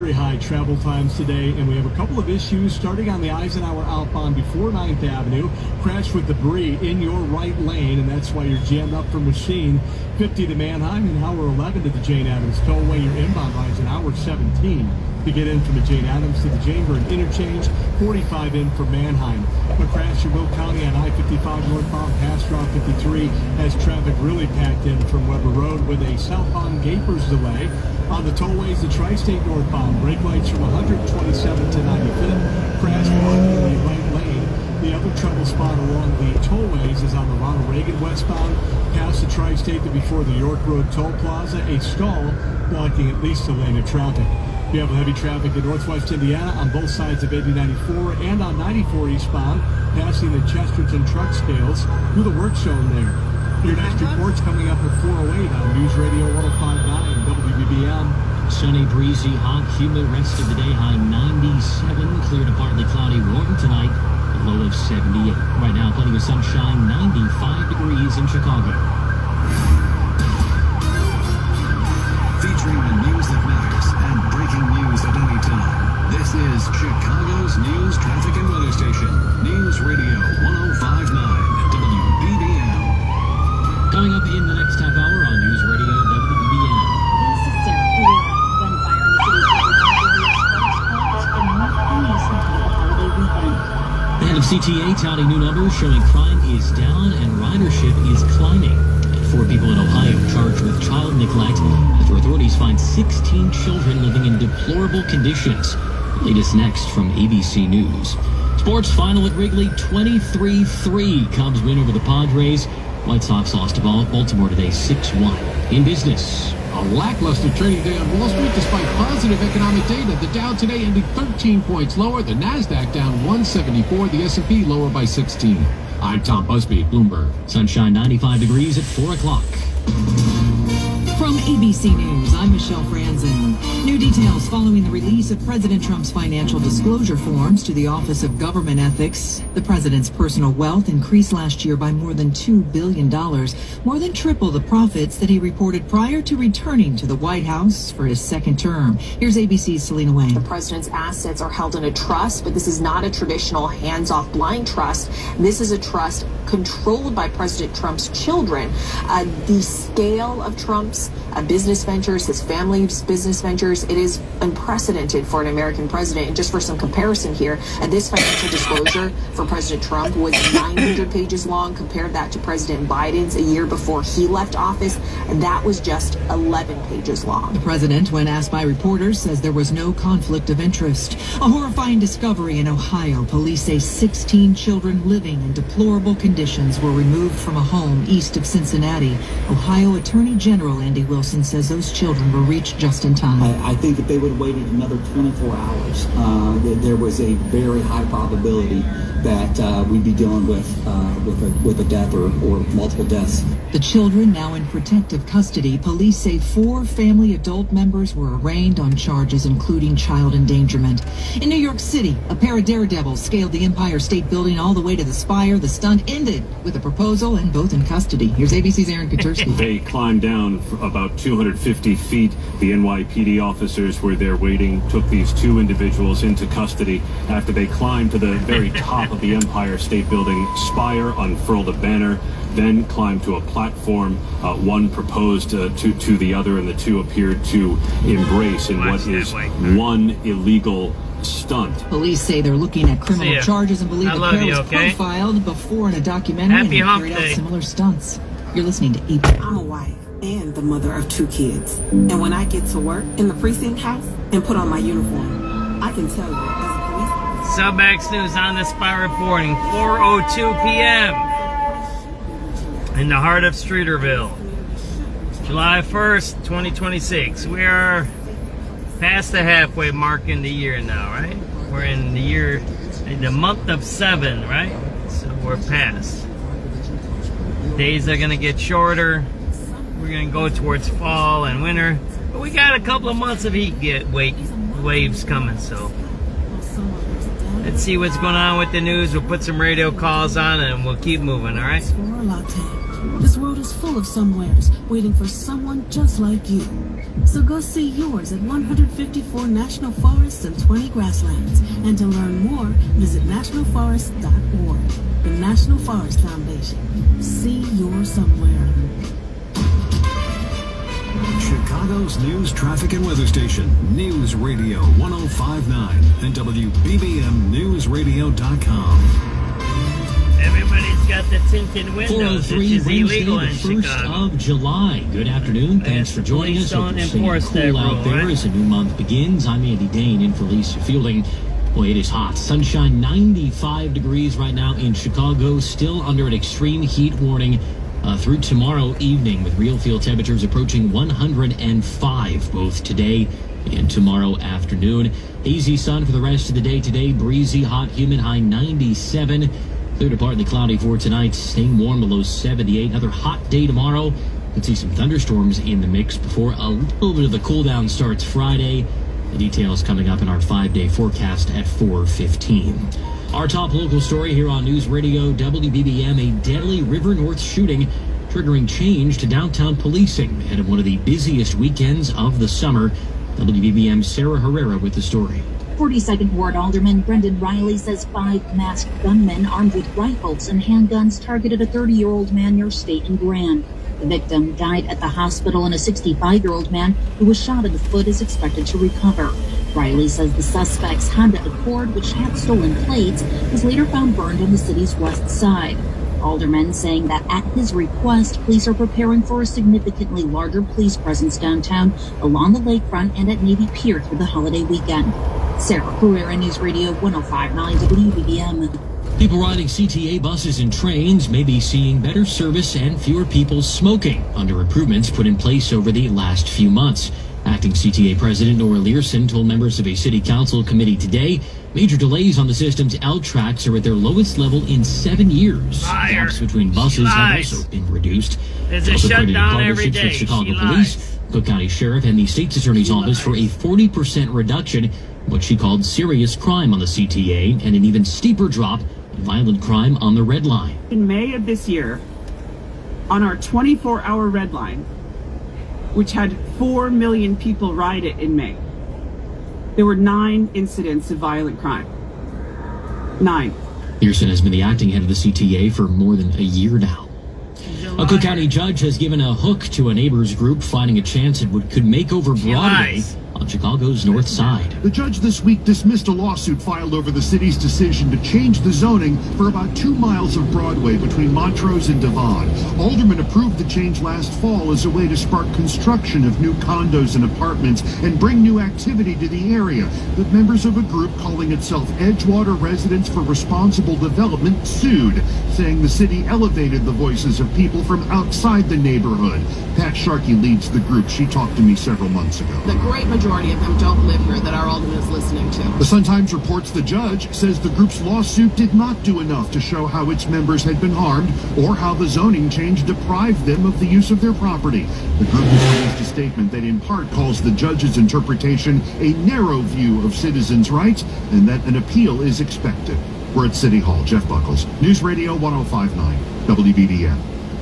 Very high travel times today, and we have a couple of issues starting on the Eisenhower outbound before 9th Avenue. Crash with debris in your right lane, and that's why you're jammed up for Machine. 50 to Manheim, and hour 11 to the Jane Addams Tollway. Your inbound rides an hour 17 to get in from the Jane Addams to the Janeburn interchange. 45 in for Manheim. A crash in Will County on I-55 northbound past Route 53 has traffic really packed in from Weber Road with a southbound Gapers delay. On the tollways, the Tri-State northbound, brake lights from 127 to 95th, crash blocking the right lane. The other trouble spot along the tollways is on the Ronald Reagan westbound, past the Tri-State to before the York Road Toll Plaza, a stall blocking at least a lane of traffic. We have heavy traffic in northwest Indiana on both sides of 8094 and on 94 eastbound, passing the Chesterton truck scales through the work zone there. Your next report's coming up at 4:08 on News Radio 105.9 WBBM. Sunny, breezy, hot, humid rest of the day. High 97, clear to partly cloudy, warm tonight. A low of 78. Right now, plenty of sunshine, 95 degrees in Chicago. Featuring the news that matters and breaking news at any time. This is Chicago's news, traffic, and weather station. News Radio 105.9 WBBM. Coming up in the next half hour on News Radio WBBM. The head of CTA touting new numbers showing crime is down and ridership is climbing. And 4 people in Ohio charged with child neglect after authorities find 16 children living in deplorable conditions. The latest next from ABC News. Sports final at Wrigley, 23-3. Cubs win over the Padres. White Sox lost to Baltimore today, 6-1. In business. A lackluster trading day on Wall Street despite positive economic data. The Dow today ended 13 points lower. The Nasdaq down 174. The S&P lower by 16. I'm Tom Busby, Bloomberg. Sunshine, 95 degrees at 4 o'clock. From ABC News, I'm Michelle Franzen. New details following the release of President Trump's financial disclosure forms to the Office of Government Ethics. The president's personal wealth increased last year by more than $2 billion, more than triple the profits that he reported prior to returning to the White House for his second term. Here's ABC's Selena Wayne. The president's assets are held in a trust, but this is not a traditional hands-off blind trust. This is a trust controlled by President Trump's children. The scale of Trump's business ventures, his family's business ventures, it is unprecedented for an American president. And just for some comparison here, this financial disclosure for President Trump was 900 pages long. Compare that to President Biden's a year before he left office, and that was just 11 pages long. The president, when asked by reporters, says there was no conflict of interest. A horrifying discovery in Ohio. Police say 16 children living in deplorable conditions were removed from a home east of Cincinnati. Ohio Attorney General Andy Wilson says those children were reached just in time. I think if they would have waited another 24 hours, there was a very high probability that we'd be dealing with a death or multiple deaths. The children now in protective custody. Police say 4 family adult members were arraigned on charges including child endangerment. In New York City, a pair of daredevils scaled the Empire State Building all the way to the spire. The stunt ended with a proposal and both in custody. Here's ABC's Aaron Katursky. They climbed down about 250 feet. The NYPD officers were there waiting, took these 2 individuals into custody after they climbed to the very top of the Empire State Building spire, unfurled a banner, then climbed to a platform. One proposed to the other, and the 2 appeared to embrace in what is one illegal stunt. Police say they're looking at criminal charges and believe the pair was profiled before in a documentary and carried out similar stunts. You're listening to ABC. I'm a wife and the mother of 2 kids. And when I get to work in the precinct house and put on my uniform, I can tell you as a police officer. SubX.News on the spot reporting, 4:02 p.m. in the heart of Streeterville. July 1st, 2026. We are past the halfway mark in the year now, right? We're in the month of 7, right? So we're past. Days are going to get shorter. We're going to go towards fall and winter. But we got a couple of months of heat waves coming, so let's see what's going on with the news. We'll put some radio calls on and we'll keep moving, all right? This world is full of somewheres waiting for someone just like you. So go see yours at 154 national forests and 20 grasslands. And to learn more, visit nationalforest.org. The National Forest Foundation. See your somewhere. Chicago's news, traffic, and weather station, News Radio 105.9 and WBBMNewsRadio.com. Everybody's got the tinted windows, which 4:03 is illegal Wednesday, in the 1st Chicago. of July. Good afternoon. Thanks for joining us. Hope Please you're don't staying enforce that cool out rule, there right? as a new month begins. I'm Andy Dane in for Lisa Fielding. Boy, it is hot. Sunshine, 95 degrees right now in Chicago. Still under an extreme heat warning through tomorrow evening, with real field temperatures approaching 105 both today and tomorrow afternoon. Hazy sun for the rest of the day today. Breezy, hot, humid, high 97. Clear to partly cloudy for tonight. Staying warm below 78. Another hot day tomorrow. Could see some thunderstorms in the mix before a little bit of the cool down starts Friday. The details coming up in our 5-day forecast at 4:15. Our top local story here on News Radio WBBM, a deadly River North shooting triggering change to downtown policing ahead of one of the busiest weekends of the summer. WBBM's Sarah Herrera with the story. 42nd Ward Alderman Brendan Riley says 5 masked gunmen armed with rifles and handguns targeted a 30-year-old man near State and Grand. The victim died at the hospital, and a 65-year-old man who was shot in the foot is expected to recover. Riley says the suspect's Honda Accord, which had stolen plates, was later found burned on the city's west side. Alderman saying that at his request, police are preparing for a significantly larger police presence downtown, along the lakefront, and at Navy Pier through the holiday weekend. Sarah Herrera, News Radio 105.9 WBBM. People riding CTA buses and trains may be seeing better service and fewer people smoking under improvements put in place over the last few months. Acting CTA President Nora Learson told members of a city council committee today major delays on the system's L tracks are at their lowest level in 7 years. Liar. Gaps between buses have also been reduced. There's They a also credited shutdown every partnerships day. with Chicago She Police, lies. Cook County Sheriff, and the State's Attorney's Office for a 40% reduction in what she called serious crime on the CTA and an even steeper drop in violent crime on the Red Line. In May of this year, on our 24-hour Red Line, which had 4 million people ride it in May, there were 9 incidents of violent crime. 9. Pearson has been the acting head of the CTA for more than a year now. A Cook County judge has given a hook to a neighbors group finding a chance it could make over Broadway on Chicago's north side. The judge this week dismissed a lawsuit filed over the city's decision to change the zoning for about 2 miles of Broadway between Montrose and Devon. Aldermen approved the change last fall as a way to spark construction of new condos and apartments and bring new activity to the area. But members of a group calling itself Edgewater Residents for Responsible Development sued, saying the city elevated the voices of people from outside the neighborhood. Pat Sharkey leads the group. She talked to me several months ago. The great majority of them don't live here that our alderman is listening to. The Sun-Times reports the judge says the group's lawsuit did not do enough to show how its members had been harmed or how the zoning change deprived them of the use of their property. The group has released a statement that in part calls the judge's interpretation a narrow view of citizens' rights and that an appeal is expected. We're at City Hall. Jeff Buckles, News Radio 105.9 WBBM.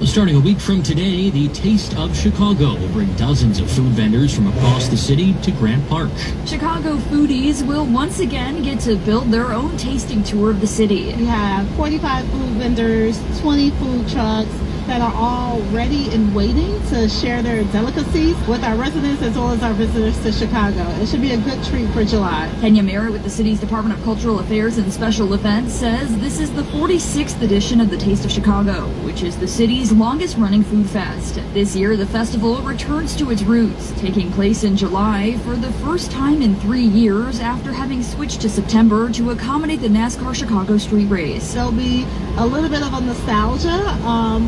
Starting a week from today, the Taste of Chicago will bring dozens of food vendors from across the city to Grant Park. Chicago foodies will once again get to build their own tasting tour of the city. We have 45 food vendors, 20 food trucks that are all ready and waiting to share their delicacies with our residents as well as our visitors to Chicago. It should be a good treat for July. Kenya Merritt with the city's Department of Cultural Affairs and Special Events says this is the 46th edition of the Taste of Chicago, which is the city's longest running food fest. This year, the festival returns to its roots, taking place in July for the first time in 3 years after having switched to September to accommodate the NASCAR Chicago Street Race. There'll be a little bit of a nostalgia.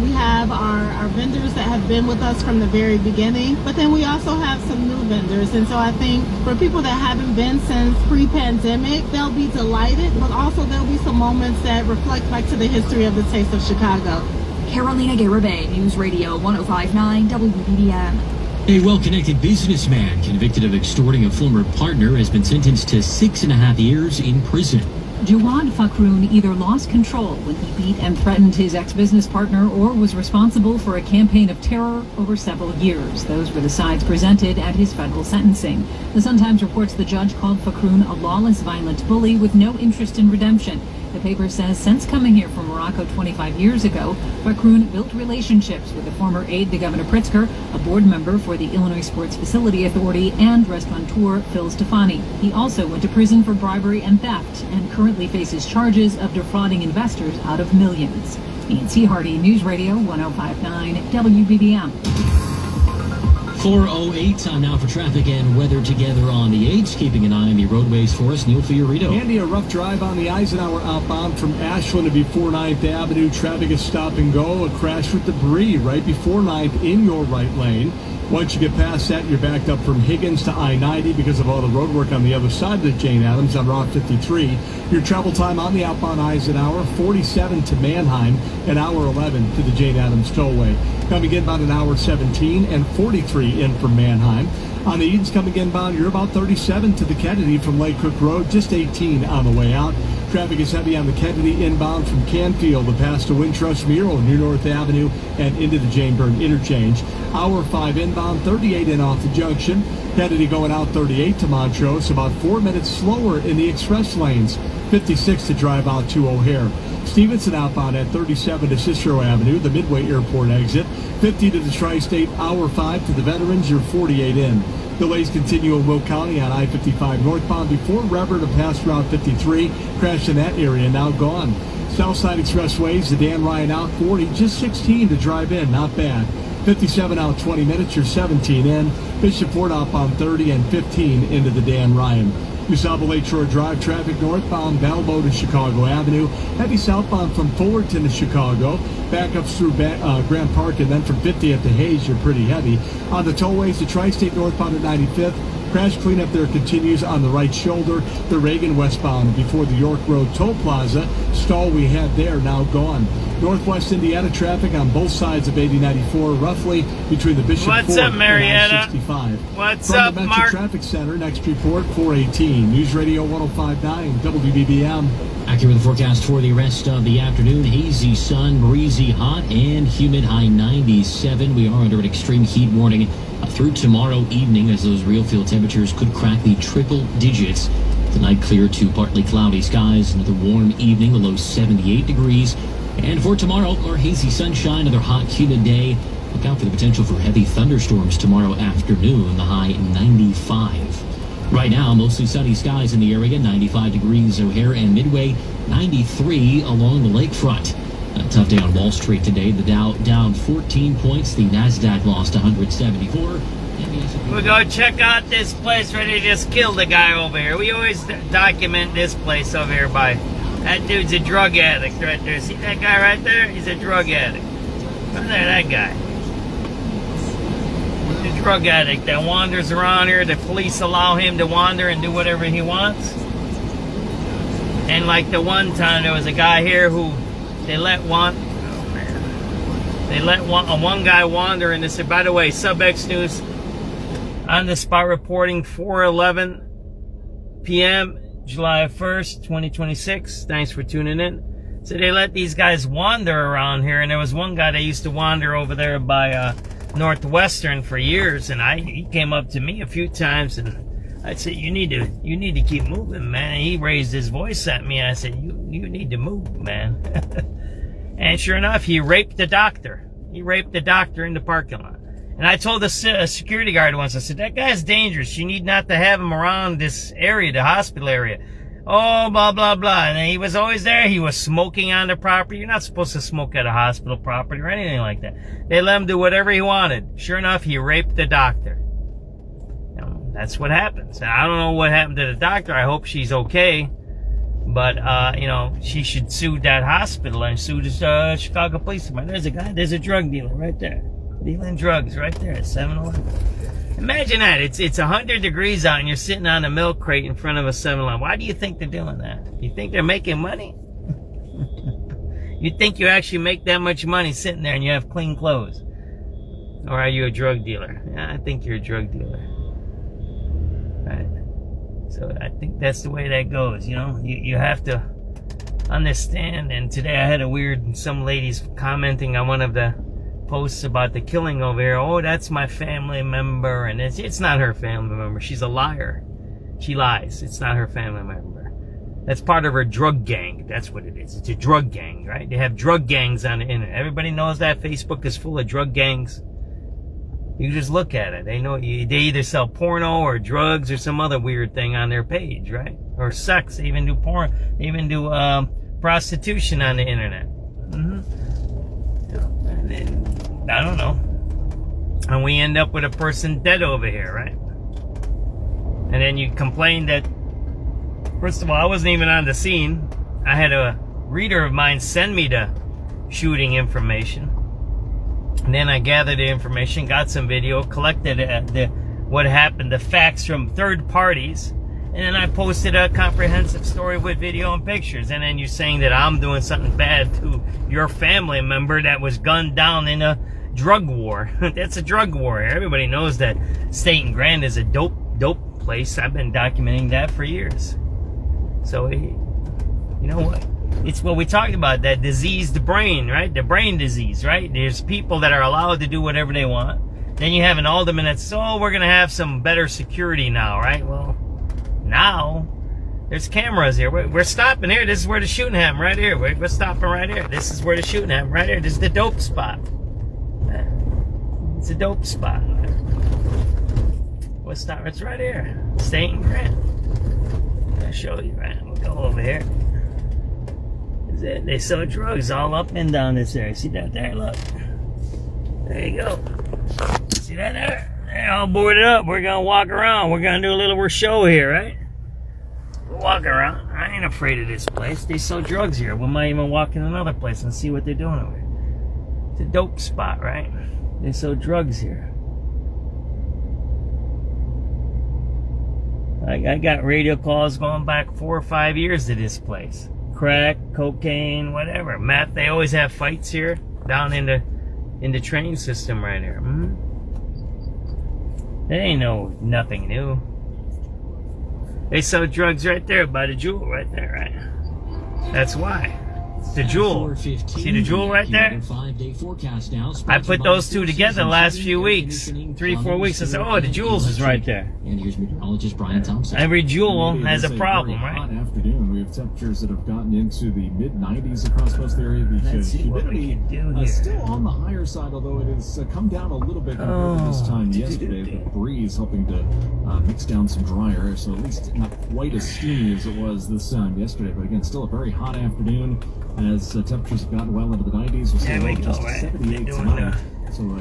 We have our vendors that have been with us from the very beginning, but then we also have some new vendors. And so I think for people that haven't been since pre-pandemic, they'll be delighted, but also there'll be some moments that reflect back to the history of the Taste of Chicago. Carolina Garibay, News Radio 105.9 WBBM. A well-connected businessman convicted of extorting a former partner has been sentenced to 6.5 years in prison. Jawad Fakhroun either lost control when he beat and threatened his ex-business partner or was responsible for a campaign of terror over several years. Those were the sides presented at his federal sentencing. The Sun-Times reports the judge called Fakhroun a lawless, violent bully with no interest in redemption. The paper says since coming here from Morocco 25 years ago, Fakhroun built relationships with the former aide to Governor Pritzker, a board member for the Illinois Sports Facility Authority, and restaurateur Phil Stefani. He also went to prison for bribery and theft and currently faces charges of defrauding investors out of millions. Nancy Hardy, News Radio 105.9 WBBM. 4:08, time now for traffic and weather together on the 8th. Keeping an eye on the roadways for us, Neil Fiorito. Andy, a rough drive on the Eisenhower outbound from Ashland to before 9th Avenue. Traffic is stop and go. A crash with debris right before 9th in your right lane. Once you get past that, you're backed up from Higgins to I-90 because of all the road work on the other side of the Jane Addams on Route 53. Your travel time on the outbound Eisenhower, 47 to Manheim, an hour 11 to the Jane Addams Tollway. Coming in about an hour 17 and 43 in from Manheim. On the Edens coming inbound, you're about 37 to the Kennedy from Lake Cook Road, just 18 on the way out. Traffic is heavy on the Kennedy inbound from Canfield to pass to Wintrust Mural near North Avenue and into the Jane Byrne interchange. Hour 5 inbound, 38 in off the junction. Kennedy going out 38 to Montrose, about 4 minutes slower in the express lanes. 56 to drive out to O'Hare. Stevenson outbound at 37 to Cicero Avenue, the Midway Airport exit. 50 to the Tri-State, hour 5 to the Veterans, you're 48 in. Delays continue in Will County on I-55 northbound before Rever to pass Route 53. Crash in that area, now gone. Southside Expressways, the Dan Ryan out 40, just 16 to drive in, not bad. 57 out 20 minutes, you're 17 in. Bishop Ford outbound 30 and 15 into the Dan Ryan. USABA Lakeshore Drive traffic northbound Balboa to Chicago Avenue. Heavy southbound from Fullerton to Chicago. Backups through Grant Park and then from 50th to Hayes, you're pretty heavy. On the tollways, the Tri-State northbound at 95th. Crash cleanup there continues on the right shoulder. The Reagan westbound before the York Road Toll Plaza. Stall we had there, now gone. Northwest Indiana traffic on both sides of 8094, roughly between the Bishop What's Ford up, Marietta? and I-65. What's From up, the Metro Mark? Traffic Center, next report, 418. News Radio 105.9 WBBM. Accurate with the forecast for the rest of the afternoon. Hazy sun, breezy, hot, and humid, high 97. We are under an extreme heat warning through tomorrow evening as those real field temperatures could crack the triple digits. Tonight, clear to partly cloudy skies. Another warm evening, the low 78 degrees. And for tomorrow, our hazy sunshine, another hot, humid day. Look out for the potential for heavy thunderstorms tomorrow afternoon, the high 95. Right now, mostly sunny skies in the area, 95 degrees O'Hare and Midway, 93 along the lakefront. A tough day on Wall Street today. The Dow down 14 points. The NASDAQ lost 174. We'll go check out this place where they just killed a guy over here. We always document this place over here by... That dude's a drug addict right there. See that guy right there? He's a drug addict. Look there, that guy. He's a drug addict that wanders around here. The police allow him to wander and do whatever he wants. And like the one time, there was a guy here who they let one guy wander, and they said, by the way, SubX.News on the spot reporting 4:11 p.m. July 1st, 2026. Thanks for tuning in. So they let these guys wander around here, and there was one guy that used to wander over there by Northwestern for years, and he came up to me a few times, and I said, you need to keep moving, man. And he raised his voice at me. I said, you need to move, man. And sure enough, he raped the doctor. He raped the doctor in the parking lot. And I told the security guard once, I said, that guy's dangerous. You need not to have him around this area, the hospital area. Oh, blah, blah, blah. And he was always there. He was smoking on the property. You're not supposed to smoke at a hospital property or anything like that. They let him do whatever he wanted. Sure enough, he raped the doctor. You know, that's what happens. And I don't know what happened to the doctor. I hope she's okay. But, she should sue that hospital and sue the Chicago Police Department. There's a drug dealer right there. Dealing drugs right there at 7-Eleven. Imagine that. It's 100 degrees out and you're sitting on a milk crate in front of a 7-Eleven. Why do you think they're doing that? You think they're making money? You think you actually make that much money sitting there and you have clean clothes? Or are you a drug dealer? Yeah, I think you're a drug dealer. Right. So I think that's the way that goes, you know. You have to understand. And today I had some ladies commenting on one of the posts about the killing over here. Oh, that's my family member. And it's not her family member. She's a liar. She lies. It's not her family member. That's part of her drug gang. That's what it is. It's a drug gang, right? They have drug gangs on the internet. Everybody knows that Facebook is full of drug gangs. You just look at it. They know they either sell porno or drugs or some other weird thing on their page, right? Or sex. They even do porn. They even do prostitution on the internet. And then, I don't know. And we end up with a person dead over here, right? And then you complain that, first of all, I wasn't even on the scene. I had a reader of mine send me the shooting information. And then I gathered the information, got some video, collected what happened, the facts from third parties. And then I posted a comprehensive story with video and pictures. And then you're saying that I'm doing something bad to your family member that was gunned down in a drug war. That's a drug war. Everybody knows that State and Grand is a dope place. I've been documenting that for years. So, you know what? It's what we talked about, that diseased brain, right? The brain disease, right? There's people that are allowed to do whatever they want. Then you have an alderman that says, oh, we're going to have some better security now, right? Well, now there's cameras here. We're stopping here. This is where the shooting happened, right here. We're stopping right here. This is where the shooting happened, right here. This is the dope spot. It's a dope spot. What's stop? It's right here. State and Grant. I'll show you, right? We'll go over here. They sell drugs all up and down this area. See that there? Look. There you go. See that there? They're all boarded up. We're going to walk around. We're going to do a little show here, right? We'll walk around. I ain't afraid of this place. They sell drugs here. We might even walk in another place and see what they're doing over here. It's a dope spot, right? They sell drugs here. I got radio calls going back 4 or 5 years to this place. Crack, cocaine, whatever. Meth. They always have fights here down in the train system right here. They ain't nothing new. They sell drugs right there by the Jewel right there, right? That's why. It's the Jewel. See the Jewel right there? I put those two together the last few weeks. 3-4 weeks. I said, oh, the Jewel's is right there. And here's meteorologist Brian Thompson. Every Jewel has a problem, right? Hot afternoon. We have temperatures that have gotten into the mid-90s across most of the area. Let's see what we can do here. Still on the higher side, although it has come down a little bit compared to this time yesterday. The breeze helping to mix down some dry air, so at least not quite as steamy as it was this time yesterday. But again, still a very hot afternoon as temperatures have gotten well into the 90s. We'll see just 78 tonight. So a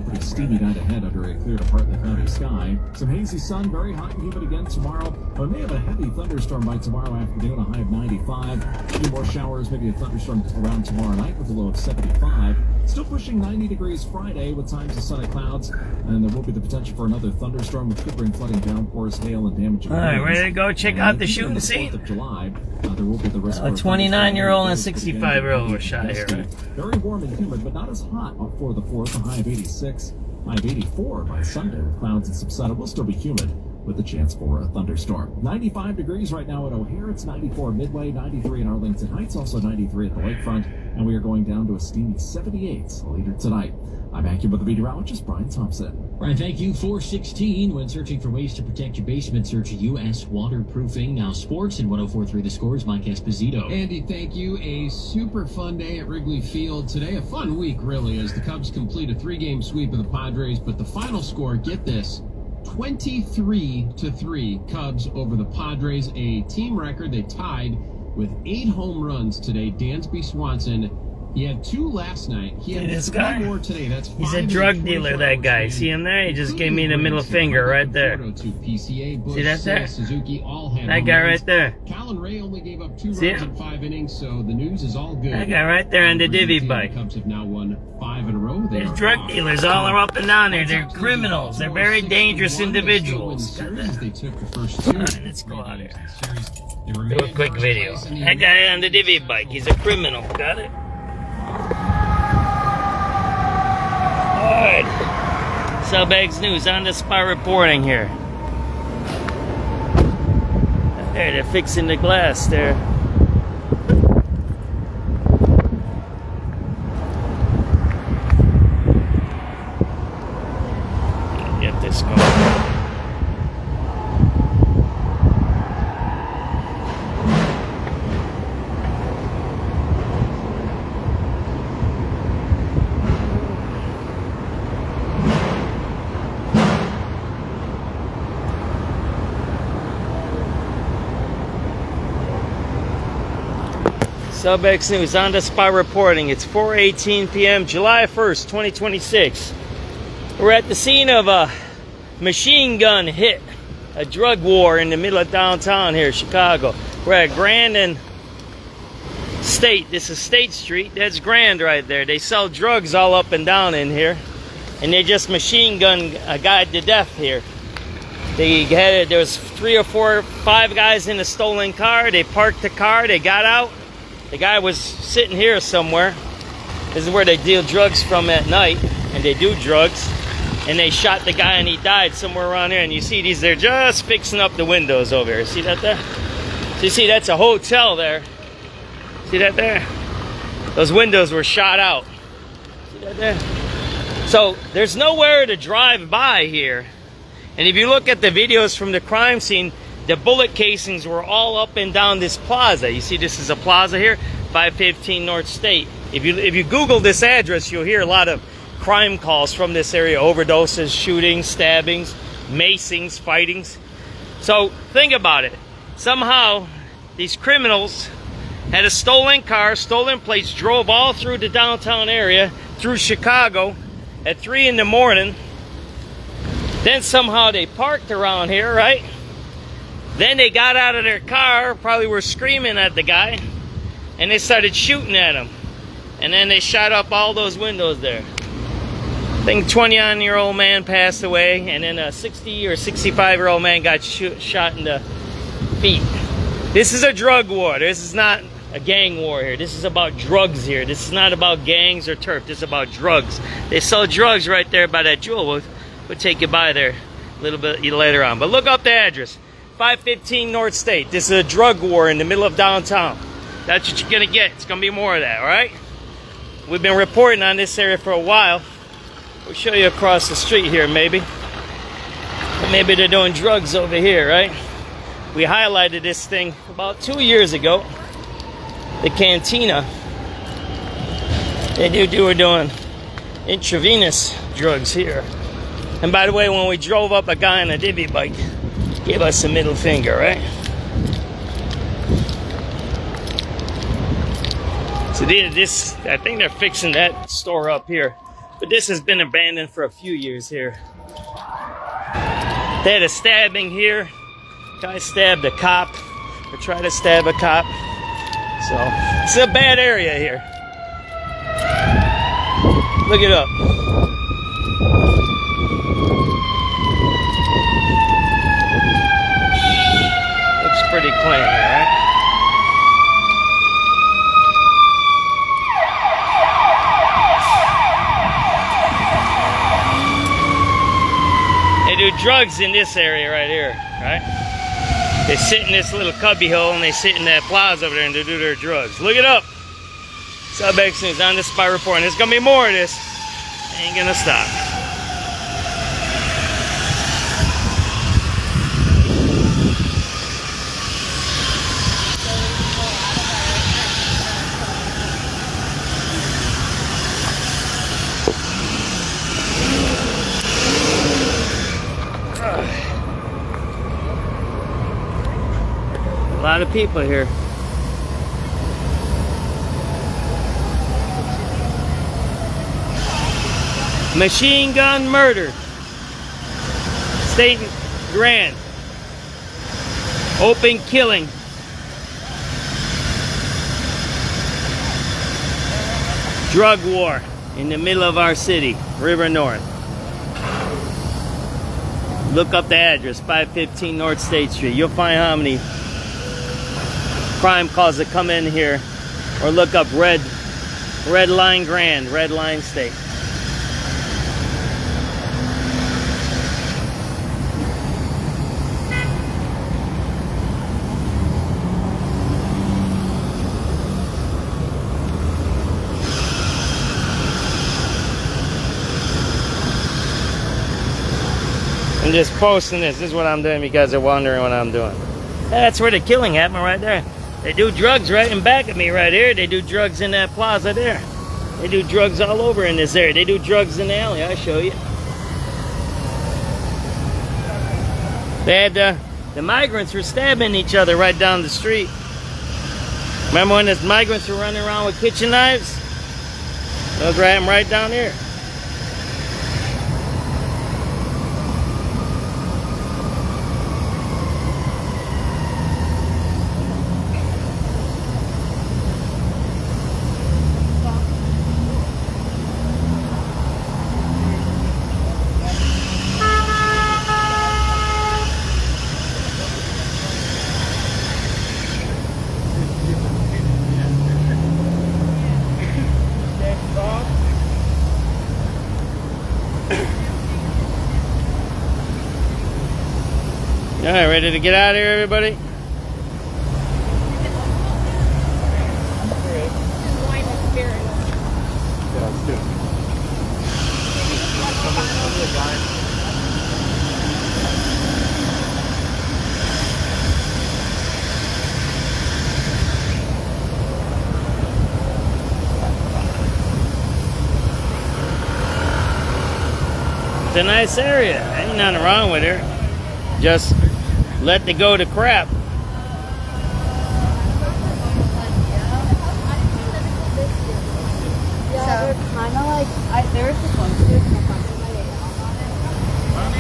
pretty steamy night ahead under a clear to partly cloudy sky. Some hazy sun, very hot and humid again tomorrow. But we may have a heavy thunderstorm by tomorrow afternoon, a high of 95. A few more showers, maybe a thunderstorm around tomorrow night with a low of 75. Still pushing 90 degrees Friday with times of sunny clouds. And there will be the potential for another thunderstorm which could bring flooding, downpours, hail, and damage. All right, ready to go check out the shooting scene? Of July, there will be the risk a 29-year-old and a 65-year-old were shot here. Very warm and humid, but not as hot for the 4th. A high of 86, high of 84 by Sunday. With clouds and subsided, will still be humid with a chance for a thunderstorm. 95 degrees right now at O'Hare. It's 94 Midway, 93 in Arlington Heights, also 93 at the lakefront. And we are going down to a steamy 78 later tonight. I'm back here with the meteorologist, Brian Thompson. Brian, thank you. 416. When searching for ways to protect your basement, search U.S. Waterproofing. Now sports in 104.3 The Scores. Mike Esposito. Andy, thank you. A super fun day at Wrigley Field today. A fun week, really, as the Cubs complete a 3-game sweep of the Padres. But the final score, get this, 23-3 Cubs over the Padres. A team record. They tied with 8 home runs today. Dansby Swanson, he had 2 last night. He had 3 more today. That's 5. He's a drug dealer, that guy. See him there? He just gave me the middle finger right there. See that there? That guy right there. Callan Ray only gave up 2 runs in 5 innings, so the news is all good. That guy right there on the divvy bike. The Cubs have now won 5 in a row. There's drug dealers all up and down there. They're criminals. They're very dangerous individuals. They took the first 2. All right, let's go out here. Do a quick video. That guy on the divvy bike, he's a criminal. Got it? Alright. SubX.News on the spot reporting here. There, they're fixing the glass there. Get this going. SubX.News on the spot reporting. It's 4:18 p.m. July 1st, 2026. We're at the scene of a machine gun hit, a drug war in the middle of downtown here, Chicago. We're at Grand and State. This is State Street. That's Grand right there. They sell drugs all up and down in here, and they just machine gun a guy to death here. There was 3 or 4 or 5 guys in a stolen car. They parked the car. They got out. The guy was sitting here somewhere. This is where they deal drugs from at night, and they do drugs. And they shot the guy, and he died somewhere around here. And you see these, they're just fixing up the windows over here. See that there? So you see, that's a hotel there. See that there? Those windows were shot out. See that there? So there's nowhere to drive by here. And if you look at the videos from the crime scene, the bullet casings were all up and down this plaza. You see, this is a plaza here, 515 North State. If you Google this address, you'll hear a lot of crime calls from this area: overdoses, shootings, stabbings, macings, fightings. So think about it. Somehow these criminals had a stolen car, stolen plates, drove all through the downtown area, through Chicago at 3 in the morning. Then somehow they parked around here, right? Then they got out of their car, probably were screaming at the guy, and they started shooting at him. And then they shot up all those windows there. I think 21-year-old man passed away, and then a 60 or 65-year-old man got shot in the feet. This is a drug war. This is not a gang war here. This is about drugs here. This is not about gangs or turf. This is about drugs. They sell drugs right there by that jewel. We'll take you by there a little bit later on. But look up the address. 515 North State. This is a drug war in the middle of downtown. That's what you're going to get. It's going to be more of that, all right? We've been reporting on this area for a while. We'll show you across the street here, maybe. Maybe they're doing drugs over here, right? We highlighted this thing about 2 years ago. The Cantina. They were doing intravenous drugs here. And by the way, when we drove up, a guy on a divvy bike gave us a middle finger, right? So this, I think they're fixing that store up here. But this has been abandoned for a few years here. They had a stabbing here. Guy stabbed a cop, or tried to stab a cop. So, it's a bad area here. Look it up. Looks pretty clean here, right? They do drugs in this area right here, right? They sit in this little cubby hole and they sit in that plaza over there and they do their drugs. Look it up. SubX.News on the spot reporting. There's gonna be more of this. Ain't gonna stop. A lot of people here. Machine gun murder. State Grand. Open killing. Drug war in the middle of our city, River North. Look up the address, 515 North State Street. You'll find how many crime calls that come in here, or look up Red Line Grand, Red Line State. I'm just posting this. This is what I'm doing because they're wondering what I'm doing. That's where the killing happened right there. They do drugs right in back of me right here. They do drugs in that plaza there. They do drugs all over in this area. They do drugs in the alley. I'll show you. They had the migrants were stabbing each other right down the street. Remember when the migrants were running around with kitchen knives? Those were happening right down here. All right, ready to get out of here, everybody? It's a nice area. Ain't nothing wrong with her. Just let it go to crap. So they're kind of like, they were supposed to come up to my name on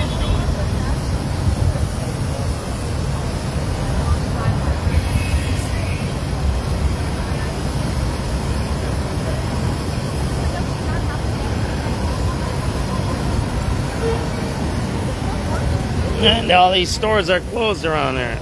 And all these stores are closed around there.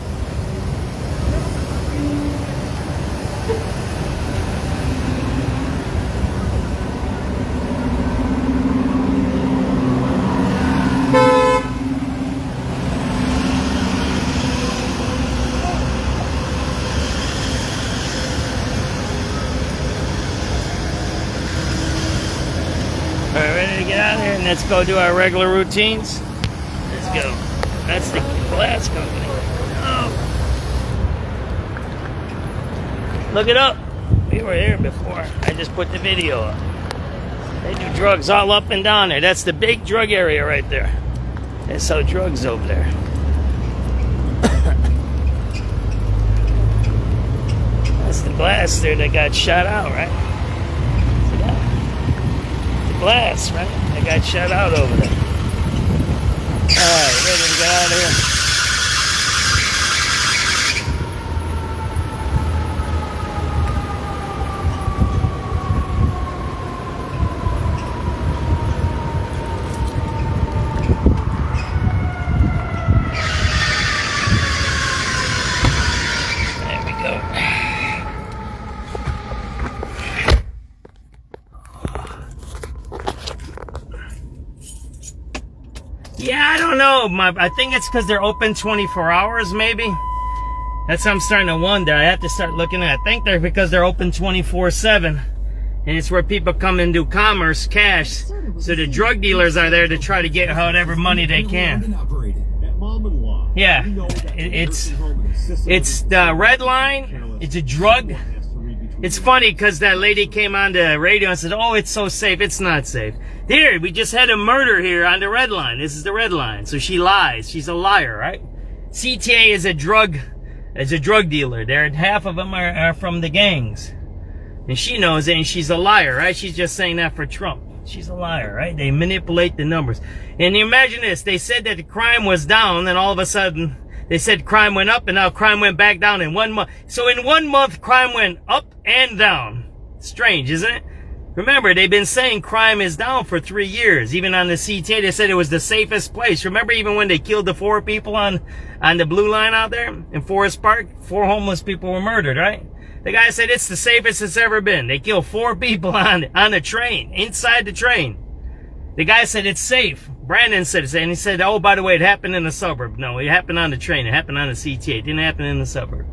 All right, ready to get out of here and let's go do our regular routines. Let's go. That's the glass company. Oh. Look it up. We were here before. I just put the video up. They do drugs all up and down there. That's the big drug area right there. They sell drugs over there. That's the glass there that got shot out, right? See that? The glass, right? That got shot out over there. Alright, ready to get out of here. There we go. Yeah, I don't know. I think it's because they're open 24 hours, maybe. That's what I'm starting to wonder. I have to start looking at it. I think they're because they're open 24/7. And it's where people come and do commerce, cash. So the drug dealers are there to try to get whatever money they can. Yeah, it's the red line. It's a drug. It's funny because that lady came on the radio and said, oh, it's so safe. It's not safe. Here, we just had a murder here on the red line. This is the red line. So she lies. She's a liar, right? CTA is a drug dealer. There, half of them are from the gangs. And she knows it, and she's a liar, right? She's just saying that for Trump. She's a liar, right? They manipulate the numbers. And you imagine this. They said that the crime was down, and all of a sudden, they said crime went up, and now crime went back down in 1 month. So in 1 month, crime went up and down. Strange, isn't it? Remember, they've been saying crime is down for 3 years. Even on the CTA, they said it was the safest place. Remember even when they killed the 4 people on the blue line out there in Forest Park? 4 homeless people were murdered, right? The guy said it's the safest it's ever been. They killed 4 people on the train, inside the train. The guy said it's safe. Brandon said it. And he said, oh, by the way, it happened in the suburb. No, it happened on the train. It happened on the CTA. It didn't happen in the suburb.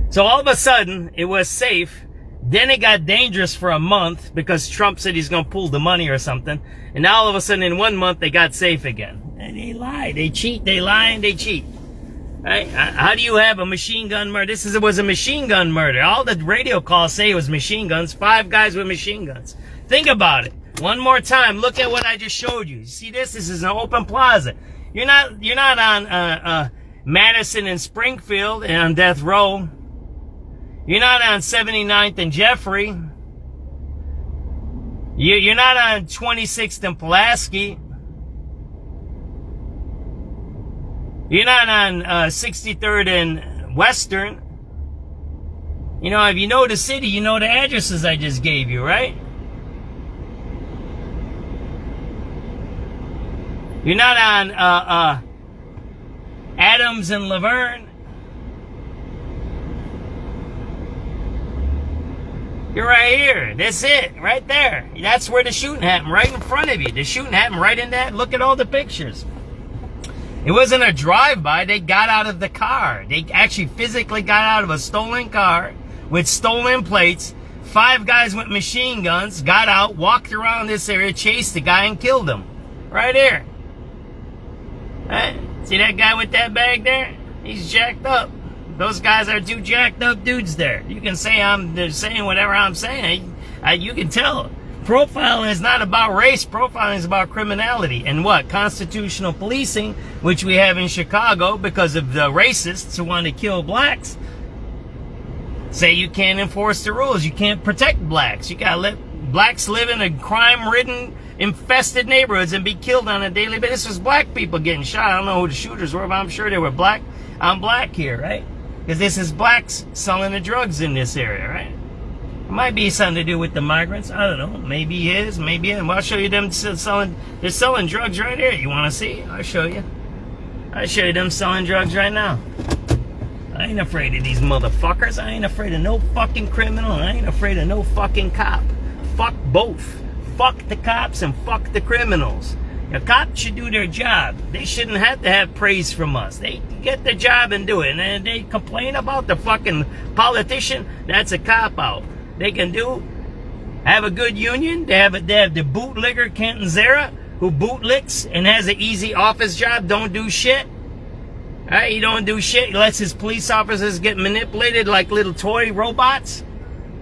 So all of a sudden, it was safe. Then it got dangerous for a month because Trump said he's going to pull the money or something. And now all of a sudden in 1 month, they got safe again. They lie, they cheat, they lie, and they cheat. Right? How do you have a machine gun murder? Was a machine gun murder. All the radio calls say it was machine guns. 5 guys with machine guns. Think about it. One more time. Look at what I just showed you. You see this? This is an open plaza. You're not on Madison and Springfield and on death row. You're not on 79th and Jeffrey. You're not on 26th and Pulaski. You're not on 63rd and Western. You know, if you know the city, you know the addresses I just gave you, right? You're not on Adams and Laverne. You're right here. That's it. Right there. That's where the shooting happened. Right in front of you. The shooting happened right in that. Look at all the pictures. It wasn't a drive-by. They got out of the car. They actually physically got out of a stolen car with stolen plates. 5 guys with machine guns got out, walked around this area, chased the guy, and killed him. Right here. Right? See that guy with that bag there? He's jacked up. Those guys are 2 jacked up dudes there. You can say they're saying whatever I'm saying. You can tell. Profiling is not about race. Profiling is about criminality. And what? Constitutional policing, which we have in Chicago because of the racists who want to kill blacks, say you can't enforce the rules. You can't protect blacks. You got to let blacks live in a crime-ridden, infested neighborhoods and be killed on a daily basis. This was black people getting shot. I don't know who the shooters were, but I'm sure they were black. I'm black here, right? Because this is blacks selling the drugs in this area, right? It might be something to do with the migrants. I don't know. Maybe it is. Maybe it is. Well, I'll show you them selling. They're selling drugs right here. You want to see? I'll show you. I'll show you them selling drugs right now. I ain't afraid of these motherfuckers. I ain't afraid of no fucking criminal. I ain't afraid of no fucking cop. Fuck both. Fuck the cops and fuck the criminals. A cop should do their job. They shouldn't have to have praise from us. They get their job and do it. And then they complain about the fucking politician. That's a cop-out. They can have a good union. They have the bootlegger Kenton Zera who bootlicks and has an easy office job, don't do shit. Right? He don't do shit. He lets his police officers get manipulated like little toy robots.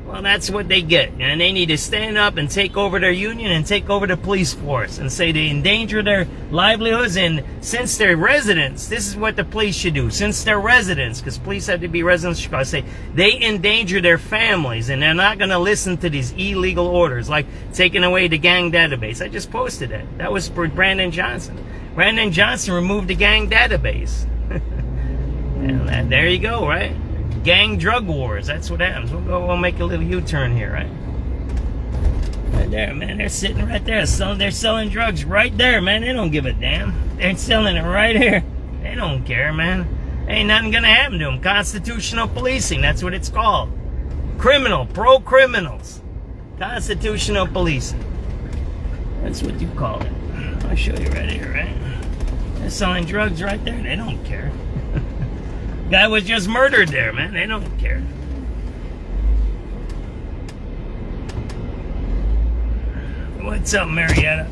Well, that's what they get. And they need to stand up and take over their union and take over the police force and say they endanger their livelihoods. And since they're residents, this is what the police should do. Since they're residents, because police have to be residents of Chicago, say they endanger their families and they're not going to listen to these illegal orders, like taking away the gang database. I just posted that. That was for Brandon Johnson. Brandon Johnson removed the gang database. And there you go, right? Gang drug wars. That's what happens. We'll make a little U-turn here, right? Right there, man. They're sitting right there. They're selling drugs right there, man. They don't give a damn. They're selling it right here. They don't care, man. Ain't nothing gonna happen to them. Constitutional policing. That's what it's called. Criminal. Pro-criminals. Constitutional policing. That's what you call it. I'll show you right here, right? They're selling drugs right there. They don't care. Guy was just murdered there, man. They don't care. What's up, Marietta?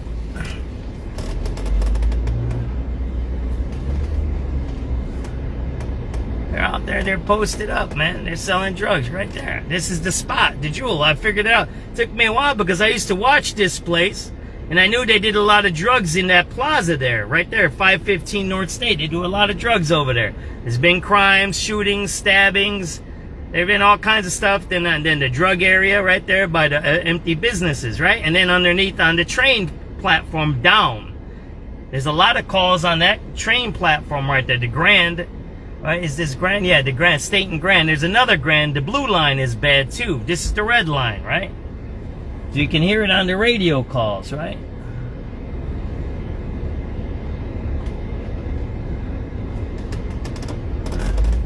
They're out there. They're posted up, man. They're selling drugs right there. This is the spot, the Jewel. I figured it out. It took me a while because I used to watch this place. And I knew they did a lot of drugs in that plaza there, right there, 515 North State. They do a lot of drugs over there. There's been crimes, shootings, stabbings. There've been all kinds of stuff. Then the drug area right there by the empty businesses, right? And then underneath on the train platform down. There's a lot of calls on that train platform right there. The Grand, right? Is this Grand? Yeah, the Grand, State and Grand. There's another Grand. The blue line is bad too. This is the red line, right? So you can hear it on the radio calls, right?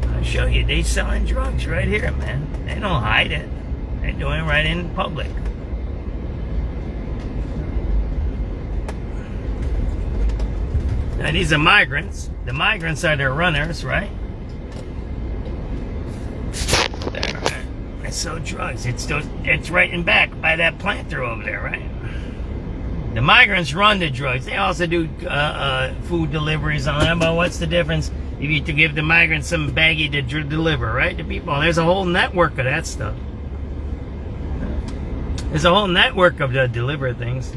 I'll show you. They selling drugs right here, man. They don't hide it. They're doing it right in public. Now these are migrants. The migrants are their runners, right? They sell drugs. It's right in back by that planter over there, right? The migrants run the drugs. They also do food deliveries on them. But what's the difference if you to give the migrants some baggie to deliver, right? To people. There's a whole network of that stuff. There's a whole network of the deliver things.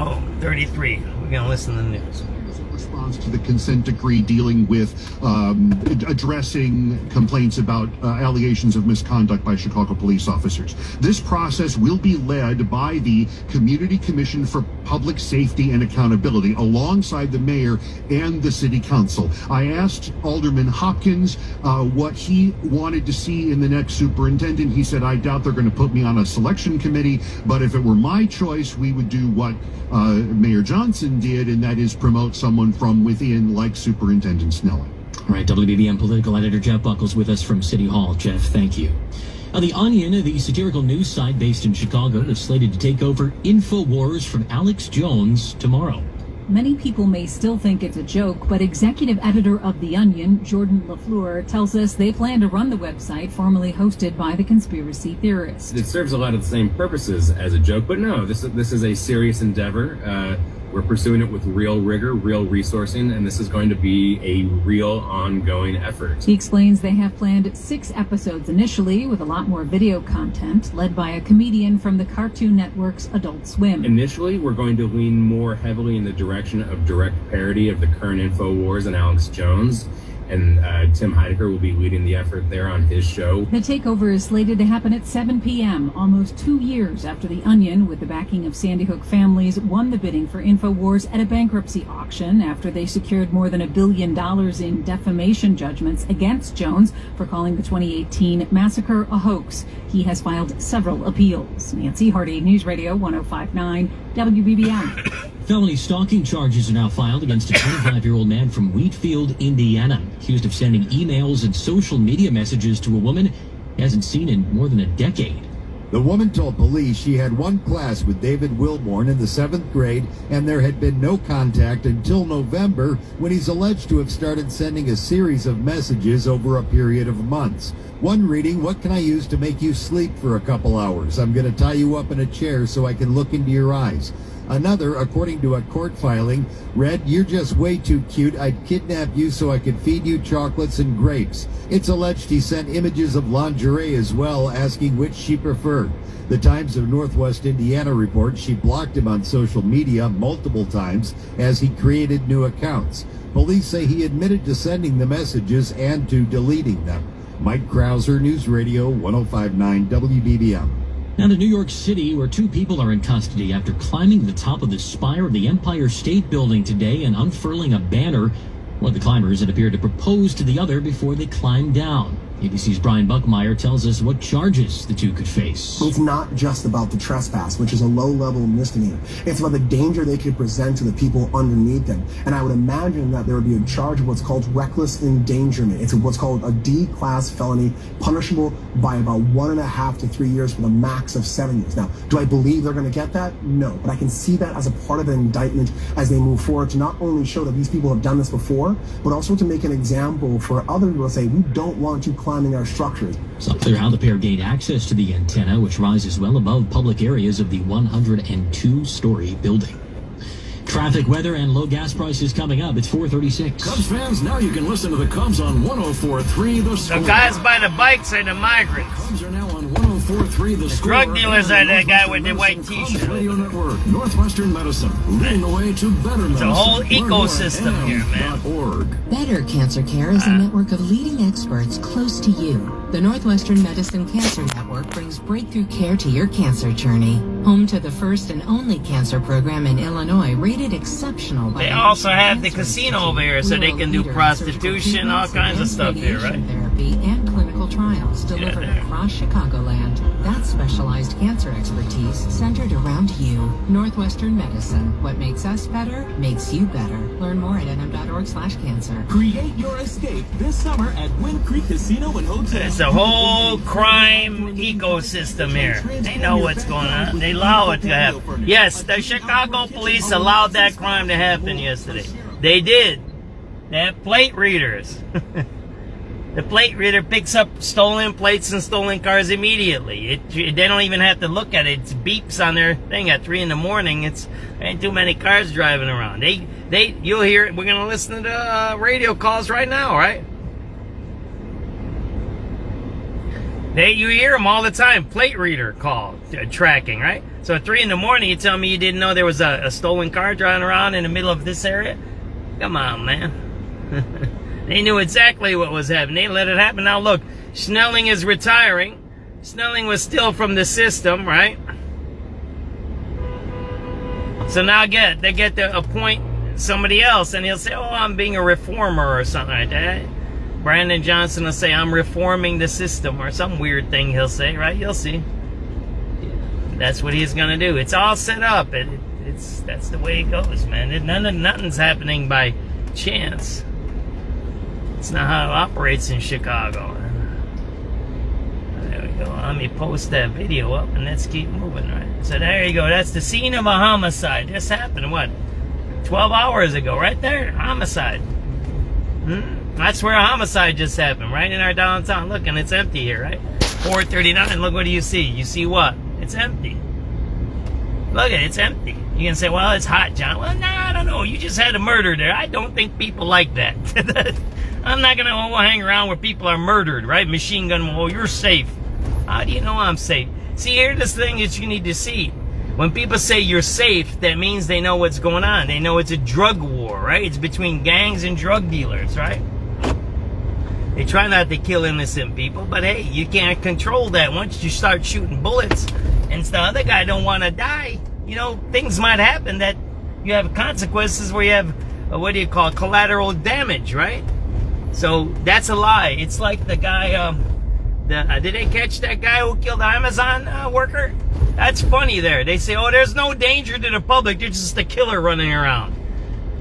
Oh, 33. We're going to listen to the news. Response to the consent decree dealing with addressing complaints about allegations of misconduct by Chicago police officers. This process will be led by the Community Commission for Public Safety and Accountability alongside the mayor and the city council. I asked Alderman Hopkins what he wanted to see in the next superintendent. He said, I doubt they're going to put me on a selection committee, but if it were my choice, we would do what Mayor Johnson did, and that is promote someone from within, like Superintendent Snelling. All right, WBBM political editor Jeff Buckles with us from City Hall. Jeff, thank you. Now, The Onion, the satirical news site based in Chicago, is slated to take over InfoWars from Alex Jones tomorrow. Many people may still think it's a joke, but executive editor of The Onion, Jordan LaFleur, tells us they plan to run the website formerly hosted by the conspiracy theorist. It serves a lot of the same purposes as a joke, but no, this is a serious endeavor. We're pursuing it with real rigor, real resourcing, and this is going to be a real ongoing effort. He explains they have planned 6 episodes initially, with a lot more video content, led by a comedian from the Cartoon Network's Adult Swim. Initially, we're going to lean more heavily in the direction of direct parody of the current InfoWars and Alex Jones. And Tim Heidecker will be leading the effort there on his show. The takeover is slated to happen at 7 p.m., almost 2 years after The Onion, with the backing of Sandy Hook families, won the bidding for InfoWars at a bankruptcy auction after they secured more than $1 billion in defamation judgments against Jones for calling the 2018 massacre a hoax. He has filed several appeals. Nancy Hardy, News Radio 105.9 WBBM. Felony stalking charges are now filed against a 25-year-old man from Wheatfield, Indiana, accused of sending emails and social media messages to a woman he hasn't seen in more than a decade. The woman told police she had one class with David Wilborn in the 7th grade, and there had been no contact until November, when he's alleged to have started sending a series of messages over a period of months. One reading, "What can I use to make you sleep for a couple hours? I'm going to tie you up in a chair so I can look into your eyes." Another, according to a court filing, read, "You're just way too cute. I'd kidnap you so I could feed you chocolates and grapes." It's alleged he sent images of lingerie as well, asking which she preferred. The Times of Northwest Indiana reports she blocked him on social media multiple times as he created new accounts. Police say he admitted to sending the messages and to deleting them. Mike Krauser, News Radio 105.9 WBBM. Now to New York City, where 2 people are in custody after climbing the top of the spire of the Empire State Building today and unfurling a banner. One of the climbers had appeared to propose to the other before they climbed down. ABC's Brian Buckmeyer tells us what charges the 2 could face. It's not just about the trespass, which is a low-level misdemeanor. It's about the danger they could present to the people underneath them. And I would imagine that there would be a charge of what's called reckless endangerment. It's what's called a D-class felony, punishable by about 1.5 to 3 years with a max of 7 years. Now, do I believe they're going to get that? No. But I can see that as a part of an indictment as they move forward to not only show that these people have done this before, but also to make an example for others who will say, we don't want to climbing our structures. It's not clear how the pair gained access to the antenna, which rises well above public areas of the 102-story building. Traffic, weather, and low gas prices coming up. It's 4:36. Cubs fans, now you can listen to the Cubs on 104.3 The Score. The guys by the bikes are the migrants. Cubs are now on 104.3 The Score. Drug dealers are that guy with the white t-shirt. Radio Network, Northwestern Medicine, leading the way to better medicine. It's a whole ecosystem here, man. Better Cancer Care is a network of leading experts close to you. The Northwestern Medicine Cancer Network brings breakthrough care to your cancer journey. Home to the first and only cancer program in Illinois, rated exceptional by They also have the casino over here, so they can do prostitution, all kinds of stuff here, right? Therapy and clinical trials delivered across Chicagoland. That's specialized cancer expertise centered around you. Northwestern Medicine. What makes us better makes you better. Learn more at nm.org/cancer. Create your escape this summer at Wind Creek Casino and Hotel. It's a whole crime ecosystem here. They know what's going on. They allow it to happen. Yes, the Chicago police allowed that crime to happen yesterday. They did. They have plate readers. The plate reader picks up stolen plates and stolen cars immediately. They don't even have to look at it. It beeps on their thing at 3 a.m. There ain't too many cars driving around. You'll hear it. We're gonna listen to the radio calls right now, right? You hear them all the time. Plate reader call tracking, right? So at 3 a.m, you tell me you didn't know there was a stolen car driving around in the middle of this area? Come on, man. They knew exactly what was happening. They let it happen. Now look, Snelling is retiring. Snelling was still from the system, right? So now they get to appoint somebody else, and he'll say, oh, I'm being a reformer or something like that. Brandon Johnson will say, I'm reforming the system, or some weird thing he'll say, right? You'll see. That's what he's going to do. It's all set up. That's the way it goes, man. Nothing's happening by chance. It's not how it operates in Chicago. There we go. Let me post that video up and let's keep moving, right? So there you go. That's the scene of a homicide. This happened, what, 12 hours ago, right there? Homicide. That's where a homicide just happened, right in our downtown. Look, and it's empty here, right? 439. Look, what do you see? You see what? It's empty. Look at it, it's empty. You can say, well, it's hot, John. Well, I don't know. You just had a murder there. I don't think people like that. I'm not going to hang around where people are murdered, right? Machine gun, well, you're safe. How do you know I'm safe? See, here's this thing that you need to see. When people say you're safe, that means they know what's going on. They know it's a drug war, right? It's between gangs and drug dealers, right? They try not to kill innocent people, but hey, you can't control that. Once you start shooting bullets and the other guy don't want to die, things might happen that you have consequences where you have, what do you call it, collateral damage, right? So that's a lie. It's like the guy, did they catch that guy who killed the Amazon worker? That's funny there. They say, oh, there's no danger to the public. There's just a killer running around.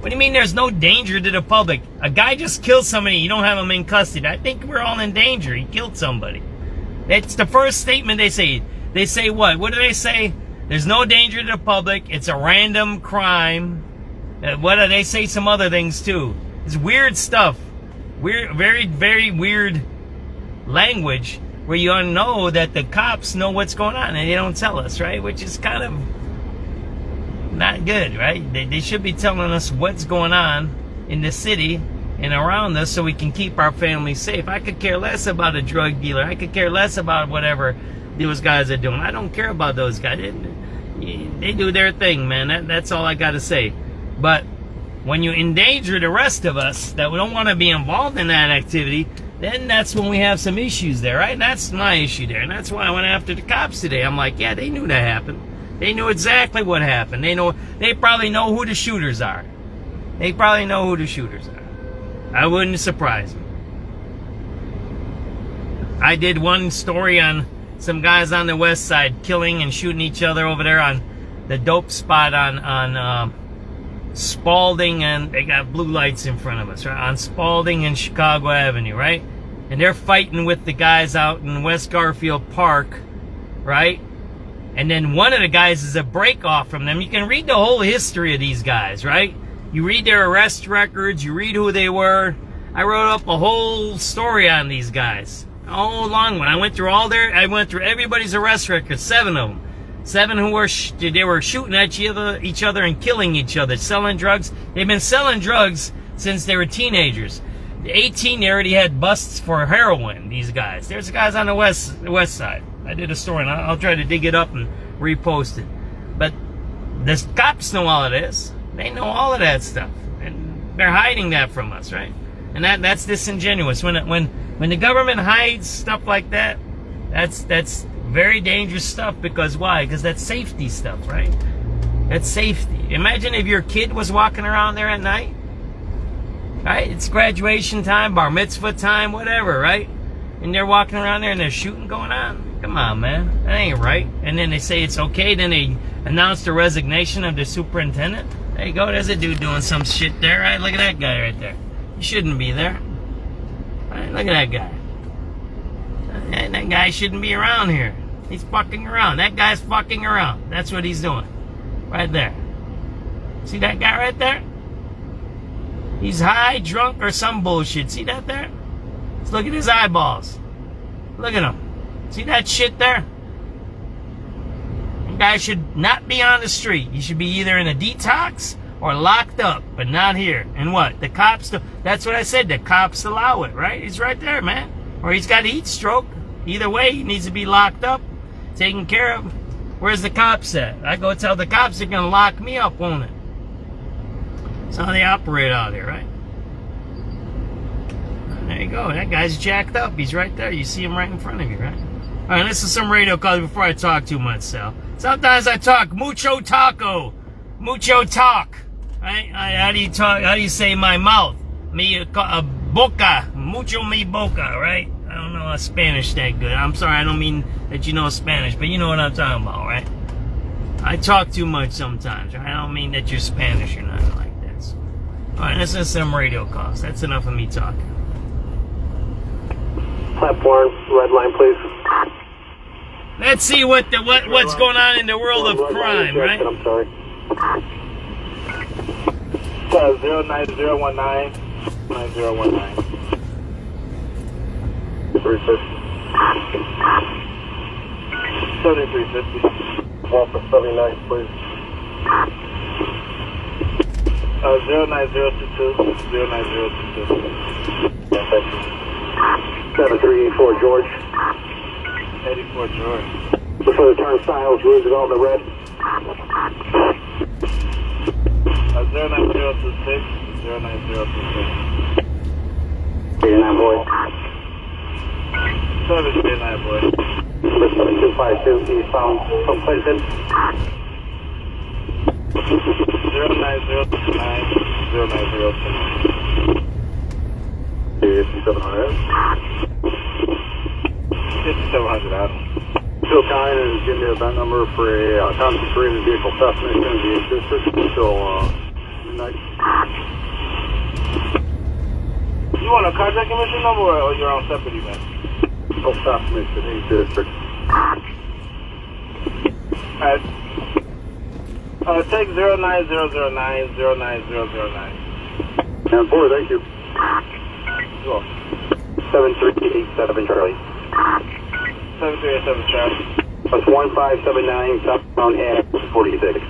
What do you mean there's no danger to the public? A guy just killed somebody. You don't have him in custody. I think we're all in danger. He killed somebody. That's the first statement they say. They say what? What do they say? There's no danger to the public. It's a random crime. What do they say? Some other things too. It's weird stuff. Weird, very, very weird language where you know that the cops know what's going on and they don't tell us, right? Which is kind of not good, right? They should be telling us what's going on in the city and around us so we can keep our families safe. I could care less about a drug dealer. I could care less about whatever those guys are doing. I don't care about those guys. They do their thing, man. That's all I got to say. But when you endanger the rest of us that we don't want to be involved in that activity, then that's when we have some issues there, right? And that's my issue there. And that's why I went after the cops today. I'm like, yeah, they knew that happened. They knew exactly what happened. They probably know who the shooters are. They probably know who the shooters are. I wouldn't surprise me. I did one story on some guys on the west side killing and shooting each other over there on the dope spot on Spalding, and they got blue lights in front of us, right? On Spalding and Chicago Avenue, right? And they're fighting with the guys out in West Garfield Park, right? And then one of the guys is a break off from them. You can read the whole history of these guys, right? You read their arrest records, you read who they were. I wrote up a whole story on these guys. A whole long one. I went through everybody's arrest records, 7 of them. 7 who were shooting at each other and killing each other, selling drugs. They've been selling drugs since they were teenagers. At 18, they already had busts for heroin, these guys. There's guys on the west side. I did a story, and I'll try to dig it up and repost it. But the cops know all of this. They know all of that stuff. And they're hiding that from us, right? And that's disingenuous. When the government hides stuff like that, that's very dangerous stuff. Because why? Because that's safety stuff, right? That's safety. Imagine if your kid was walking around there at night, right? It's graduation time, bar mitzvah time, whatever, right? And they're walking around there and there's shooting going on. Come on, man. That ain't right. And then they say it's okay. Then they announce the resignation of the superintendent. There you go. There's a dude doing some shit there, right? Look at that guy right there. He shouldn't be there. Right? Look at that guy. That guy shouldn't be around here. He's fucking around. That guy's fucking around. That's what he's doing. Right there. See that guy right there? He's high, drunk, or some bullshit. See that there? Let's look at his eyeballs. Look at him. See that shit there? You guys should not be on the street. You should be either in a detox or locked up, but not here. And what? The cops, that's what I said. The cops allow it, right? He's right there, man. Or he's got heat stroke. Either way, he needs to be locked up, taken care of. Where's the cops at? I go tell the cops they're going to lock me up, won't it? That's how they operate out here, right? There you go. That guy's jacked up. He's right there. You see him right in front of you, right? All right, listen to some radio calls before I talk too much, Sal. Sometimes I talk mucho taco. Mucho talk. Right? How do you talk? How do you say my mouth? Me boca. Mucho mi boca, right? I don't know Spanish that good. I'm sorry, I don't mean that you know Spanish, but you know what I'm talking about, right? I talk too much sometimes, right? I don't mean that you're Spanish or nothing like that. So, all right, listen to some radio calls. That's enough of me talking. Platform, red line, please. Let's see what's going on in the world of crime, right? I'm sorry. 09019 9019. 7350. One for 79, please. 09022. 09022. Yeah, thank you. 7384 George. 84 George. Before the turnstiles, route development red. 09026. 09026. 89 boy. 789 boy. Number 7252 eastbound from Clinton. 09029. 09029. 5700. 5700 Adam. Still kind and give me a event number for a concentrated vehicle theft mission in the district until midnight. You want a carjacking mission number or your own separate event? Vehicle theft mission in the district. Alright. Take 09009 09009. And boy, thank you. 7387 Charlie. 7387 Charlie. That's 1579 southbound Ave 46.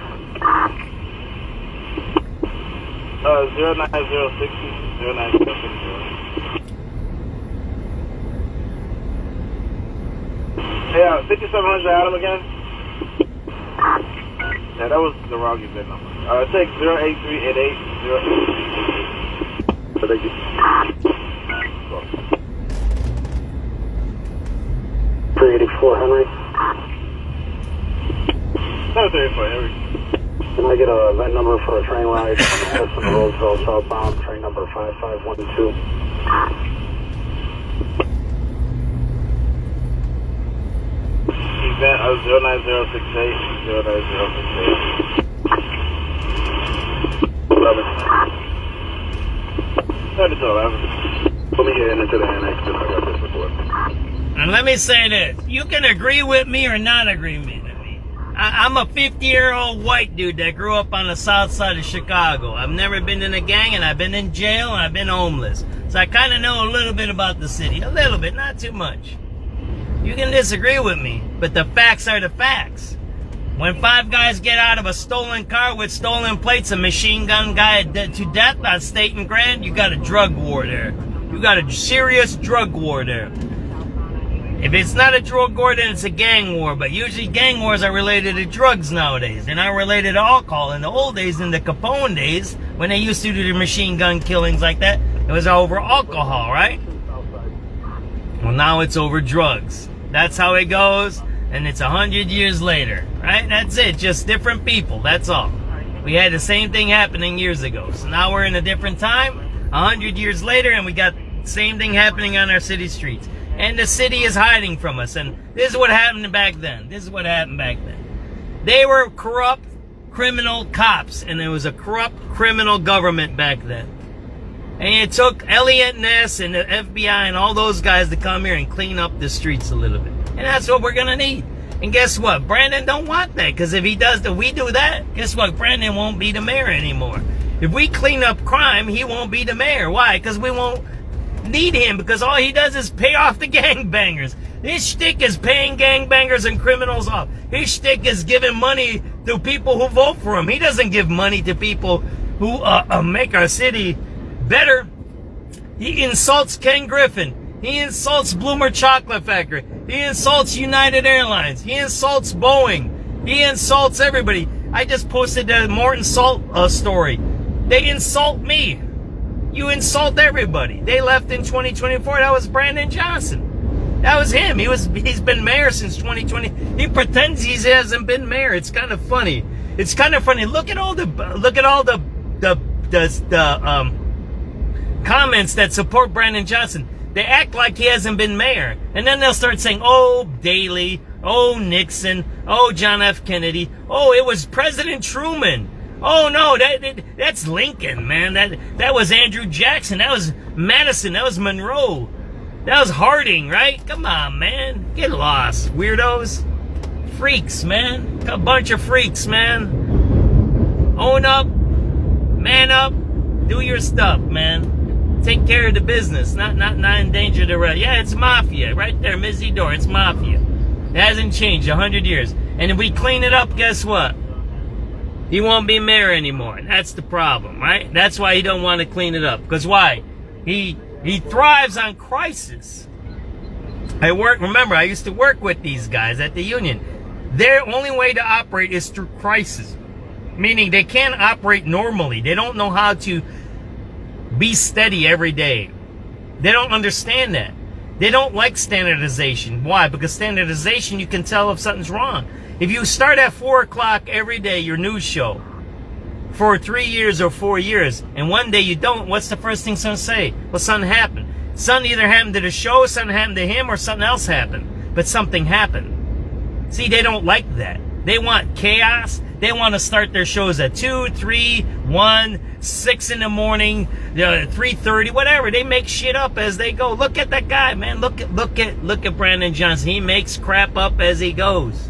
09060 09060. Yeah, 5700 Adam again. Yeah, that was the wrong event number. Take 08388 08388. Thank you. 384 Henry. 734 Henry. Can I get a event number for a train ride from the Roseville southbound, train number 5512? Event 09068 09068. 11. 11. Let me get into the annex and I got this report. And let me say this. You can agree with me or not agree with me. I'm a 50-year-old white dude that grew up on the south side of Chicago. I've never been in a gang, and I've been in jail, and I've been homeless. So I kind of know a little bit about the city. A little bit, not too much. You can disagree with me, but the facts are the facts. When 5 guys get out of a stolen car with stolen plates, a machine gun guy to death on State and Grand, you got a drug war there. You got a serious drug war there. If it's not a drug war, then it's a gang war. But usually gang wars are related to drugs nowadays. They're not related to alcohol. In the old days, in the Capone days, when they used to do the machine gun killings like that, it was over alcohol, right? Well, now it's over drugs. That's how it goes. And it's 100 years later, right? That's it. Just different people. That's all. We had the same thing happening years ago. So now we're in a different time, 100 years later, and we got the same thing happening on our city streets. And the city is hiding from us. And this is what happened back then. This is what happened back then. They were corrupt, criminal cops. And there was a corrupt, criminal government back then. And it took Elliot Ness and the FBI and all those guys to come here and clean up the streets a little bit. And that's what we're going to need. And guess what? Brandon don't want that. Because if he does that, we do that, guess what? Brandon won't be the mayor anymore. If we clean up crime, he won't be the mayor. Why? Because we won't need him because all he does is pay off the gangbangers. His shtick is paying gangbangers and criminals off. His shtick is giving money to people who vote for him. He doesn't give money to people who make our city better. He insults Ken Griffin. He insults Bloomer Chocolate Factory. He insults United Airlines. He insults Boeing. He insults everybody. I just posted the Morton Salt story. They insult me. You insult everybody. They left in 2024. That was Brandon Johnson. That was him. He's been mayor since 2020. He pretends he hasn't been mayor. It's kind of funny. It's kind of funny. Look at all the comments that support Brandon Johnson. They act like he hasn't been mayor. And then they'll start saying, oh, Daley, oh, Nixon, oh, John F. Kennedy, oh, it was President Truman. Oh, no, that's Lincoln, man. That was Andrew Jackson. That was Madison. That was Monroe. That was Harding, right? Come on, man. Get lost, weirdos. Freaks, man. A bunch of freaks, man. Own up. Man up. Do your stuff, man. Take care of the business. Not endanger the rest. Yeah, it's mafia. Right there, Mizidor. It's mafia. It hasn't changed 100 years. And if we clean it up, guess what? He won't be mayor anymore. That's the problem, right? That's why he don't want to clean it up. Because why? He thrives on crisis. Remember, I used to work with these guys at the union. Their only way to operate is through crisis. Meaning they can't operate normally. They don't know how to be steady every day. They don't understand that. They don't like standardization. Why? Because standardization, you can tell if something's wrong. If you start at 4 o'clock every day, your news show, for 3 years or 4 years, and one day you don't, what's the first thing someone say? Well, something happened. Something either happened to the show, something happened to him, or something else happened. But something happened. See, they don't like that. They want chaos. They want to start their shows at 2, 3, 1, 6 in the morning, 3:30, whatever. They make shit up as they go. Look at that guy, man. Look at Brandon Johnson. He makes crap up as he goes.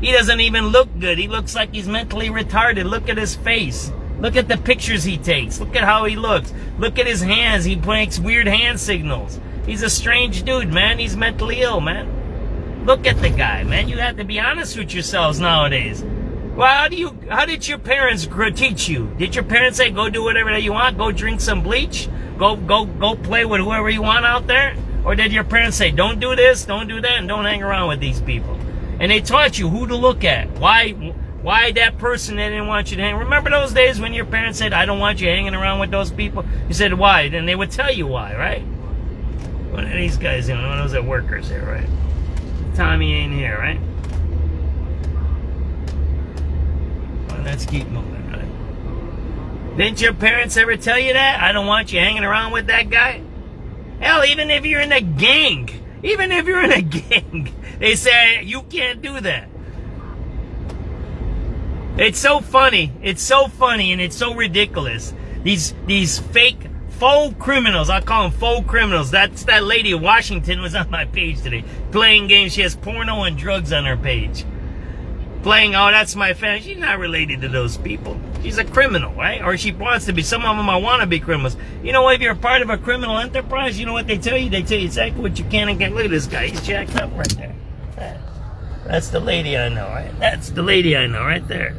He doesn't even look good. He looks like he's mentally retarded. Look at his face. Look at the pictures he takes. Look at how he looks. Look at his hands. He makes weird hand signals. He's a strange dude, man. He's mentally ill, man. Look at the guy, man. You have to be honest with yourselves nowadays. Well, how did your parents teach you? Did your parents say, go do whatever that you want? Go drink some bleach? Go play with whoever you want out there? Or did your parents say, don't do this, don't do that, and don't hang around with these people? And they taught you who to look at. Why that person they didn't want you to hang? Remember those days when your parents said, I don't want you hanging around with those people? You said, why? Then they would tell you why, right? One of these guys, one of those are workers here, right? Tommy ain't here, right? Well, let's keep moving, right? Didn't your parents ever tell you that? I don't want you hanging around with that guy? Hell, even if you're in a gang, they say you can't do that. It's so funny, and it's so ridiculous. These faux criminals, I call them faux criminals. That's that lady in Washington was on my page today, playing games. She has porno and drugs on her page. Playing, oh, that's my fan. She's not related to those people. She's a criminal, right? Or she wants to be. Some of them want to be criminals. You know what? If you're a part of a criminal enterprise, you know what they tell you? They tell you exactly what you can and can't. Look at this guy. He's jacked up right there. That's the lady I know, right? That's the lady I know right there.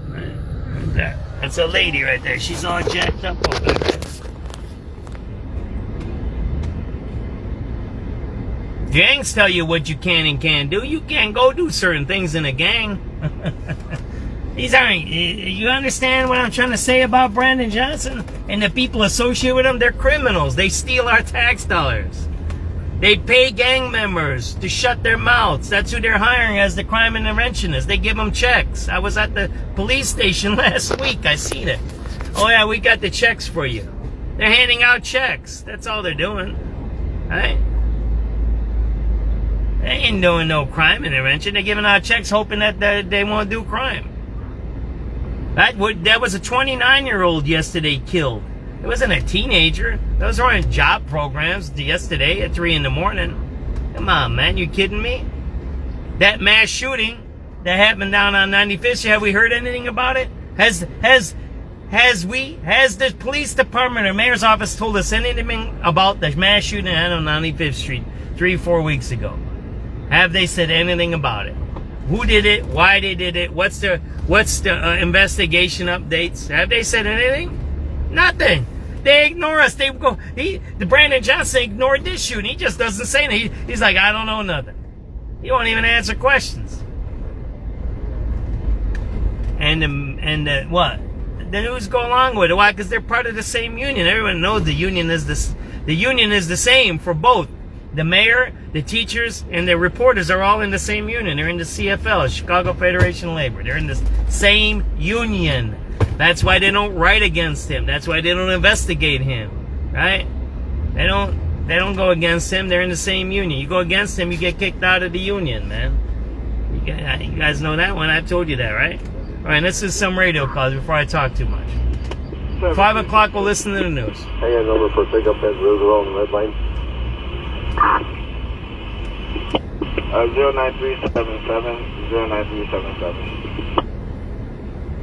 Right there. That's a lady right there. She's all jacked up over there. Gangs tell you what you can and can't do. You can't go do certain things in a gang. These aren't, you understand what I'm trying to say about Brandon Johnson? And the people associated with him, they're criminals. They steal our tax dollars. They pay gang members to shut their mouths. That's who they're hiring as the crime interventionists. They give them checks. I was at the police station last week. I seen it. Oh yeah, we got the checks for you. They're handing out checks. That's all they're doing. Right? They ain't doing no crime intervention. They're giving out checks hoping that they won't do crime. That was a 29-year-old yesterday killed. It wasn't a teenager. Those were in job programs yesterday at 3 in the morning. Come on, man. You kidding me? That mass shooting that happened down on 95th Street, have we heard anything about it? Has Has the police department or mayor's office told us anything about the mass shooting on 95th Street 3-4 weeks ago? Have they said anything about it? Who did it? Why they did it? What's the investigation updates? Have they said anything? Nothing. They ignore us. The Brandon Johnson ignored this shooting. He just doesn't say anything. He's like, I don't know nothing. He won't even answer questions. And what? The news go along with it. Why? Because they're part of the same union. Everyone knows the union is this. The union is the same for both. The mayor, the teachers, and the reporters are all in the same union. They're in the CFL, Chicago Federation of Labor. They're in the same union. That's why they don't write against him. That's why they don't investigate him, right? They don't go against him. They're in the same union. You go against him, you get kicked out of the union, man. You guys know that one. I told you that, right? All right, this is some radio calls before I talk too much. 5 o'clock, we'll listen to the news. Hang on, number for pickup at Roosevelt and Red Line. 09377, 09377.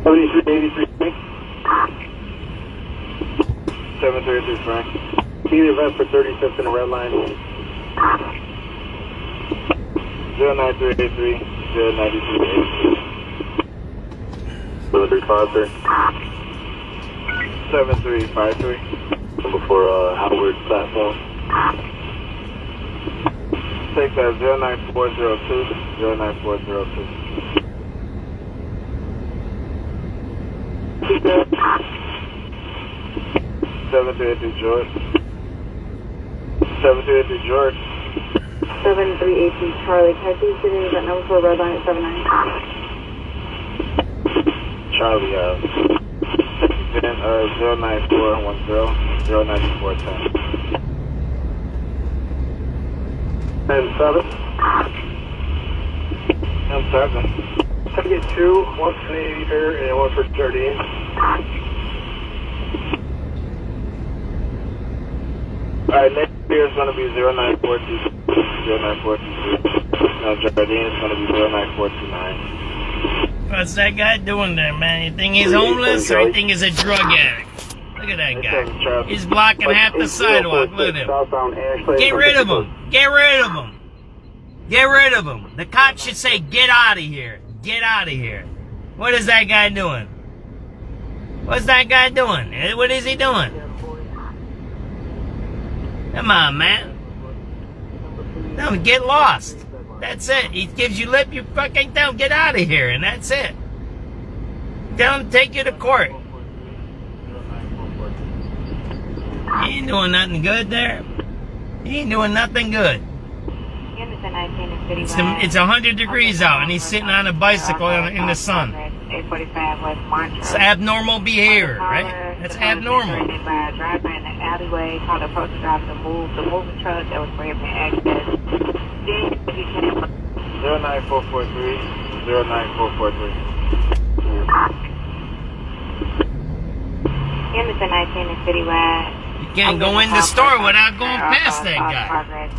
7383 Frank. 733 Frank. Immediate left for 35th in the red line. 09383, 09383. 7353. 7353. Number for Howard platform. Take that 09402, 09402. 7383 George. 7383 George. 7383 Charlie. Can I please give you that number for red line at 79? Charlie, 09410, 09410. And 7. And 7. I get 2, one for the 80 here and one for 30. Alright, next here is going to be 09422. 09422. Now Jardine is going to be 09429. What's that guy doing there, man? You think he's homeless or you think he's a drug addict? Look at that guy. He's blocking half the sidewalk. Look at him. Get rid of him. Get rid of him. Get rid of him. The cops should say, get out of here. Get out of here. What is that guy doing? What's that guy doing? What is he doing? Come on, man. No, get lost. That's it. He gives you lip, you fucking tell him, get out of here, and that's it. Tell him to take you to court. He ain't doing nothing good there. He ain't doing nothing good. It's 100 degrees out, and he's sitting on a bicycle in the sun. It's abnormal behavior, right? That's abnormal. 09443, 09443. Anderson 19 in Citywide. You can't go in the store without going past that guy.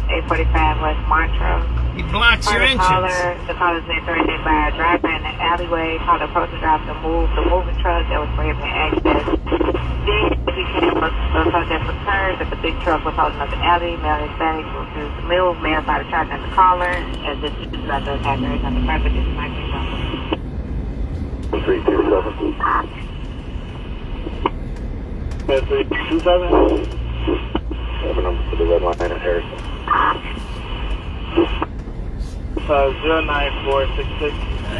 845 West Montrose. He blocks your entrance. The caller said threatened by a driver in the alleyway. Called the approach driver to move the moving truck that was prohibiting access. Then he came up to the subject returned that the big truck was holding up the alley. Male Hispanic refused to move. Male by the truck at the caller. As this is about the attacker is on the purpose. This is my number. 327. 327. Have a number for the red line at Harrison. 09466.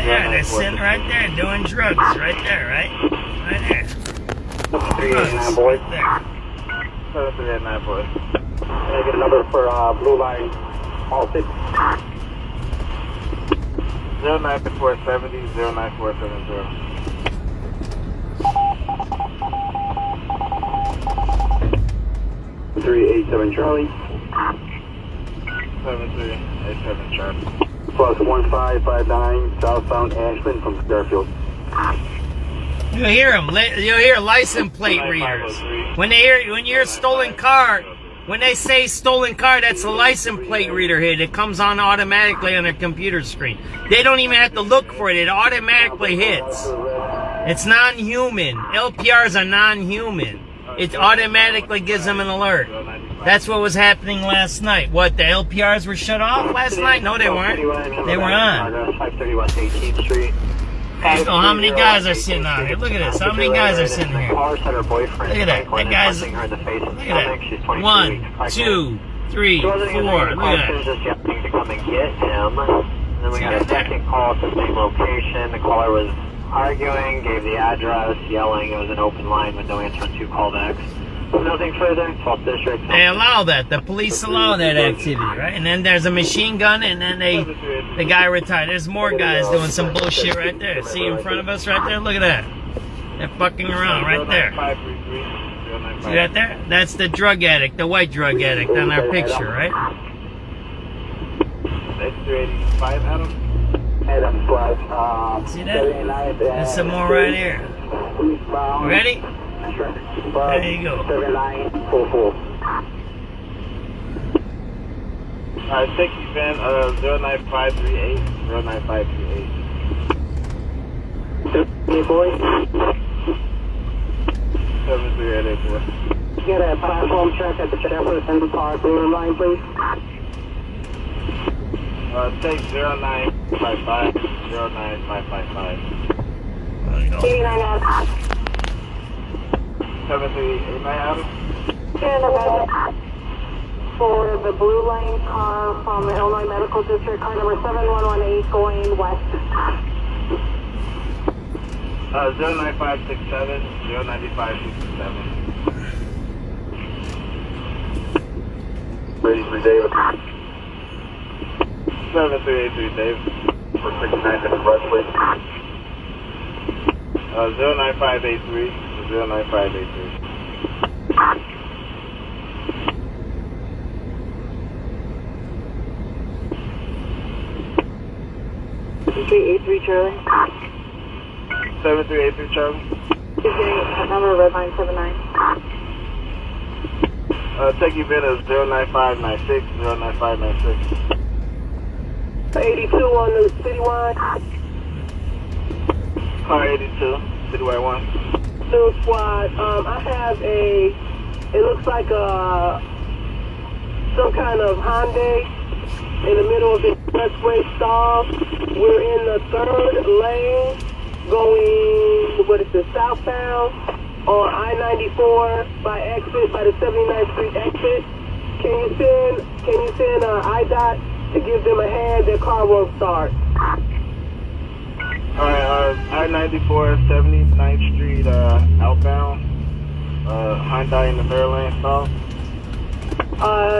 Yeah, they're sitting right there doing drugs. Right there, right? Right there. 389 boys. Right there. 7389 boys. Can I get a number for blue line, all 6? 09470, 09470. 387 Charlie. 7387 Charlie. Plus 1559 southbound Ashland from Garfield. You'll hear them. You'll hear license plate readers. When you're stolen car, when they say stolen car, that's a license plate reader hit. It comes on automatically on their computer screen. They don't even have to look for it. It automatically hits. It's non-human. LPRs are non-human. It automatically gives them an alert. That's what was happening last night. What, the LPRs were shut off last night? No, they weren't. They were on. 531 Street. Oh, how many guys are sitting on here? Look at this. How many guys are sitting here? Look at that. That guy's... Look at that. 1, 2, 3, 4. Look at that. Just yelling to come and get him. And then we got a second call at the same location. The caller was arguing, gave the address, yelling. It was an open line with no answer on 2 callbacks. Nothing further. 12th District. They allow that. The police allow that activity, right? And then there's a machine gun, and then the guy retired. There's more guys doing some bullshit right there. See in front of us right there? Look at that. They're fucking around right there. See that there? That's the drug addict, the white drug addict on our picture, right? That's 385, Adam. See that? There's some more right here. Ready? There you go. 7944. Alright, take you, Ben. 09538. 09538. Hey, boy. 73884. Get a platform check at the Jefferson Park Blue line, please. Take 09555. 09555. 73889, Adam. For the blue lane car from the Illinois Medical District, car number 7118 going west. 09567, 09567. Ready for David. 7383, Dave. For 69 minutes, rush, please. 09583. 09583. 7383 Charlie. 7383 Charlie. Number redline 79. Take you bid as 09596, 09596. 82 on the citywide. Car 82, citywide 1. New squad, I have it looks like some kind of Hyundai in the middle of the expressway stall. We're in the 3rd lane going, southbound on I-94 by the 79th Street exit. Can you send IDOT to give them a hand? Their car won't start. Alright, I-94, 79th Street, outbound, Hyundai in the 3rd lane stall.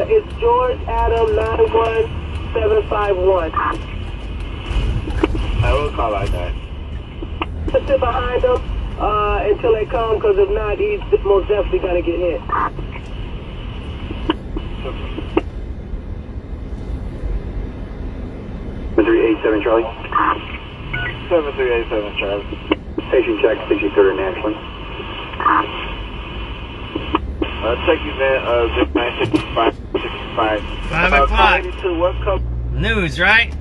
It's George Adam 91751. I will call like that. Sit behind them until they come, because if not, he's most definitely going to get hit. Okay. 387 Charlie. 7387 Charlie. Station check, station 3rd National. Check you, man. 965. 5 o'clock. 82, what comes? News, right?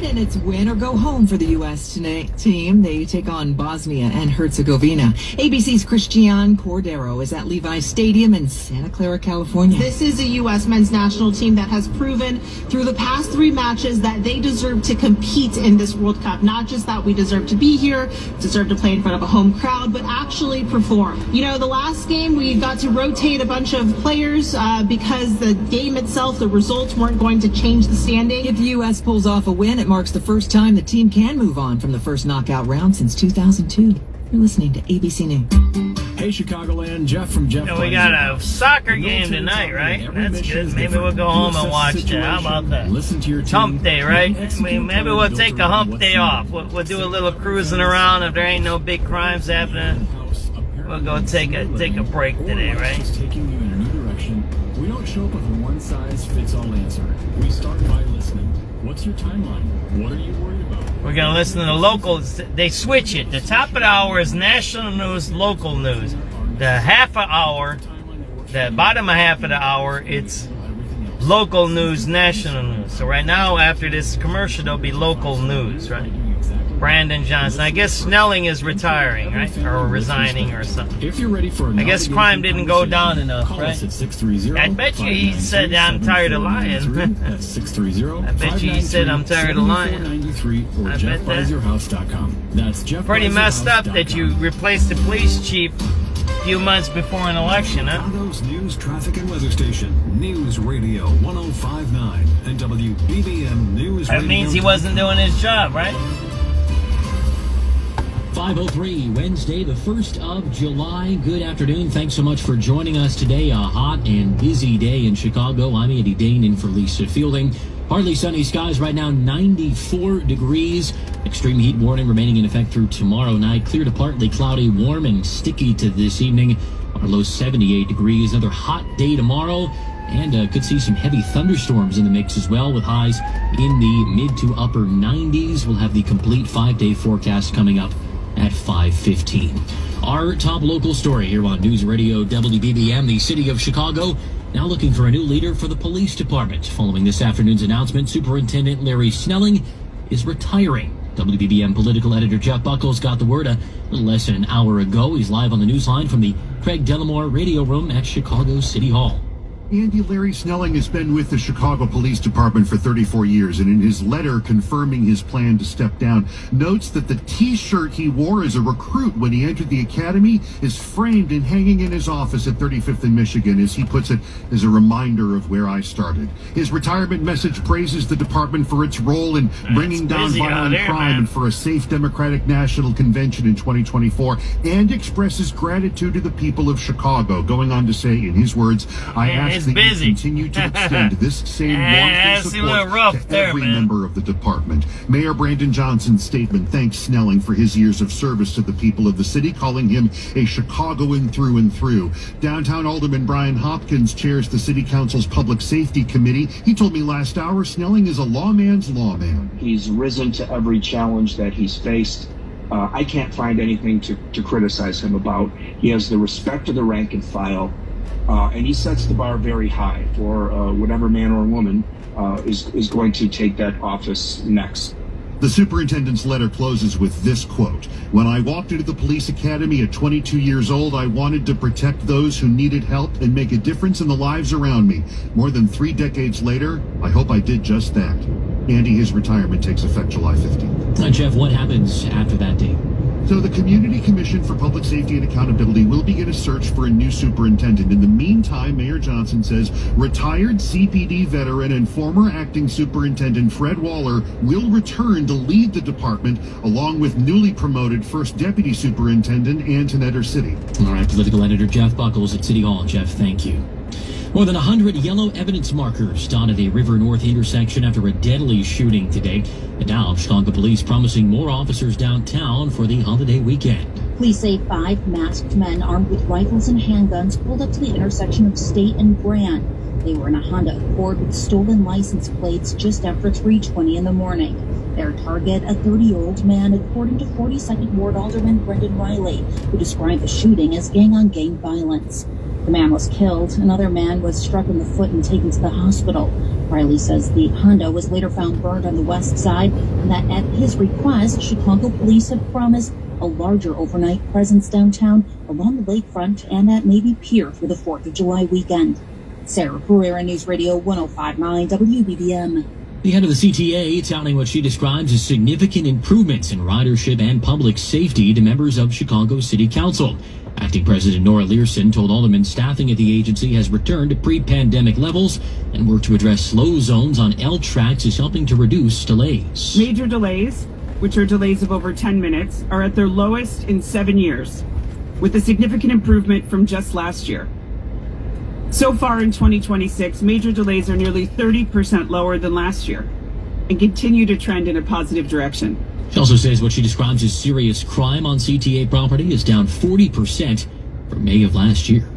And it's win or go home for the U.S. team. They take on Bosnia and Herzegovina. ABC's Christian Cordero is at Levi's Stadium in Santa Clara, California. This is a U.S. men's national team that has proven through the past 3 matches that they deserve to compete in this World Cup. Not just that we deserve to be here, deserve to play in front of a home crowd, but actually perform. You know, the last game we got to rotate a bunch of players because the game itself, the results weren't going to change the standing. If the U.S. pulls off a win, it marks the first time the team can move on from the first knockout round since 2002. You're listening to ABC News. Hey, Chicagoland, Jeff from Jeff. We got a soccer game tonight, right? That's good. Maybe we'll go home and watch that. How about that? Listen to your team. Hump day, right? Maybe we'll take a hump day off. We'll do a little cruising around. If there ain't no big crimes happening, we'll go take a break today, right? Taking you in a new direction. We don't show up with a one-size-fits-all answer. We start by listening. What's your timeline? What are you worried about? We're going to listen to the locals. They switch it. The top of the hour is national news, local news. The half an hour the bottom half of the hour, it's local news, national news. So right now, after this commercial, there'll be local news, right? Brandon Johnson. I guess Snelling is retiring, right? Or resigning or something. If you're ready for I guess crime didn't go down enough, call right? us at 630. I bet you he said, I'm tired of lying. That's 630. I bet you he said, I'm tired of lying. Or I bet that. JeffBuysYourHouse.com. That's Jeff. Pretty messed up that you replaced the police chief a few months before an election, huh? Chicago's news, traffic, and weather station, News Radio 1059 and WBBM News That Radio. means he wasn't doing his job, right? 5:03, Wednesday, the 1st of July. Good afternoon. Thanks so much for joining us today. A hot and busy day in Chicago. I'm Andy Dane in for Lisa Fielding. Partly sunny skies right now, 94 degrees. Extreme heat warning remaining in effect through tomorrow night. Clear to partly cloudy, warm and sticky to this evening. Our low 78 degrees. Another hot day tomorrow. And could see some heavy thunderstorms in the mix as well, with highs in the mid to upper 90s. We'll have the complete 5-day forecast coming up at 5:15. Our top local story here on News Radio WBBM. The city of Chicago now looking for a new leader for the police department. Following this afternoon's announcement, Superintendent Larry Snelling is retiring. WBBM political editor Jeff Buckles got the word a little less than an hour ago. He's live on the newsline from the Craig Dellamore radio room at Chicago City Hall. Andy, Larry Snelling has been with the Chicago Police Department for 34 years, and in his letter confirming his plan to step down, notes that the T-shirt he wore as a recruit when he entered the academy is framed and hanging in his office at 35th and Michigan, as he puts it, as a reminder of where I started. His retirement message praises the department for its role in bringing down violent crime and for a safe Democratic National Convention in 2024, and expresses gratitude to the people of Chicago, going on to say, in his words, I ask that you continue to extend this same warmth and support to every member of the department. Mayor Brandon Johnson's statement thanks Snelling for his years of service to the people of the city, calling him a Chicagoan through and through. Downtown Alderman Brian Hopkins chairs the City Council's Public Safety Committee. He told me last hour Snelling is a lawman's lawman. He's risen to every challenge that he's faced. I can't find anything to criticize him about. He has the respect of the rank and file. And he sets the bar very high for whatever man or woman is going to take that office next. The superintendent's letter closes with this quote: "When I walked into the police academy at 22 years old, I wanted to protect those who needed help and make a difference in the lives around me. More than 3 decades later, I hope I did just that." Andy, his retirement takes effect July 15th. Jeff, what happens after that date? So the Community Commission for Public Safety and Accountability will begin a search for a new superintendent. In the meantime, Mayor Johnson says retired CPD veteran and former acting superintendent Fred Waller will return to lead the department, along with newly promoted first deputy superintendent Antoinette City. All right, political editor Jeff Buckles at City Hall. Jeff, thank you. More than 100 yellow evidence markers dotted a River North intersection after a deadly shooting today. And now, Chicago police promising more officers downtown for the holiday weekend. Police say 5 masked men armed with rifles and handguns pulled up to the intersection of State and Grand. They were in a Honda Accord with stolen license plates just after 3:20 in the morning. Their target, a 30-year-old man, according to 42nd Ward Alderman Brendan Riley, who described the shooting as gang-on-gang violence. The man was killed. Another man was struck in the foot and taken to the hospital. Riley says the Honda was later found burned on the west side, and that at his request, Chicago police have promised a larger overnight presence downtown along the lakefront and at Navy Pier for the 4th of July weekend. Sarah Pereira, News Radio 1059 WBBM. The head of the CTA touting what she describes as significant improvements in ridership and public safety to members of Chicago City Council. Acting President Nora Learson told aldermen staffing at the agency has returned to pre-pandemic levels, and work to address slow zones on L tracks is helping to reduce delays. Major delays, which are delays of over 10 minutes, are at their lowest in 7 years, with a significant improvement from just last year. So far in 2026, major delays are nearly 30% lower than last year and continue to trend in a positive direction. She also says what she describes as serious crime on CTA property is down 40% from May of last year.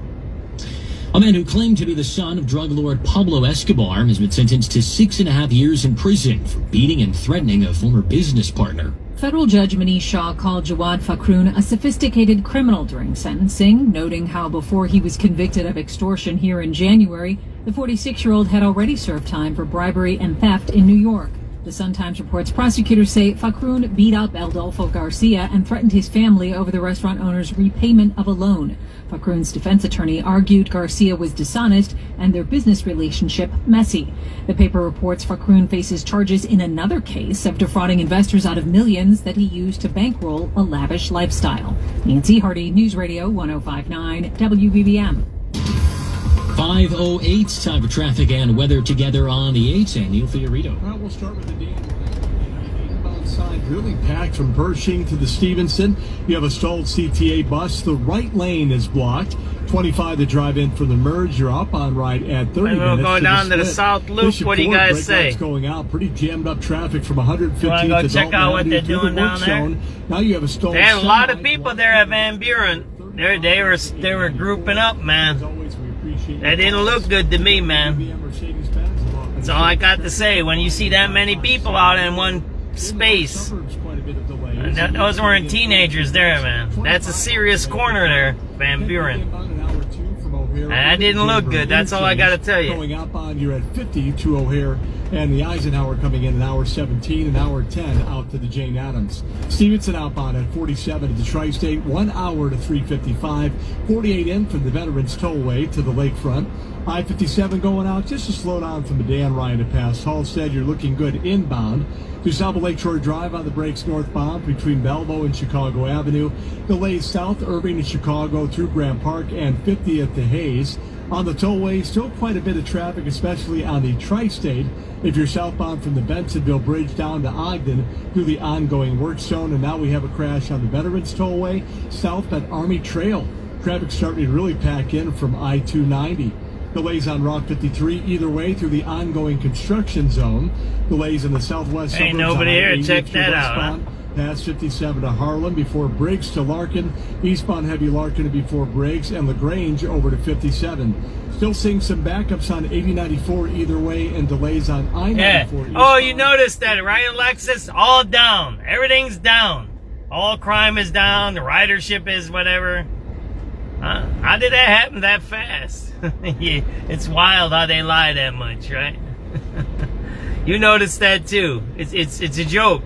A man who claimed to be the son of drug lord Pablo Escobar has been sentenced to 6.5 years in prison for beating and threatening a former business partner. Federal Judge Manish Shah called Jawad Fakroun a sophisticated criminal during sentencing, noting how before he was convicted of extortion here in January, the 46-year-old had already served time for bribery and theft in New York. The Sun-Times reports prosecutors say Fakroun beat up Adolfo Garcia and threatened his family over the restaurant owner's repayment of a loan. Fakroun's defense attorney argued Garcia was dishonest and their business relationship messy. The paper reports Fakroun faces charges in another case of defrauding investors out of millions that he used to bankroll a lavish lifestyle. Nancy Hardy, News Radio 105.9 WBBM. 5:08, time for traffic and weather together on the 8th, and Neil Fiorito. Well, we'll start with the day. Inbound side really packed from Pershing to the Stevenson. You have a stalled CTA bus. The right lane is blocked. 25 to drive in from the merge. You're up on right at 30 minutes. We're going down to the South Loop. Bishop what do you Ford, guys say? Going out. Pretty jammed up traffic from 115 you want to go to check Dalton out what they're Avenue doing down there? zone. Now you have a stalled. There's a lot of people there at Van Buren. They were grouping up, man. That didn't look good to me, man. That's all I got to say. When you see that many people out in one space, those weren't teenagers there, man. That's a serious corner there, Van Buren. That didn't look good. That's all I got to tell you. Going up on, you're at 50 to O'Hare, and the Eisenhower coming in an hour 17, an hour 10 out to the Jane Addams. Stevenson outbound at 47 to the Tri-State, 1 hour to 355, 48 in from the Veterans Tollway to the Lakefront. I-57 going out just to slow down from the Dan Ryan to past Halstead. You're looking good inbound. To South Lakeshore Drive on the brakes northbound between Bellevue and Chicago Avenue. Delays south Irving and Chicago through Grant Park and 50th to Hayes. On the tollway, still quite a bit of traffic, especially on the Tri-State. If you're southbound from the Bensonville Bridge down to Ogden through the ongoing work zone. And now we have a crash on the Veterans Tollway south at Army Trail. Traffic starting to really pack in from I-290. Delays on Route 53 either way through the ongoing construction zone. Delays in the southwest suburbs. Ain't nobody here. Check that out. Huh? Past 57 to Harlan before Briggs to Larkin. Eastbound heavy Larkin before Briggs and LaGrange over to 57. Still seeing some backups on 8094 either way and delays on I-94. Yeah. Oh, you noticed that, right, Alexis? All down. Everything's down. All crime is down. The ridership is whatever. Huh? How did that happen that fast? It's wild how they lie that much, right? You noticed that too. It's a joke.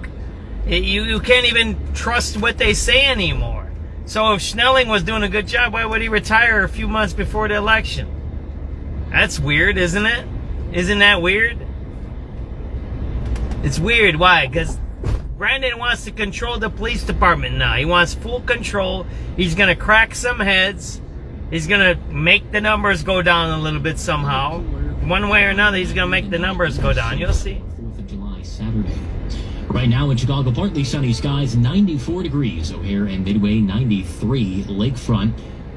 You can't even trust what they say anymore. So if Snelling was doing a good job, why would he retire a few months before the election? That's weird, isn't it? Isn't that weird? It's weird. Why? Because Brandon wants to control the police department now. He wants full control. He's going to crack some heads. He's going to make the numbers go down a little bit somehow. One way or another, he's going to make the numbers go down. You'll see. 4th of July, Saturday. Right now in Chicago, partly sunny skies, 94 degrees. O'Hare and Midway, 93. Lakefront.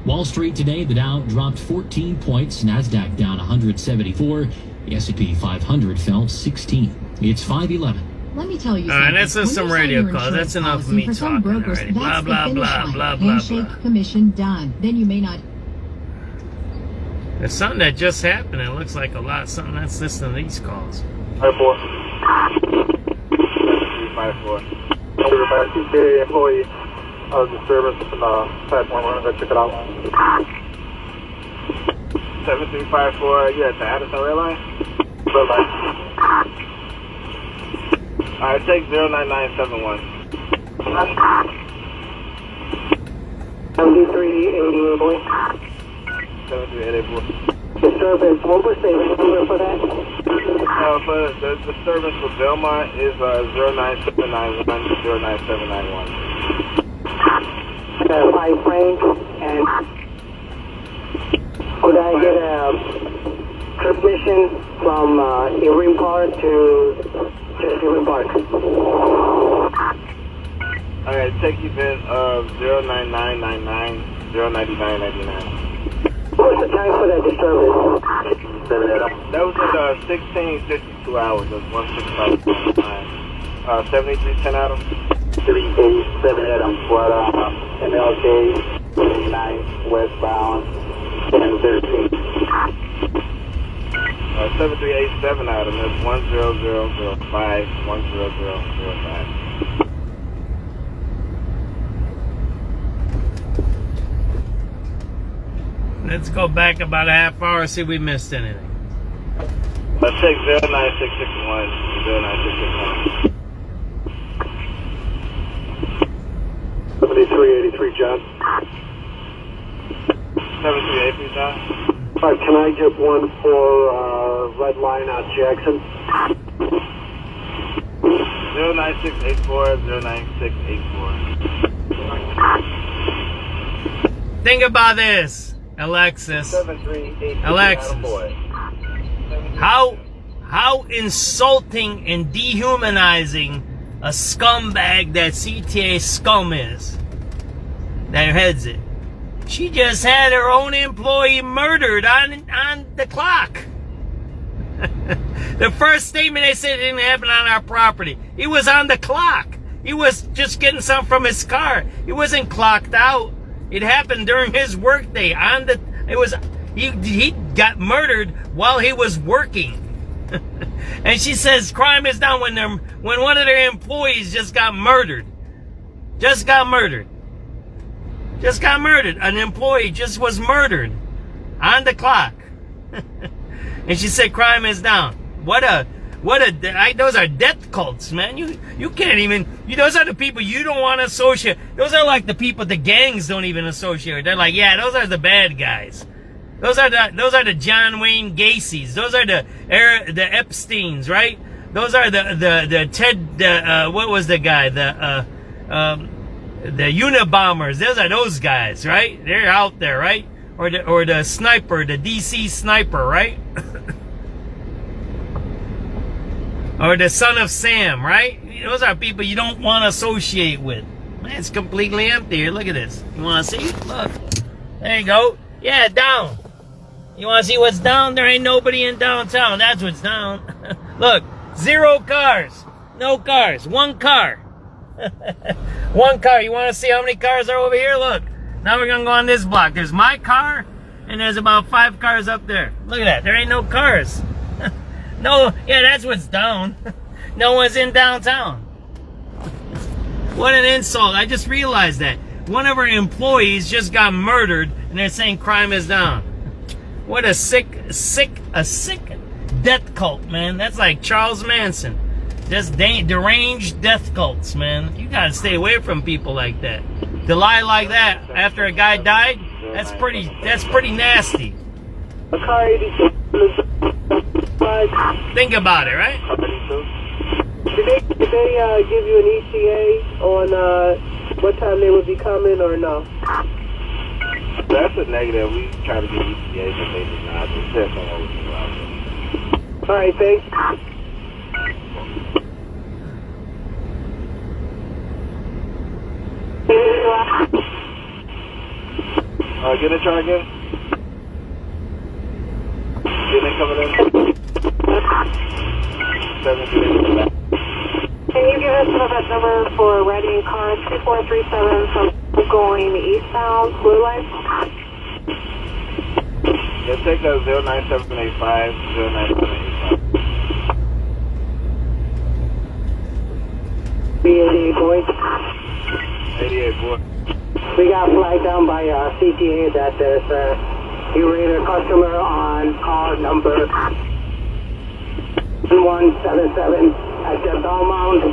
Wall Street today, the Dow dropped 14 points. NASDAQ down 174. The S&P 500 fell 16. It's 5:11. Let me tell you All right, something. that's just some radio calls. That's enough of me for some talking brokers, already. that's Blah, the blah, finish blah, line. blah, blah, Handshake, blah. commission, done. Then you may not. There's something that just happened. It looks like a lot. Something that's listening to these calls. 54. 354. CTA employee disturbance in the platform. We're going to go check it out. 7354. You at the Addison Red Line? Red Line. Alright, take 09971. 7384. 7384. Disturbance, what was the number for that? For the disturbance for Belmont is 09791 09791. Five Frank, and could I get a transmission from Irving Park to Irving Park? Alright, take event of 09999 09999. What's the time for that disturbance? That was at 1652 hours. That's 165. 7310 Adams. 387 Adams. What MLK 9 westbound 1013. 7387 item, that's 10005, 10005. Let's go back about a half hour, see if we missed anything. Let's take 09661, 09661. 7383, John. 7383, John. All right, can I get one for red line on Jackson? 09684, 09684. Think about this, Alexis. Alexis. How insulting and dehumanizing a scumbag that CTA scum is that heads it. She just had her own employee murdered on the clock. The first statement they said it didn't happen on our property. He was on the clock. He was just getting something from his car. He wasn't clocked out. It happened during his workday. He got murdered while he was working. And she says crime is down when one of their employees just got murdered. Just got murdered. An employee just was murdered on the clock. And she said crime is down. Those are death cults, man. You can't even, those are the people you don't want to associate. Those are like the people the gangs don't even associate with. They're like, yeah, those are the bad guys. Those are the John Wayne Gacy's. Those are the Epsteins, right? Those are the Ted, what was the guy? The Unabombers. Those are those guys, right? They're out there, right? Or the sniper, the DC sniper, right? Or the son of Sam, right? Those are people you don't want to associate with. Man, it's completely empty here. Look at this. You want to see? Look. There you go. Yeah, down. You want to see what's down? There ain't nobody in downtown. That's what's down. Look, 0 cars. No cars. 1 car. 1 car. You want to see how many cars are over here? Look. Now we're going to go on this block. There's my car, and there's about 5 cars up there. Look at that. There ain't no cars. No, yeah, that's what's down. No one's in downtown. What an insult. I just realized that. One of our employees just got murdered, and they're saying crime is down. What a sick death cult, man. That's like Charles Manson. Just deranged death cults, man. You gotta stay away from people like that. To lie like that after a guy died, that's pretty nasty. Think about it, right? Did they give you an ETA on what time they would be coming or no? That's a negative. We try to get ETA, but they did not. They said someone was out there. All right, thanks. Get in, try again. Get in, coming in. 7 Can you give us that number for riding car 2437 from going eastbound, blue line? Yeah, take that 09785, 09785. 88 boys. 88 boy. We got a flag down by CTA that there's a irate customer on car number 1177 at the Belmont.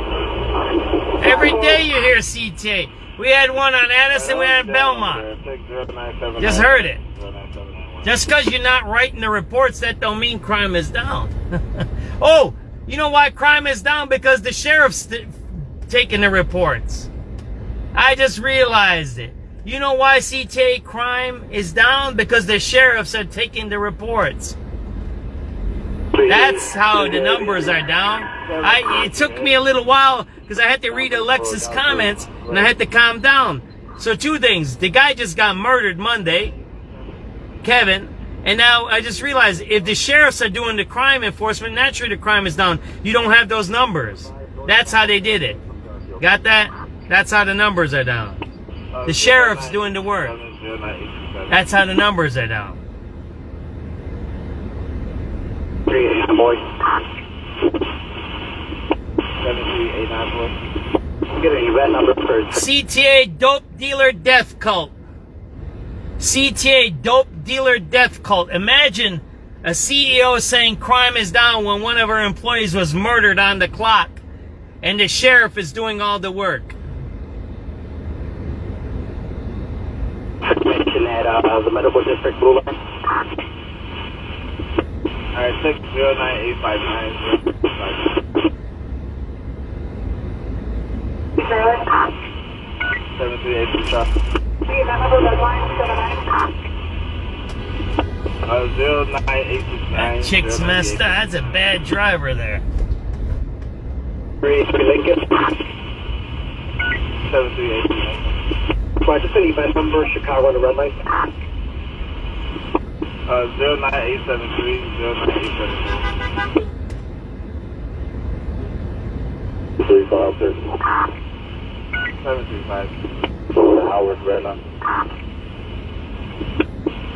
Every day you hear CTA. We had one on Addison, we had Belmont. Just heard it. Just because you're not writing the reports, that don't mean crime is down. Oh, you know why crime is down? Because the sheriff's taking the reports. I just realized it. You know why CTA crime is down? Because the sheriffs are taking the reports. That's how the numbers are down. It took me a little while because I had to read Alexis' comments and I had to calm down. So 2 things. The guy just got murdered Monday, Kevin, and now I just realized if the sheriffs are doing the crime enforcement, naturally the crime is down. You don't have those numbers. That's how they did it. Got that? That's how the numbers are down. The sheriff's doing the work. That's how the numbers are down. 389, boy. 7389, boy. Get an event number for CTA dope dealer death cult. CTA dope dealer death cult. Imagine a CEO saying crime is down when one of our employees was murdered on the clock and the sheriff is doing all the work. mention at the medical district blue line. Alright, 609-859. 738 shot. 09869. That chick's messed up. That's a bad driver there. 3 Lincoln. 738. Right, just an event number, Chicago on the red light. 09873. 09873. 735. Howard red line.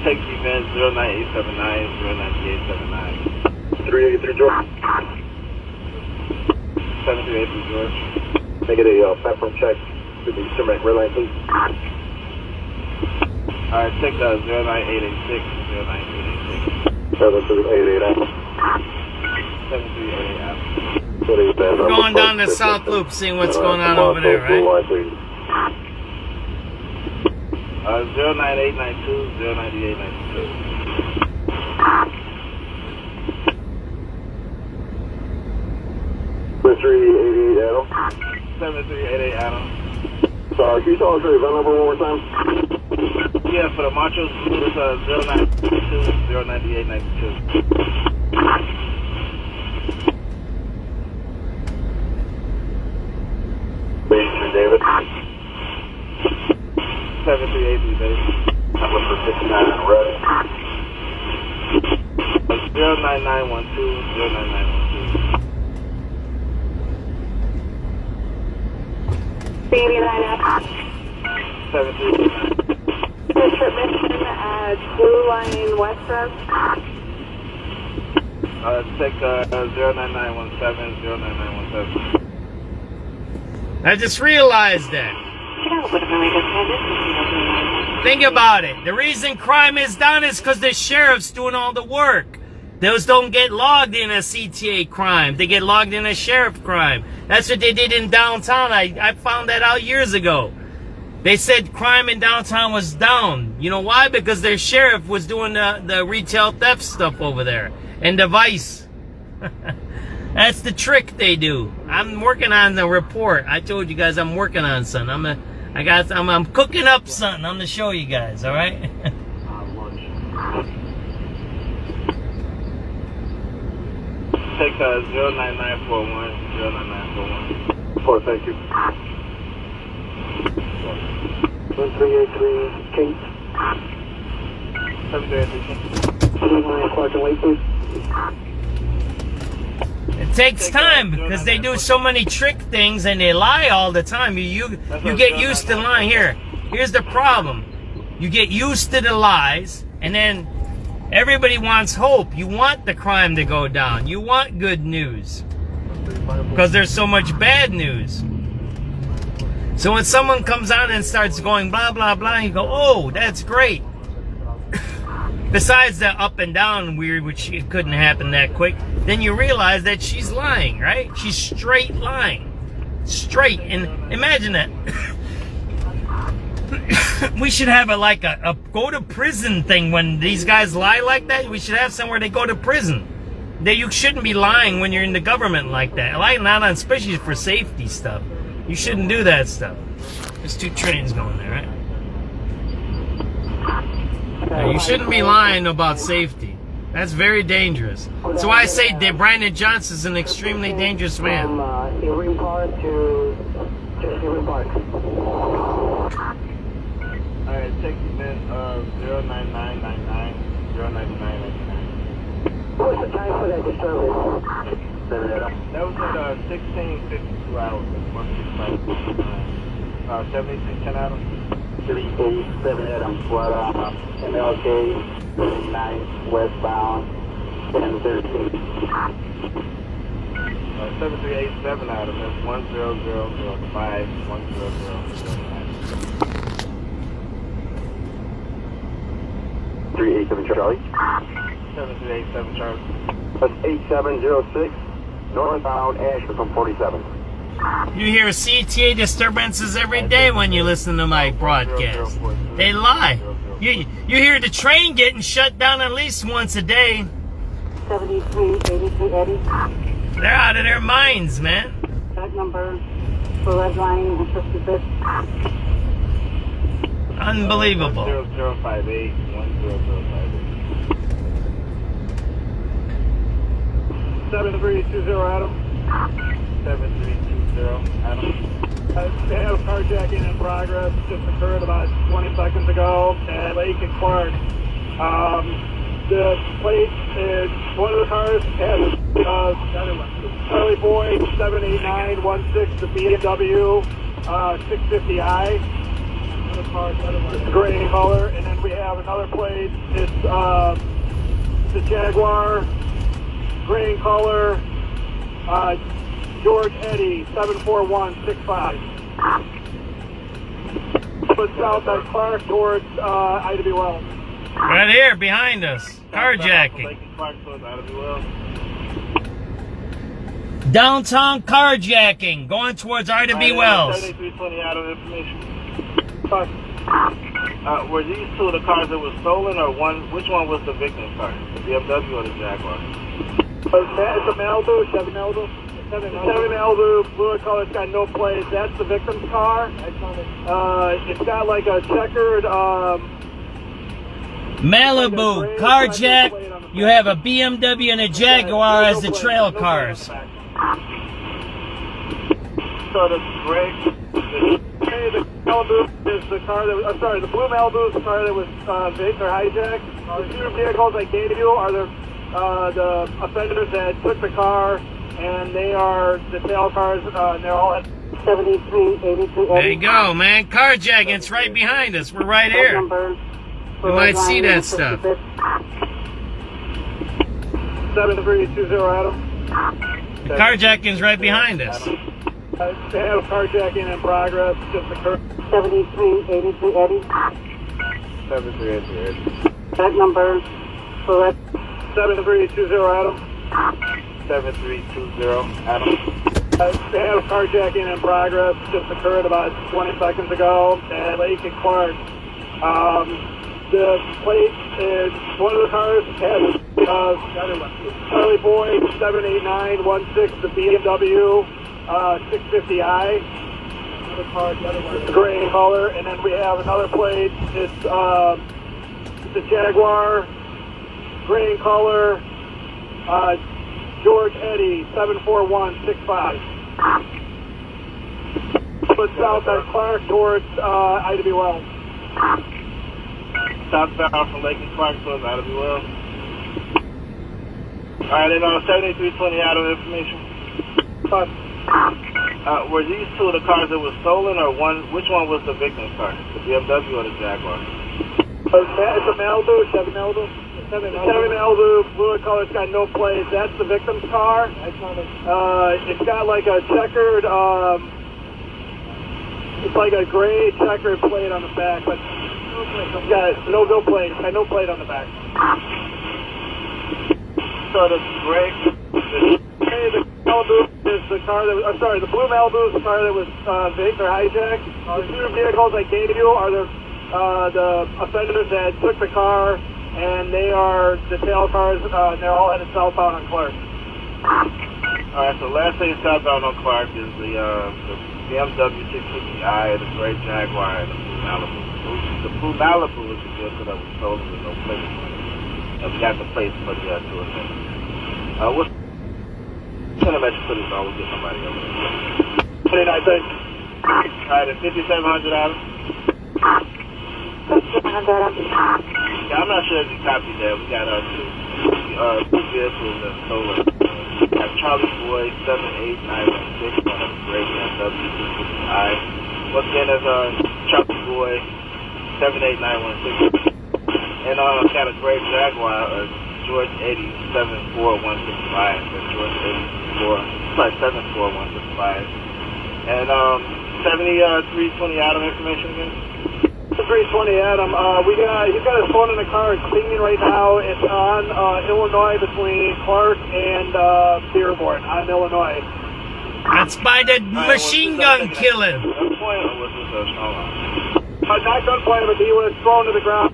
Take event 09879, 09879. 383 George. 738 George. Make it a background check to the Superintendent red line, please. Alright, take 09886, 09886. 7388. We're going down the South Loop, seeing what's going on over there, right? 09892, 09892. 388 Adam. 7388 Adam. Sorry, can you tell us the event number one more time? Yeah, for the Machos, it's 092, 09892. David. 7383 David. Number for 59 in red. 09912, 09912. 7389. District mission at Blue Line Western. Take 09917, 09917. I just realized that. Think about it. The reason crime is down is because the sheriff's doing all the work. Those don't get logged in as CTA crime. They get logged in as sheriff crime. That's what they did in downtown. I found that out years ago. They said crime in downtown was down. You know why? Because their sheriff was doing the retail theft stuff over there. And the vice. That's the trick they do. I'm working on the report. I told you guys I'm working on something. I'm cooking up something. I'm gonna show you guys. All right. Take 09941, 09941. 4, thank you. 1383 Kate. 7383 Kate. 29 Sergeant Lake, please. It takes time because they do so many trick things and they lie all the time. You get used to lying. Here's the problem. You get used to the lies and then everybody wants hope. You want the crime to go down. You want good news because there's so much bad news. So when someone comes out and starts going blah, blah, blah, you go, oh, that's great. Besides the up and down weird, which it couldn't happen that quick, then you realize that she's lying, right? She's straight lying. Straight. And imagine that. We should have a go to prison thing when these guys lie like that. We should have somewhere they go to prison. You shouldn't be lying when you're in the government like that. Lying not on, especially for safety stuff. You shouldn't do that stuff. There's 2 trains going there, right? You shouldn't be lying about safety. That's very dangerous. So I say that Brandon Johnson's an extremely dangerous man. From Irene Park to Irene Park. Alright, take event 09999, 09999. What's the time for that disturbance? That was at 1652 hours. 165. 7610 Adams. 387 Adams. What, MLK 39 westbound. 7387 Adam, that's 10005 10005. 387 Charlie. 7387 Charlie. That's 8706, northbound Ashford from 47. You hear CTA disturbances every day when you listen to my broadcast. They lie. You hear the train getting shut down at least once a day. 7383 Eddie. They're out of their minds, man. That number for red line and 55th. Unbelievable. 10058 10058. 7320 Adam. 7320 Adam. They have carjacking in progress. Just occurred about 20 seconds ago at Lake and Clark. The plate is one of the cars has Charlie Boy 78916, the BMW 650i. Gray in color, and then we have another plate. It's the Jaguar, gray in color. George Eddy 74165. But south at Clark towards Ida B. Wells. Right here, behind us. Carjacking. Downtown carjacking, going towards Ida B. Wells. 7320 out of information. Were these two of the cars that were stolen, or which one was the victim's car? The BMW or the Jaguar? It's a Malibu, Chevy Malibu. Chevy Malibu, blue color, it's got no plates. That's the victim's car. It's got like a checkered... Malibu, carjack. You have a BMW and a Jaguar as the trail cars. So the gray... The Malibu is the car that was, the blue Malibu is the car that was vaped or hijacked. The two vehicles I gave you are the offenders that took the car, and they are the tail cars, and they're all at 7382. There you go, man. Carjacking, it's right behind us. We're right here. We might see that stuff. 7320 Adam. Carjacking's right behind us. They have carjacking in progress. Just occurred. 7383 Eddie. 7383 Eddie. That number for 7320 Adam. 7320 Adam. They have carjacking in progress. Just occurred about 20 seconds ago at Lake and Clark. The plate is one of the cars has Charlie Boy 78916, the BMW 650i. Gray in color, and then we have another plate. It's the Jaguar, gray in color. George Eddy 74165. But south at Clark towards Ida B. Wells. Southbound from Lake and Clark towards Ida B. Wells. Alright, then 7320 out of information. Were these two of the cars that were stolen, or which one was the victim's car? The BMW or the Jaguar? It's a Malibu, Chevy Malibu. Chevy Malibu, blue color, it's got no plates. That's the victim's car. It's got like a checkered, it's like a gray checkered plate on the back, but it's got no plate. It's got no plate on the back. So the gray, the Malibu is the car that was, the blue Malibu is the car that was vaped or hijacked. The two vehicles I gave you are the offenders that took the car, and they are the tail cars, and they're all headed southbound on Clark. Alright, so last thing southbound on Clark is the BMW 650i, the gray Jaguar, and the blue Malibu. The blue Malibu is the vehicle that was stolen with no plates. And we got the plates for the two offenders. What's send a message to this, we'll get somebody over there. 29, thanks. Alright, at 5700 Adam. Yeah, I'm not sure if you copied that. We got two vehicles that stolen. We got Charlie Boy 78916, one of the gray BMW 650i. Once again, there's Charlie Boy 78916. And got a gray Jaguar, George 874-165. That's George 74165. And 7320 Adam information again. 320 Adam. He's got his phone in the car. It's pinging right now. It's on Illinois between Clark and Dearborn. On Illinois. That's by the machine gun killing. Not gunpoint, but he was thrown to the ground.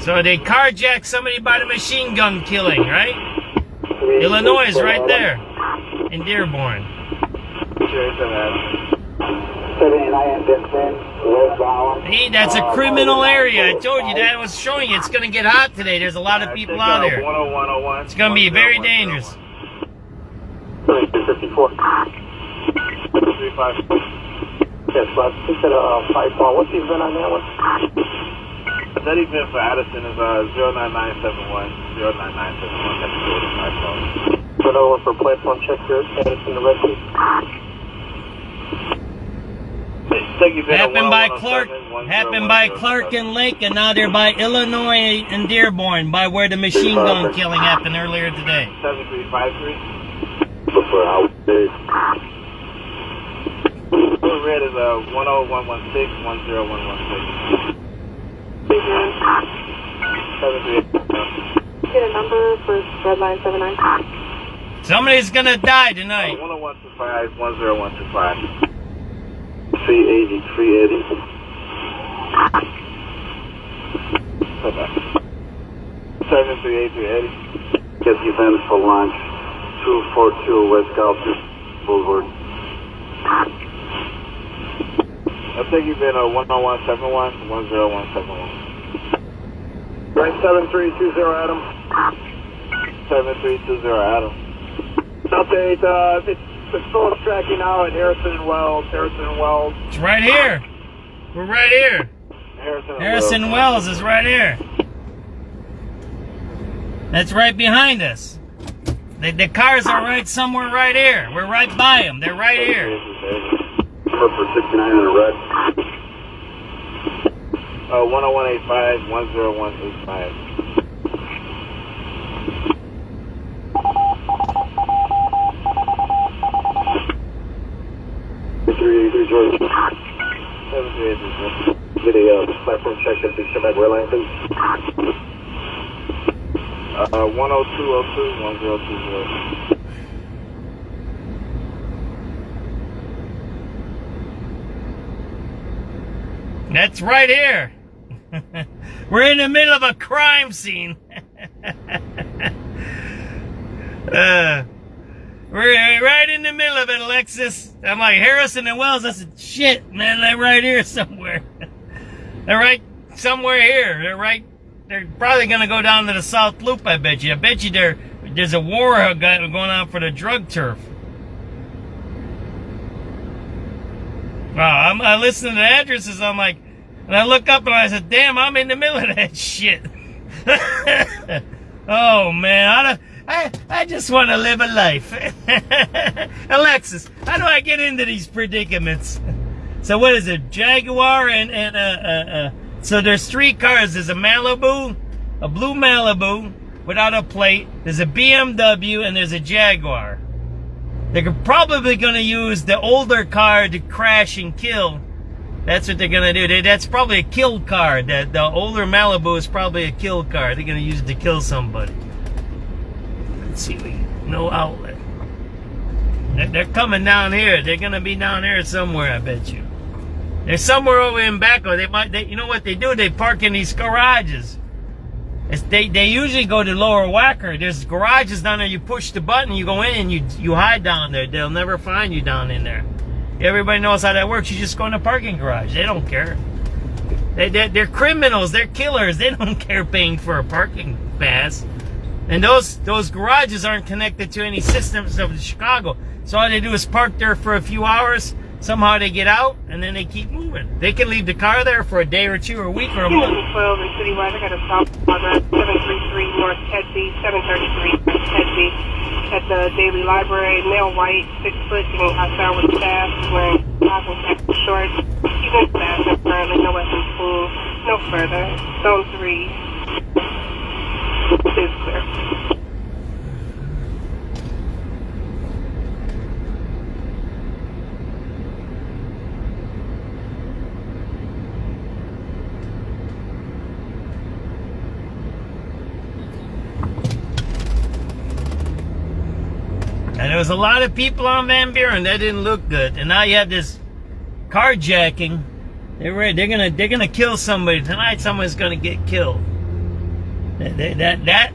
So they carjacked somebody by the machine gun killing, right? Illinois is right there in Dearborn. Hey, that's a criminal area. I told you that. I was showing you. It's going to get hot today. There's a lot of people out there. It's going to be very dangerous. 54. 35. Yes, but he said 5-4. What's the event on that one? That event for Addison is 09971. 09971. That's the 5-4. Turn over for platform check here. Addison to rescue. Happened by Clark and Lake, and now they're by Illinois and Dearborn, by where the machine gun killing happened earlier today. 7353. Red is 10116 10116. Get a number for red line 79. Somebody's gonna die tonight. 10125 10125. 380 380. 738 Get the event for launch 242 West Galveston Boulevard. I'll take you event 10171 10171. Right 7320 Adam. 7320 Adam. Update, it's still tracking out at Harrison and Wells. It's right here. We're right here. Harrison Wells is right here. That's right behind us. The cars are right somewhere right here. We're right by them. They're right here. For 69 in a red. 10185 10185. 383 George. 738. Get a platform check at the SubX airline, please. 10202 1020. That's right here. We're in the middle of a crime scene. We're right in the middle of it, Alexis. I'm like, Harrison and Wells. I said, shit, man, they're right here somewhere. They're right somewhere here. They're probably going to go down to the South Loop, I bet you. I bet you there's a war going on for the drug turf. Wow, I listen to the addresses, I'm like, and I look up and I said, damn, I'm in the middle of that shit. Oh, man, I just want to live a life. Alexis, how do I get into these predicaments? So what is it, Jaguar so there's three cars. There's a Malibu, a blue Malibu without a plate. There's a BMW and there's a Jaguar. They're probably going to use the older car to crash and kill. That's what they're going to do. That's probably a kill car. The older Malibu is probably a kill car. They're going to use it to kill somebody. Let's see. No outlet. They're coming down here. They're going to be down here somewhere, I bet you. They're somewhere over in back. Or you know what they do? They park in these garages. They usually go to Lower Wacker. There's garages down there. You push the button, you go in, and you hide down there. They'll never find you down in there. Everybody knows how that works. You just go in a parking garage. They don't care. They're criminals. They're killers. They don't care paying for a parking pass. And those garages aren't connected to any systems of Chicago. So all they do is park there for a few hours. Somehow they get out, and then they keep moving. They can leave the car there for a day or two, or a week, or a month. 12 in Citywide. I got a stop address 733 North Kedzie, 733 West Kedzie. At the Daily Library, male white, 6 foot, getting hostile with staff, wearing black and khaki shorts. He's Currently, no weapons seen. No further. Zone 3 is clear. And there was a lot of people on Van Buren. That didn't look good. And now you have this carjacking. They're gonna kill somebody tonight. Someone's gonna get killed. That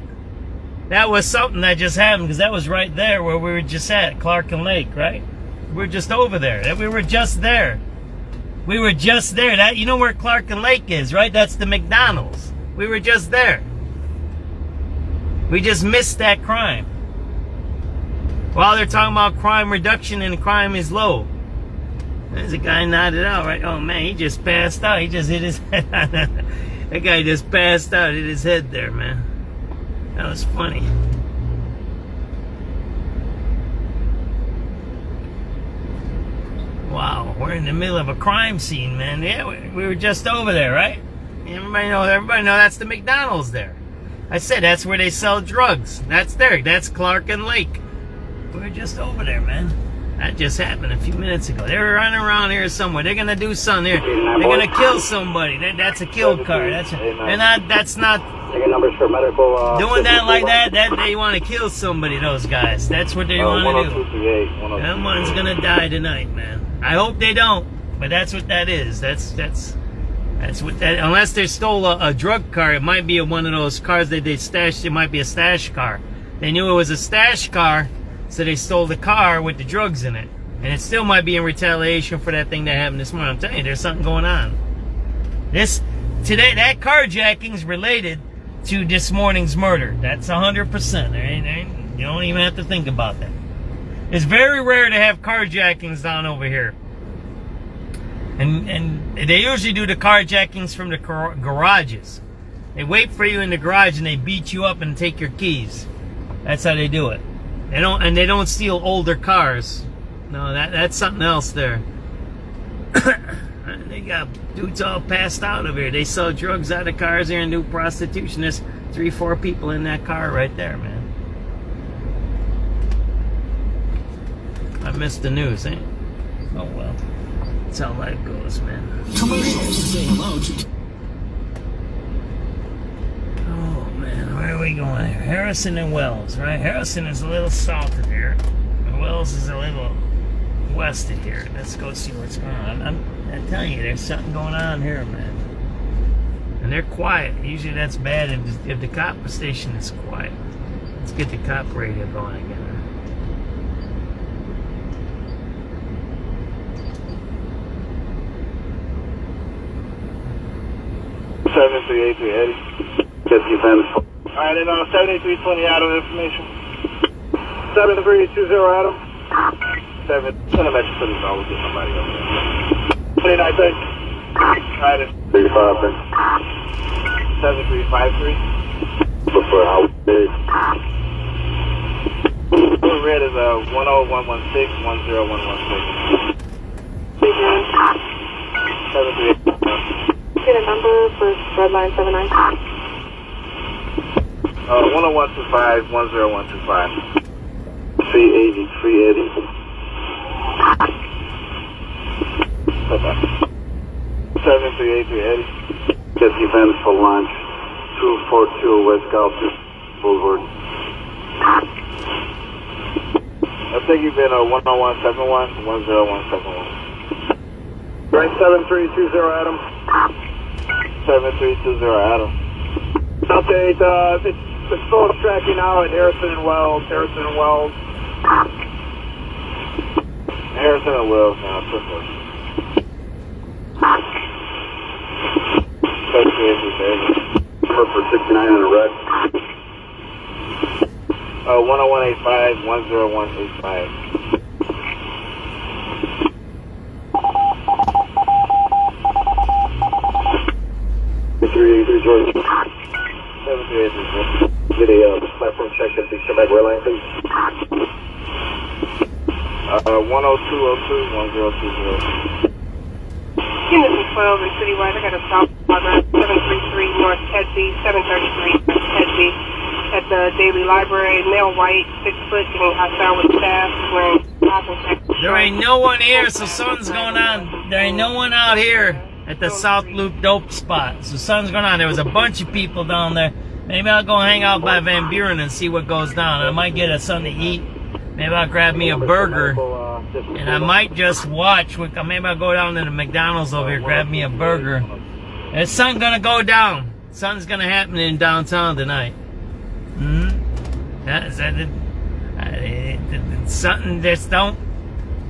was something that just happened, because that was right there where we were just at, Clark and Lake, right? We were just over there. We were just there. We were just there. That, you know where Clark and Lake is, right? That's the McDonald's. We were just there. We just missed that crime. While they're talking about crime reduction and crime is low. There's a guy nodded out, right? Oh man, he just passed out. He just hit his head on that. That guy just passed out, hit his head there, man. That was funny. Wow, we're in the middle of a crime scene, man. Yeah, we were just over there, right? Everybody know that's the McDonald's there. I said that's where they sell drugs. That's there. That's Clark and Lake. We're just over there, man. That just happened a few minutes ago. They were running around here somewhere. They're gonna do something here. They're gonna kill somebody. That's a kill car. That's not numbers for medical. Doing that like that. They want to kill somebody. Those guys. That's what they want to do. That one's gonna die tonight, man. I hope they don't. But that's what that is. That's what that. Unless they stole a drug car, it might be one of those cars that they stashed. It might be a stash car. They knew it was a stash car. So they stole the car with the drugs in it. And it still might be in retaliation for that thing that happened this morning. I'm telling you, there's something going on. Today, that carjacking is related to this morning's murder. That's 100%. You don't even have to think about that. It's very rare to have carjackings down over here. And they usually do the carjackings from the garages. They wait for you in the garage and they beat you up and take your keys. That's how they do it. They don't steal older cars. No, that's something else there. They got dudes all passed out over here. They sell drugs out of cars here and do prostitution. There's 3-4 people in that car right there, man. I missed the news, eh? Oh well. That's how life goes, man. Commercials. Say hello to... Where are we going here? Harrison and Wells, right? Harrison is a little south of here. And Wells is a little west of here. Let's go see what's going on. I'm telling you, there's something going on here, man. And they're quiet. Usually that's bad if the cop station is quiet. Let's get the cop radio going again. Eddie. Just defense. Alright, and 7320 Adam information. 7320 Adam. 7. Send a message to the phone. We'll get somebody over there. 29 thanks. Alright, 35 thanks. 7353. Before how big? Red is 10116 10116. 73. Get a number for red line 79. 10125 10125. 380. Okay. 7383 Eddie. Just defense for launch. 242 West Gulf Boulevard. I think you've been 10171 10171. Right, 7320 Adam. 7320 Adam. Update, it's still tracking now at Harrison and Wells. Harrison and Wells now, triple. For 69 on the red. 10185 10185. 383 George. 7383. Get a platform check at the SubX line, please. 10202 1020. Unit 12 and Citywide, I got a southbound route 733 North Kedzie, 733 North Kedzie. At the Daily Library, male white, 6 foot, getting hostile with staff, wearing there ain't no one here, so something's going on. There ain't no one out here at the South Loop dope spot. So something's going on. There was a bunch of people down there. Maybe I'll go hang out by Van Buren and see what goes down. I might get something to eat. Maybe I'll grab me a burger. And I might just watch. Maybe I'll go down to the McDonald's over here, grab me a burger. There's something going to go down. Something's going to happen in downtown tonight. Something just don't.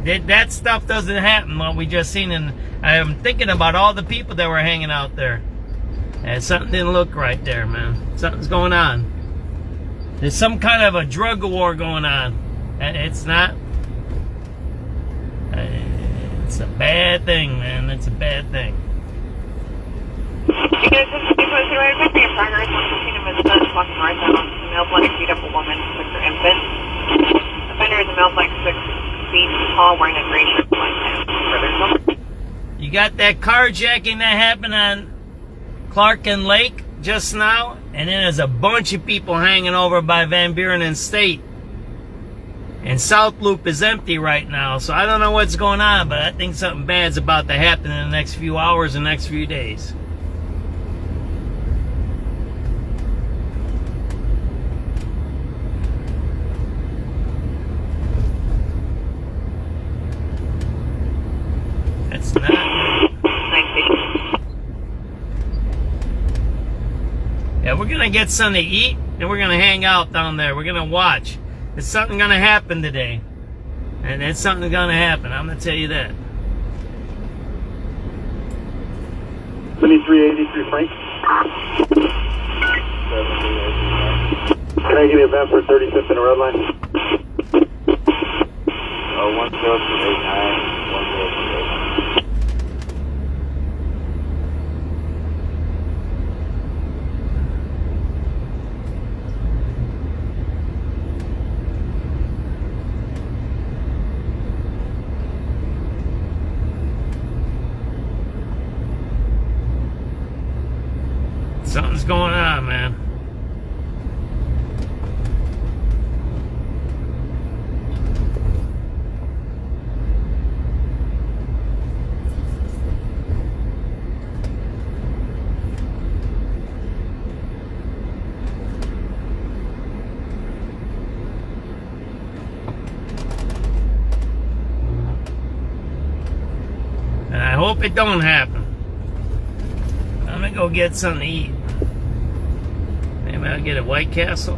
That stuff doesn't happen. What we just seen, and I'm thinking about all the people that were hanging out there. And something didn't look right there, man. Something's going on. There's some kind of a drug war going on. And it's not. It's a bad thing, man. It's a bad thing. You guys have to posted right back in progress. Once seen him as a walking right down. A male bloody beat up a woman with her infant. The offender is a male like 6 feet tall, wearing a gray shirt, black pants. You got that carjacking that happened on Clark and Lake just now, and then there's a bunch of people hanging over by Van Buren and State. And South Loop is empty right now, so I don't know what's going on, but I think something bad's about to happen in the next few hours and next few days. That's not good. Yeah, we're gonna get something to eat, and we're gonna hang out down there. We're gonna watch. There's something gonna happen today. And there's something gonna happen. I'm gonna tell you that. 7383 Frank. Can I get an event for 35th and a red line? 10289. Something's going on, man. And I hope it don't happen. I'm gonna go get something to eat. Maybe I'll get a White Castle.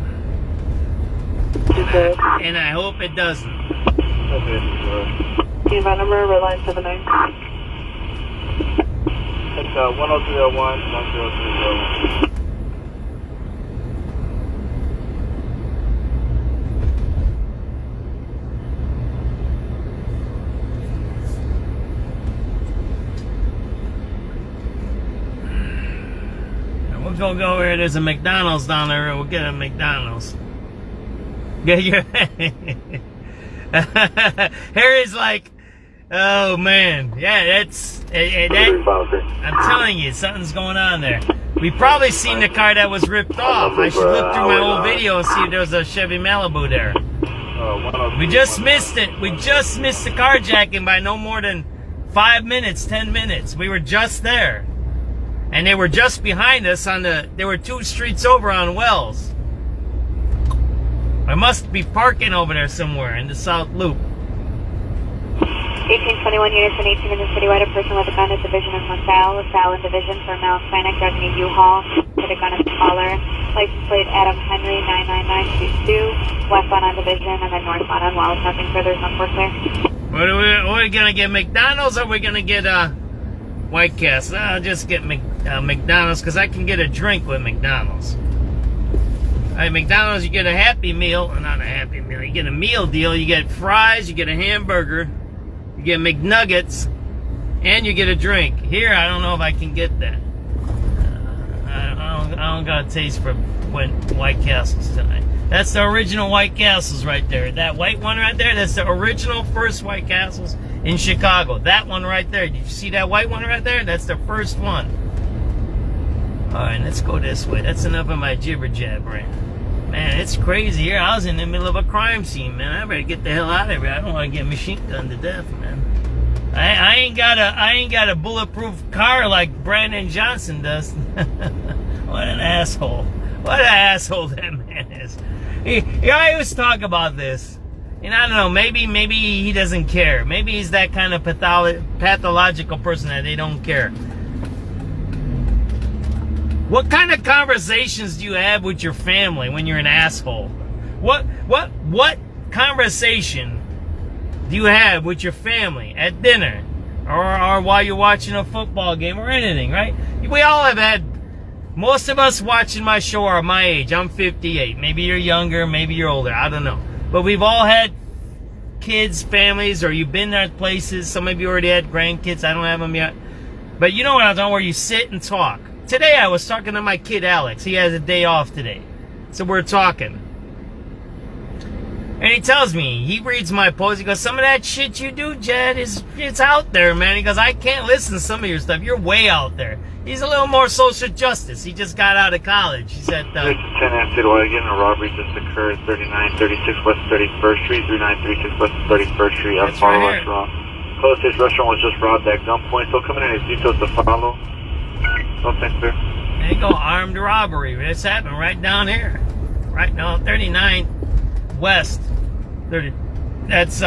And I hope it doesn't. Invite number, red line 79. It's 10301, 10301. We'll go over here. There's a McDonald's down there. We'll get a McDonald's. Yeah, Harry's like, oh man, yeah, that's. I'm telling you, something's going on there. We probably seen the car that was ripped off. I should look through my old video and see if there was a Chevy Malibu there. We just missed it. We just missed the carjacking by no more than 5 minutes, 10 minutes. We were just there. And they were just behind us they were 2 streets over on Wells. I must be parking over there somewhere in the South Loop. 1821 units and 18 in the citywide. A person with a gun is division of LaSalle in division for Mount Sinai driving a U-Haul with a gun at the collar. License plate Adam Henry 99922. Westbound on division and then northbound on Wells. Nothing further, no more clear. What are we gonna get, McDonald's, or are we gonna get White Castle? I'll just get McDonald's, because I can get a drink with McDonald's. At McDonald's, you get a Happy Meal. Not a Happy Meal. You get a meal deal. You get fries. You get a hamburger. You get McNuggets. And you get a drink. Here, I don't know if I can get that. I don't got a taste for White Castles tonight. That's the original White Castles right there. That white one right there, that's the original first White Castles. in Chicago. That one right there. Did you see that white one right there? That's the first one. All right, let's go this way. That's enough of my jibber jabbering. Man, it's crazy here. I was in the middle of a crime scene, man. I better get the hell out of here. I don't want to get machine gunned to death, man. I ain't got a bulletproof car like Brandon Johnson does. What an asshole. What an asshole that man is. I always talk about this. And I don't know, maybe he doesn't care. Maybe he's that kind of pathological person that they don't care. What kind of conversations do you have with your family when you're an asshole? What conversation do you have with your family at dinner? Or while you're watching a football game or anything, right? We all have had, most of us watching my show are my age. I'm 58. Maybe you're younger, maybe you're older. I don't know. But we've all had kids, families, or you've been at places. Some of you already had grandkids. I don't have them yet. But you know what I'm talking about, where you sit and talk. Today I was talking to my kid Alex. He has a day off today. So we're talking. And he tells me, he reads my post, he goes, some of that shit you do, Jed, it's out there, man. He goes, I can't listen to some of your stuff. You're way out there. He's a little more social justice. He just got out of college. He said, 10 Acid Wagon, a robbery just occurred, 3936 West 31st Street, 3936 West 31st Street, at Follow Restaurant. Closest restaurant was just robbed at gunpoint, so coming in as details to follow. No thanks, sir. There you go, armed robbery. It's happened right down here. Right now, 39 West. 30. That's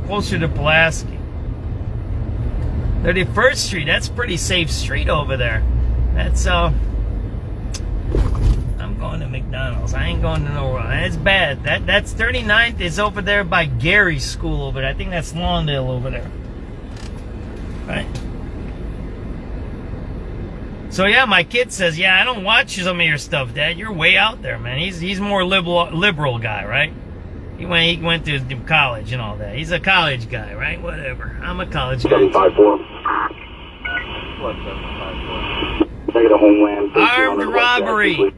closer to Pulaski. 31st Street, that's a pretty safe street over there. That's, I'm going to McDonald's. I ain't going to nowhere. It's bad. That's 39th is over there by Gary's school over there. I think that's Lawndale over there. Right? So yeah, my kid says, yeah, I don't watch some of your stuff, Dad. You're way out there, man. He's more liberal guy, right? He went to college and all that. He's a college guy, right? Whatever. I'm a college guy. 754. What, 754? Take it to Homeland. Armed robbery.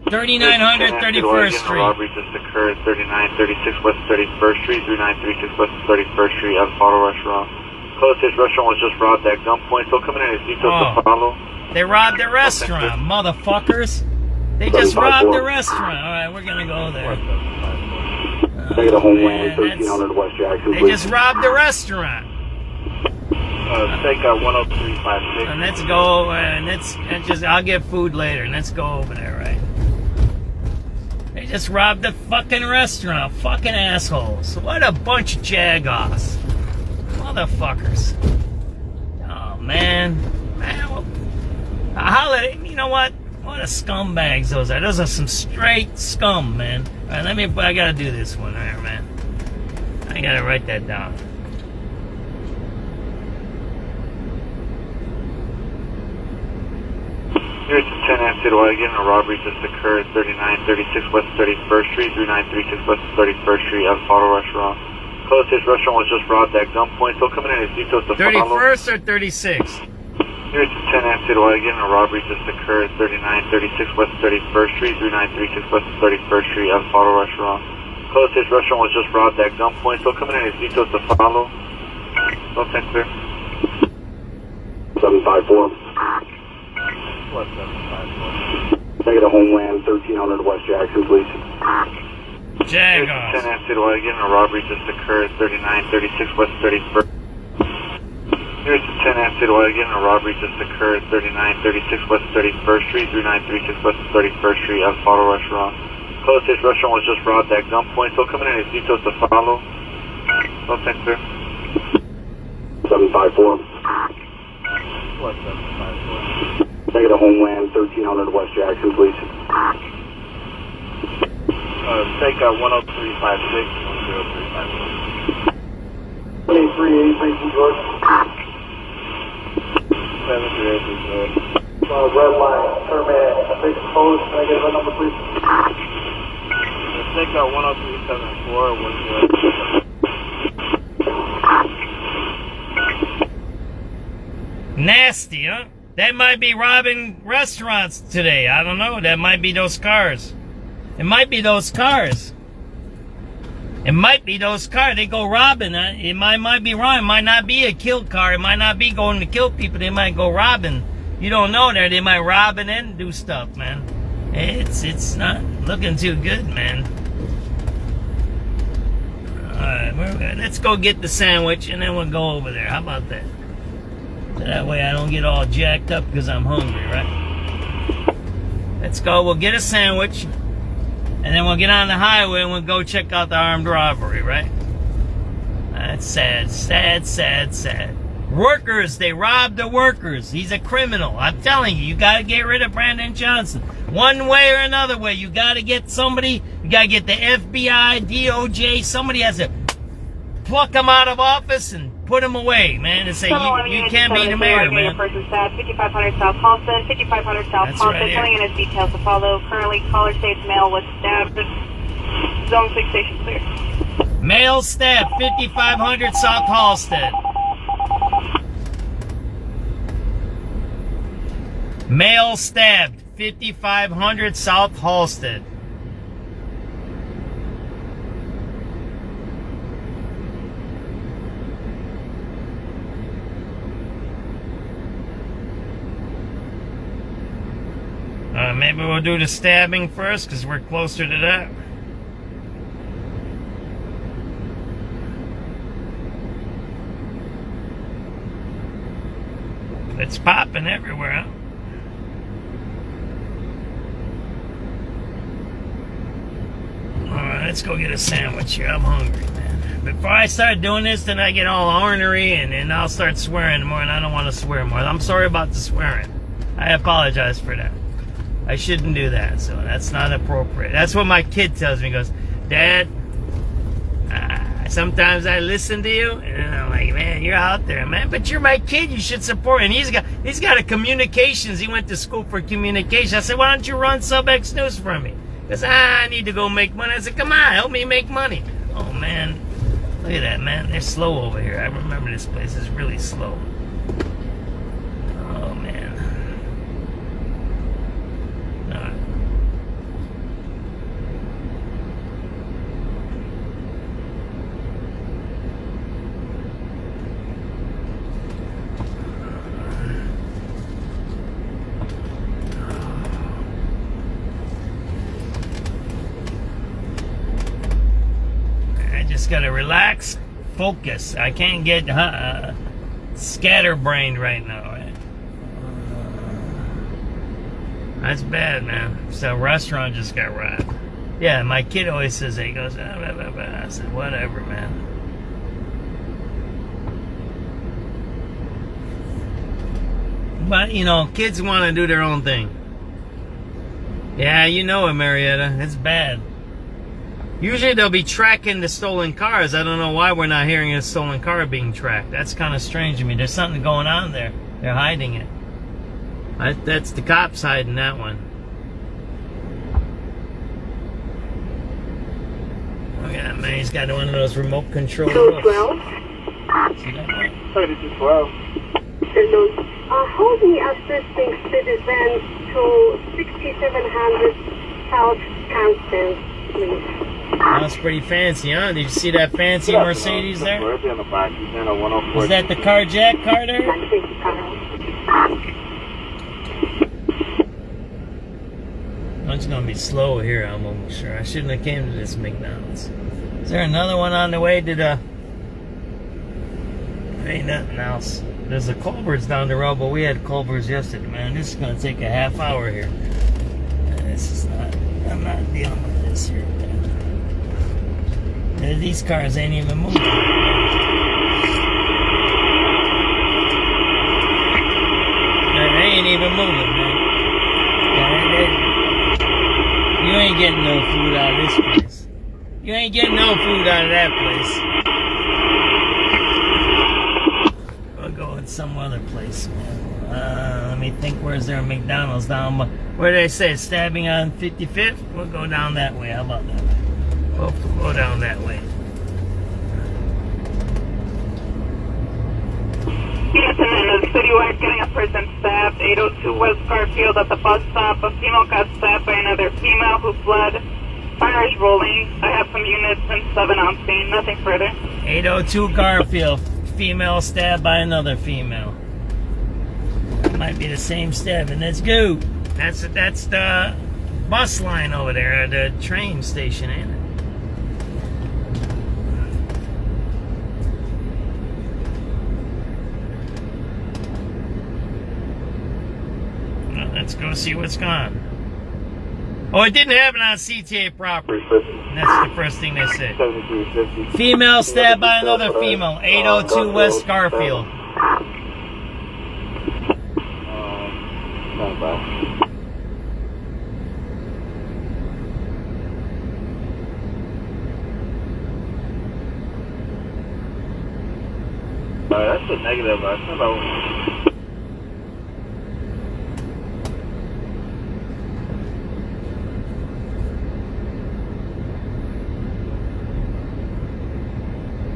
3900 31st Street. Robbery just occurred, 3936 West 31st Street, 3936 West 31st Street, at Follow Restaurant. Closest restaurant was just robbed at gunpoint, so coming in as details to follow. They robbed the restaurant, motherfuckers. They just robbed the restaurant. All right, we're gonna go there. Take it to Homeland, 1300 West Jackson. They just robbed the restaurant. Take 10356. And let's go, and I'll get food later, and let's go over there, right? They just robbed the fucking restaurant. Fucking assholes. What a bunch of jagoffs. Motherfuckers. Oh, man. A holiday, you know what? What a scumbags those are. Those are some straight scum, man. All right, I gotta do this one. All right, man. I gotta write that down. Here's the 10 Acid Wagon, a robbery just occurred, 3936 West 31st Street, 3936 West 31st Street, at Follow Restaurant. Closest restaurant was just robbed at gunpoint, so coming in as details to follow. 31st or 36? Here's the 10 Acid Wagon, a robbery just occurred, 3936 West 31st Street, 3936 West 31st Street, at Follow Restaurant. Closest restaurant was just robbed at gunpoint, so coming in as details to follow. No thanks, sir. 754. What, 754? Take it to Homeland, 1300 West Jackson, please. Jagoffs. 10 Acid Wagon, a robbery just occurred, 3936 West 31st. Here's the 10 Acid Wagon, a robbery just occurred, 3936 West 31st Street, 3936 West 31st Street, at Follow Restaurant. Closest restaurant was just robbed at gunpoint, so coming in as details to follow. No thanks, sir. 754. What, 754? Take it to Homeland, 1300 West Jackson, please. Take 10356, 10356. 738, George. 738, red line, Terman, big post. Can I get a number, please? Take 10374, 10. Nasty, huh? That might be robbing restaurants today. I don't know. That might be those cars. It might be those cars. It might be those cars. They go robbing. It might be wrong. It might not be a kill car. It might not be going to kill people. They might go robbing. You don't know that. They might rob and then do stuff, man. It's not looking too good, man. Alright, let's go get the sandwich and then we'll go over there. How about that? So that way I don't get all jacked up because I'm hungry, right? Let's go. We'll get a sandwich. And then we'll get on the highway and we'll go check out the armed robbery, right? That's sad, sad, sad, sad. Workers, they robbed the workers. He's a criminal. I'm telling you, you got to get rid of Brandon Johnson. One way or another way, you got to get somebody, you got to get the FBI, DOJ, somebody has to pluck him out of office and put him away, man, and say, you can't be the mayor, man. 5500 South Halston, 5500 South Halston, filling in his details to follow. Currently, caller states male was stabbed. Zone 6 station clear. Male stabbed, 5500 South Halston. Male stabbed, 5500 South Halsted. Maybe we'll do the stabbing first because we're closer to that. It's popping everywhere, huh? Alright, let's go get a sandwich here. I'm hungry, man. Before I start doing this, then I get all ornery and I'll start swearing more, and I don't want to swear more. I'm sorry about the swearing. I apologize for that. I shouldn't do that, so that's not appropriate. That's what my kid tells me. He goes, Dad, sometimes I listen to you, and I'm like, man, you're out there, man. But you're my kid. You should support. And he's got a communications. He went to school for communication. I said, why don't you run SubX.News for me? He goes, I need to go make money. I said, come on, help me make money. Oh, man. Look at that, man. They're slow over here. I remember this place is really slow. Oh, man. Gotta relax, focus. I can't get scatterbrained right now. Right? That's bad, man. So restaurant just got robbed. Yeah, my kid always says that. He goes, blah, blah, blah. I said, whatever, man. But, you know, kids want to do their own thing. Yeah, you know it, Marietta. It's bad. Usually they'll be tracking the stolen cars. I don't know why we're not hearing a stolen car being tracked. That's kind of strange to me. There's something going on there. They're hiding it. That's the cops hiding that one. Oh yeah, man, he's got one of those remote control. 212. See that one? 3212. Hold me assisting citizens to 6700 South Hampton, please. That's pretty fancy, huh? Did you see that fancy Mercedes there? Is that the Carjack car there? It's gonna be slow here, I'm almost sure. I shouldn't have came to this McDonald's. Is there another one on the way to the... There ain't nothing else. There's a Culver's down the road, but we had Culver's yesterday, man. This is gonna take a half hour here. This is not... I'm not dealing with this here. These cars ain't even moving. They ain't even moving, man. You ain't getting no food out of this place. You ain't getting no food out of that place. We'll go in some other place, man. Let me think, where's there a McDonald's down? Where they say stabbing on 55th? We'll go down that way. How about that? We'll go down that way. Citywide getting a person stabbed. 802 West Garfield at the bus stop. A female got stabbed by another female who fled. Fire is rolling. I have some units and 7 on scene. Nothing further. 802 Garfield. Female stabbed by another female. Might be the same stabbing. Let's go. That's the bus line over there, the train station, ain't it? Well, let's go see what's going on. Oh, it didn't happen on CTA property. That's the first thing they said. Female stabbed by another female. 802 West Garfield. That's a negative.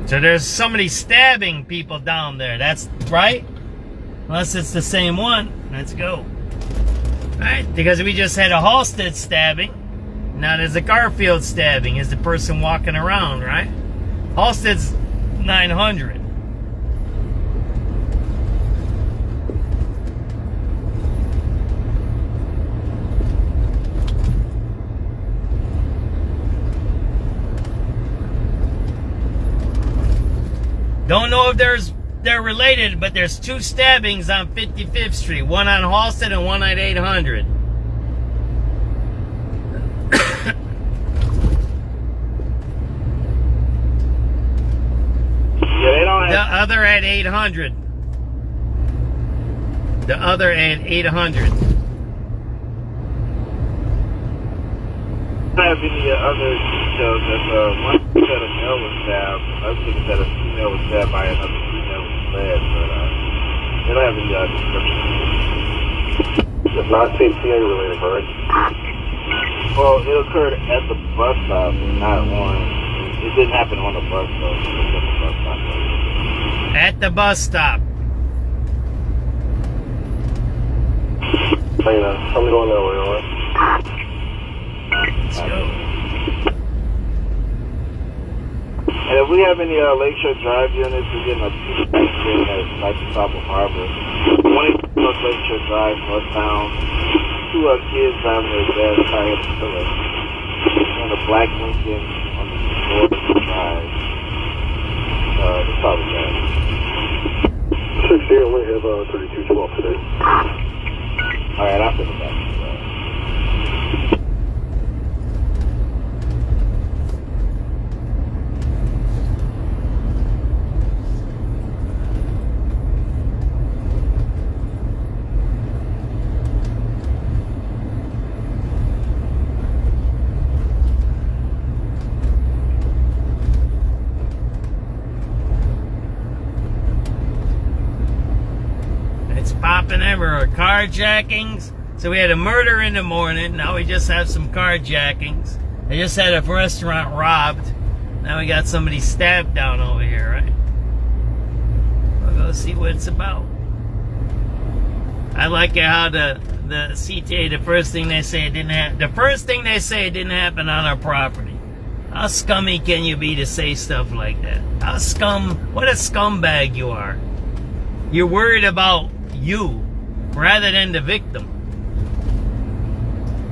So there's somebody stabbing people down there. That's right? Unless it's the same one. Let's go. Alright, because we just had a Halstead stabbing. Now there's a Garfield stabbing. Is the person walking around, right? Halstead's 900. Don't know if they're related, but there's 2 stabbings on 55th Street. One on Halstead and one at 800. The other at 800. The other at 800. I have any other details. One said a male was stabbed. Other thing said a female was stabbed by another female was fled, but they don't have any description. It's not CTA related, correct? Well, it occurred at the bus stop, not on. It didn't happen on the bus, though. It was at the bus stop. At the bus stop. Hey, I'm going that way, alright? Let's go. And if we have any Lakeshore Drive units, we're getting a accident at like the top of Harbor. 20 North Lakeshore Drive, northbound. 2 kids driving their dad's car at the pillar. And a black Lincoln on the north drive. The top of that. 60, only have 3212 today. Alright, I'll put it back. Popping everywhere. Carjackings. So we had a murder in the morning. Now we just have some carjackings. They just had a restaurant robbed. Now we got somebody stabbed down over here, right? We'll go see what it's about. I like it how the CTA, the first thing they say it didn't happen. The first thing they say it didn't happen on our property. How scummy can you be to say stuff like that? What a scumbag you are. You're worried about you rather than the victim.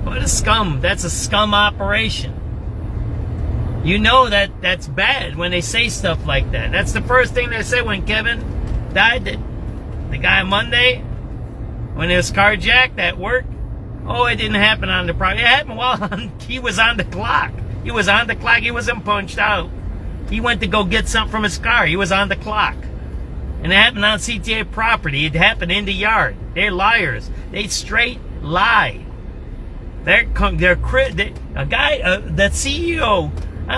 What a scum. That's a scum operation. You know that's bad when they say stuff like that. That's the first thing they say when Kevin died. The guy Monday, when it was carjacked at work. Oh, it didn't happen on the property. It happened while he was on the clock. He was on the clock. He wasn't punched out. He went to go get something from his car. He was on the clock. And it happened on CTA property. It happened in the yard. They're liars. They straight lie. The CEO.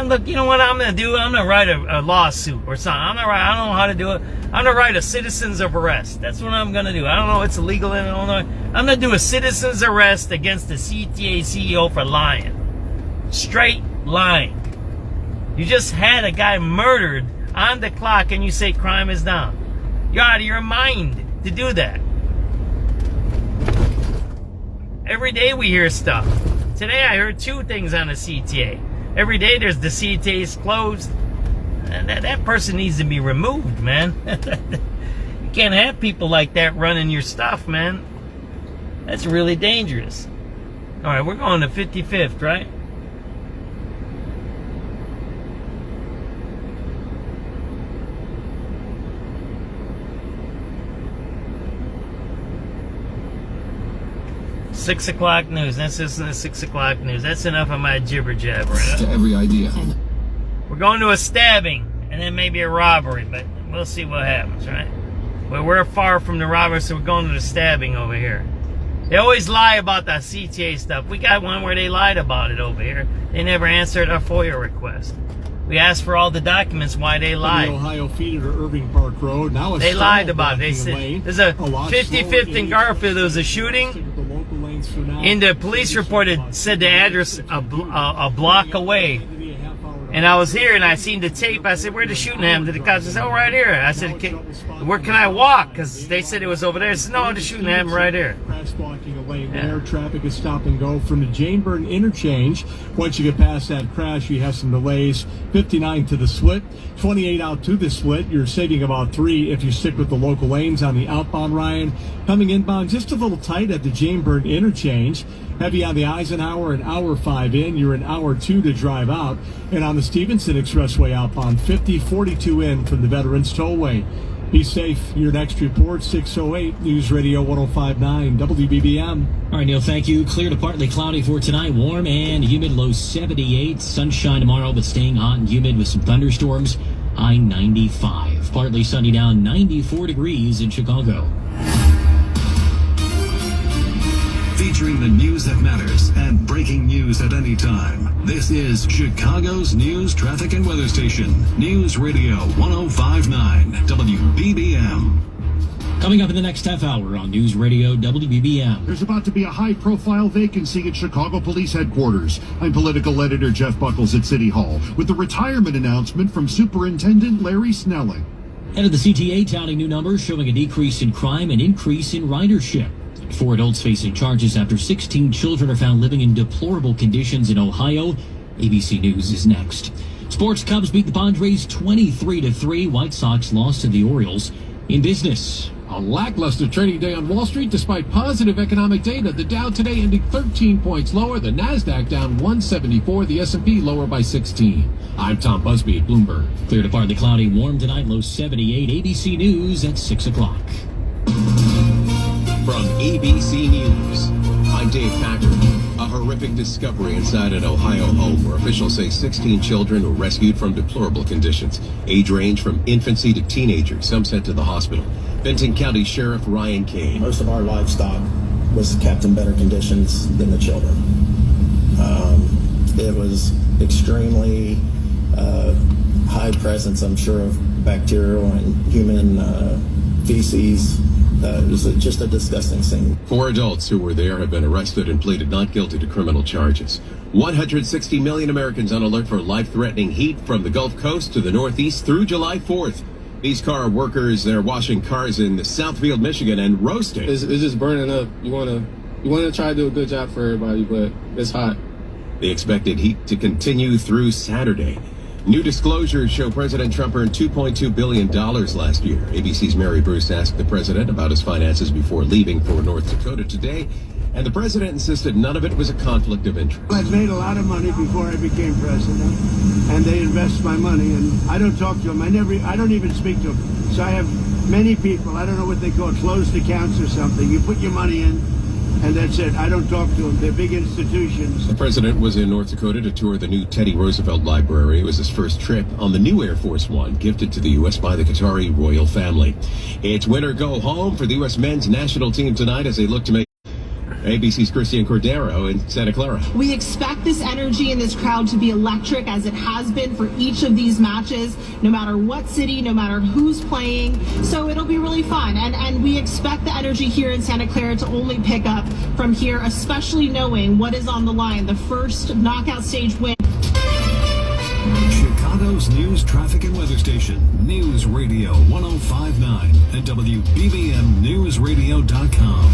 Look, you know what I'm gonna do? I'm gonna write a lawsuit or something. I don't know how to do it. I'm gonna write a citizens of arrest. That's what I'm gonna do. I don't know. It's illegal in Illinois. I'm gonna do a citizens arrest against the CTA CEO for lying. Straight lying. You just had a guy murdered on the clock, and you say crime is down. You're out of your mind to do that. Every day we hear stuff. Today I heard 2 things on the CTA. Every day there's the CTA's closed. And that person needs to be removed, man. You can't have people like that running your stuff, man. That's really dangerous. All right, we're going to 55th, right? Six o'clock news. That's just the 6 o'clock news. That's enough of my jibber jabber. To every idea. We're going to a stabbing and then maybe a robbery, but we'll see what happens, right? Well, we're far from the robbery, so we're going to the stabbing over here. They always lie about the CTA stuff. We got one where they lied about it over here. They never answered our FOIA request. We asked for all the documents why they lied. The Ohio feeder to Irving Park Road. Now they lied about it. They said there's a 55th in Garfield. There was a shooting. In the police report, it said the address a block away. And I was here and I seen the tape. I said, "Where'd the shooting happen?" The cops said, "Oh, right here." I said, "Where can I walk?" Because they said it was over there. I said, "No, the shooting happened right here." Crash blocking a lane there. Traffic is stop and go from the Janeburn interchange. Once you get past that crash, you have some delays. 59 to the split, 28 out to the split. You're saving about 3 if you stick with the local lanes on the outbound, Ryan. Coming inbound, just a little tight at the Janeburn interchange. Heavy on the Eisenhower, an hour 5 in. You're an hour 2 to drive out. And on the Stevenson Expressway outbound, 50, 42 in from the Veterans Tollway. Be safe. Your next report, 6:08 News Radio 105.9 WBBM. All right, Neil, thank you. Clear to partly cloudy for tonight. Warm and humid, low 78. Sunshine tomorrow, but staying hot and humid with some thunderstorms. High 95. Partly sunny down 94 degrees in Chicago. Featuring the news that matters and breaking news at any time. This is Chicago's news, traffic, and weather station. News Radio 105.9 WBBM. Coming up in the next half hour on News Radio WBBM. There's about to be a high-profile vacancy at Chicago Police Headquarters. I'm political editor Jeff Buckles at City Hall with the retirement announcement from Superintendent Larry Snelling. Head of the CTA touting new numbers showing a decrease in crime and increase in ridership. 4 adults facing charges after 16 children are found living in deplorable conditions in Ohio. ABC News is next. Sports, Cubs beat the Padres 23-3. White Sox lost to the Orioles. In business, a lackluster trading day on Wall Street despite positive economic data. The Dow today ending 13 points lower. The Nasdaq down 174. The S&P lower by 16. I'm Tom Busby at Bloomberg. Clear to partly cloudy, warm tonight, low 78. ABC News at 6 o'clock. From ABC News, I'm Dave Packard. A horrific discovery inside an Ohio home where officials say 16 children were rescued from deplorable conditions. Age range from infancy to teenagers, some sent to the hospital. Benton County Sheriff Ryan Kane. Most of our livestock was kept in better conditions than the children. It was extremely high presence, I'm sure, of bacterial and human feces. It was just a disgusting scene. 4 adults who were there have been arrested and pleaded not guilty to criminal charges. 160 million Americans on alert for life-threatening heat from the Gulf Coast to the Northeast through July 4th. These car workers, they're washing cars in Southfield, Michigan, and roasting. It's just burning up. You want to try to do a good job for everybody, but it's hot. They expected heat to continue through Saturday. New disclosures show President Trump earned $2.2 billion last year. ABC's Mary Bruce asked the president about his finances before leaving for North Dakota today, and the president insisted none of it was a conflict of interest. I've made a lot of money before I became president, and they invest my money, and I don't talk to them. I don't even speak to them. So I have many people, I don't know what they call it, closed accounts or something. You put your money in, and that's it. I don't talk to them. They're big institutions. The president was in North Dakota to tour the new Teddy Roosevelt Library. It was his first trip on the new Air Force One, gifted to the U.S. by the Qatari royal family. It's win or go home for the U.S. men's national team tonight as they look to make ABC's Christian Cordero in Santa Clara. We expect this energy in this crowd to be electric as it has been for each of these matches, no matter what city, no matter who's playing. So it'll be really fun. And we expect the energy here in Santa Clara to only pick up from here, especially knowing what is on the line, the first knockout stage win. Chicago's news, traffic, and weather station, News Radio 105.9 and WBBMNewsRadio.com.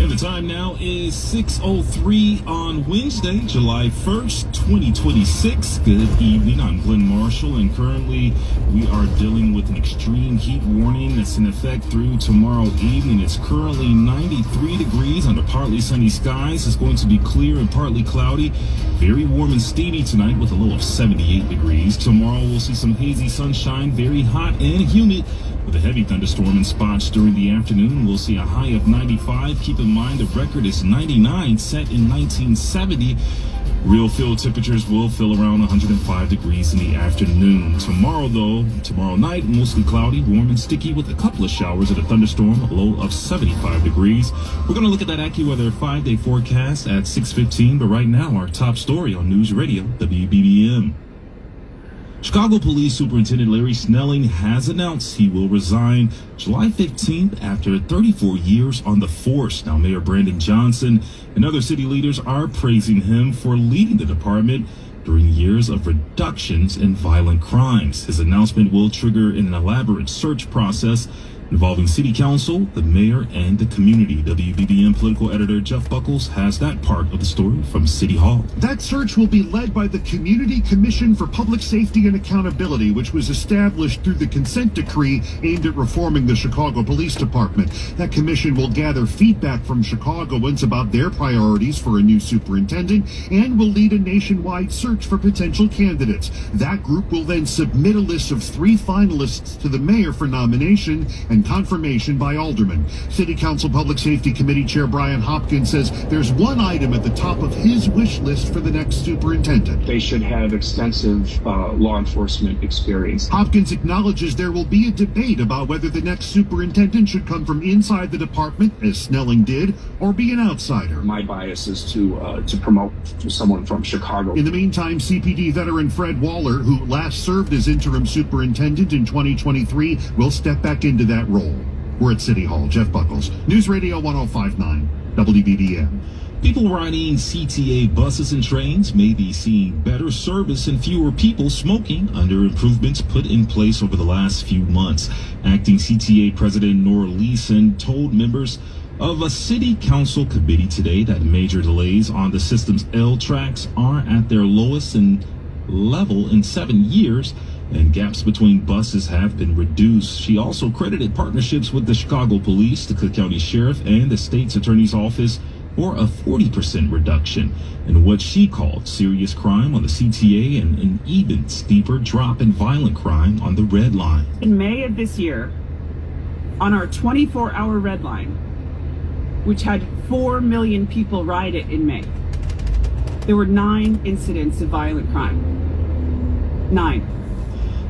And the time now is 6:03 on Wednesday, July 1st, 2026. Good evening. I'm Glenn Marshall, and currently we are dealing with an extreme heat warning that's in effect through tomorrow evening. It's currently 93 degrees under partly sunny skies. It's going to be clear and partly cloudy. Very warm and steamy tonight with a low of 78 degrees. Tomorrow we'll see some hazy sunshine, very hot and humid, with a heavy thunderstorm in spots during the afternoon. We'll see a high of 95. Keep in mind the record is 99, set in 1970. Real field temperatures will feel around 105 degrees in the afternoon. Tomorrow night, mostly cloudy, warm and sticky with a couple of showers and a thunderstorm, a low of 75 degrees. We're going to look at that AccuWeather 5-day forecast at 6:15, but right now, our top story on News Radio WBBM. Chicago Police Superintendent Larry Snelling has announced he will resign July 15th after 34 years on the force. Now, Mayor Brandon Johnson and other city leaders are praising him for leading the department during years of reductions in violent crimes. His announcement will trigger an elaborate search process involving city council, the mayor, and the community. WBBM political editor Jeff Buckles has that part of the story from City Hall. That search will be led by the Community Commission for Public Safety and Accountability, which was established through the consent decree aimed at reforming the Chicago Police Department. That commission will gather feedback from Chicagoans about their priorities for a new superintendent and will lead a nationwide search for potential candidates. That group will then submit a list of 3 finalists to the mayor for nomination and confirmation by aldermen. City Council Public Safety Committee Chair Brian Hopkins says there's one item at the top of his wish list for the next superintendent. They should have extensive law enforcement experience. Hopkins acknowledges there will be a debate about whether the next superintendent should come from inside the department, as Snelling did, or be an outsider. My bias is to promote someone from Chicago. In the meantime, CPD veteran Fred Waller, who last served as interim superintendent in 2023, will step back into that role. We're at City Hall. Jeff Buckles, News Radio 1059, WBBM. People riding CTA buses and trains may be seeing better service and fewer people smoking under improvements put in place over the last few months. Acting CTA President Nora Leeson told members of a city council committee today that major delays on the system's L tracks are at their lowest level in 7 years, and gaps between buses have been reduced. She also credited partnerships with the Chicago Police, the Cook County Sheriff, and the state's attorney's office for a 40% reduction in what she called serious crime on the CTA and an even steeper drop in violent crime on the Red Line. In May of this year, on our 24-hour Red Line, which had 4 million people ride it in May, there were 9 incidents of violent crime. 9.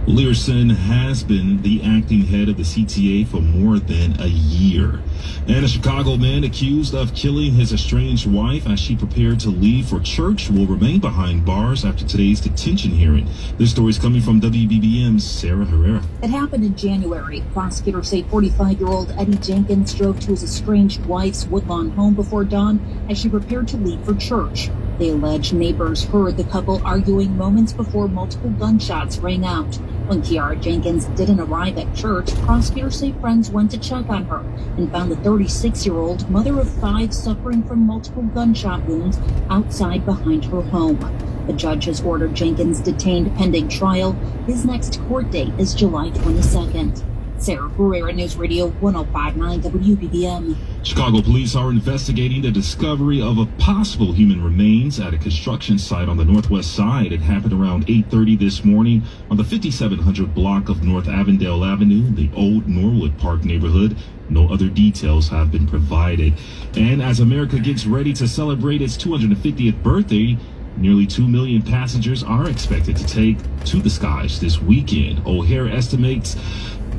Learson has been the acting head of the CTA for more than a year. And a Chicago man accused of killing his estranged wife as she prepared to leave for church will remain behind bars after today's detention hearing. This story is coming from WBBM's Sarah Herrera. It happened in January. Prosecutors say 45-year-old Eddie Jenkins drove to his estranged wife's Woodlawn home before dawn as she prepared to leave for church. They allege neighbors heard the couple arguing moments before multiple gunshots rang out. When Kiara Jenkins didn't arrive at church, prosecutors say friends went to check on her and found the 36-year-old mother of 5 suffering from multiple gunshot wounds outside behind her home. The judge has ordered Jenkins detained pending trial. His next court date is July 22nd. Sarah Herrera, News Radio 1059 WBBM. Chicago police are investigating the discovery of a possible human remains at a construction site on the northwest side. It happened around 8:30 this morning on the 5700 block of North Avondale Avenue, the old Norwood Park neighborhood. No other details have been provided. And as America gets ready to celebrate its 250th birthday, nearly 2 million passengers are expected to take to the skies this weekend. O'Hare estimates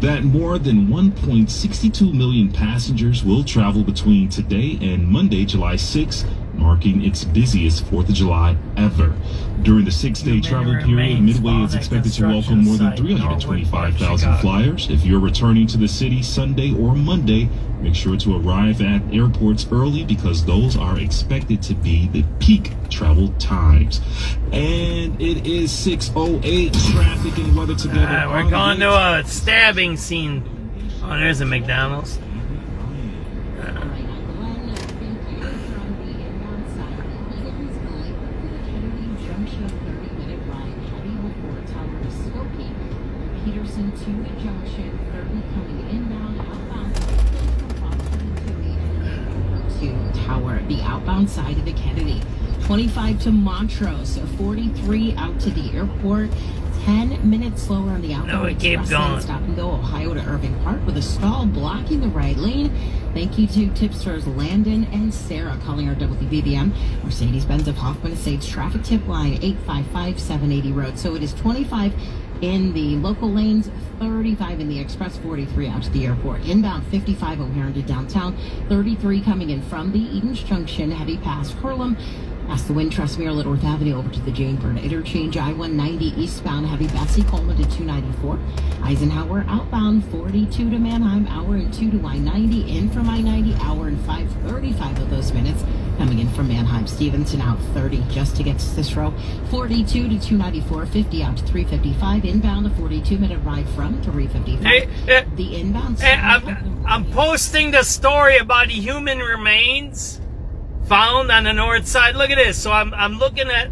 that more than 1.62 million passengers will travel between today and Monday, July 6th, marking its busiest 4th of July ever. During the 6-day travel period, Midway is expected to welcome more than 325,000 flyers. If you're returning to the city Sunday or Monday, make sure to arrive at airports early because those are expected to be the peak travel times. And it is 6:08. Traffic and weather together. We're going to a stabbing scene. Oh, there's a McDonald's. Junction to the junction, 30 coming inbound, outbound to Tower, the outbound side of the Kennedy. 25 to Montrose, 43 out to the airport. 10 minutes slower on the outbound express lane, stop and go Ohio to Irving Park with a stall blocking the right lane. Thank you to tipsters Landon and Sarah calling our WBBM. Mercedes-Benz of Hoffman Estates traffic tip line 855-780 road. So it is 25 in the local lanes, 35 in the express, 43 out to the airport. Inbound 55 O'Hare to downtown, 33 coming in from the Edens Junction, heavy past Harlem. Past the Wintrust Mirror Worth Avenue over to the Jane Byrne interchange. I-190 eastbound, heavy Betsy Coleman to 294. Eisenhower outbound 42 to Manheim, hour and 2 to I-90. In from I-90, hour and 5:35 of those minutes. Coming in from Manheim, Stevenson out 30 just to get to Cicero. 42 to 294, 50 out to 355. Inbound a 42-minute ride from 355. The inbound. I'm posting the story about the human remains found on the north side. Look at this. So I'm looking at,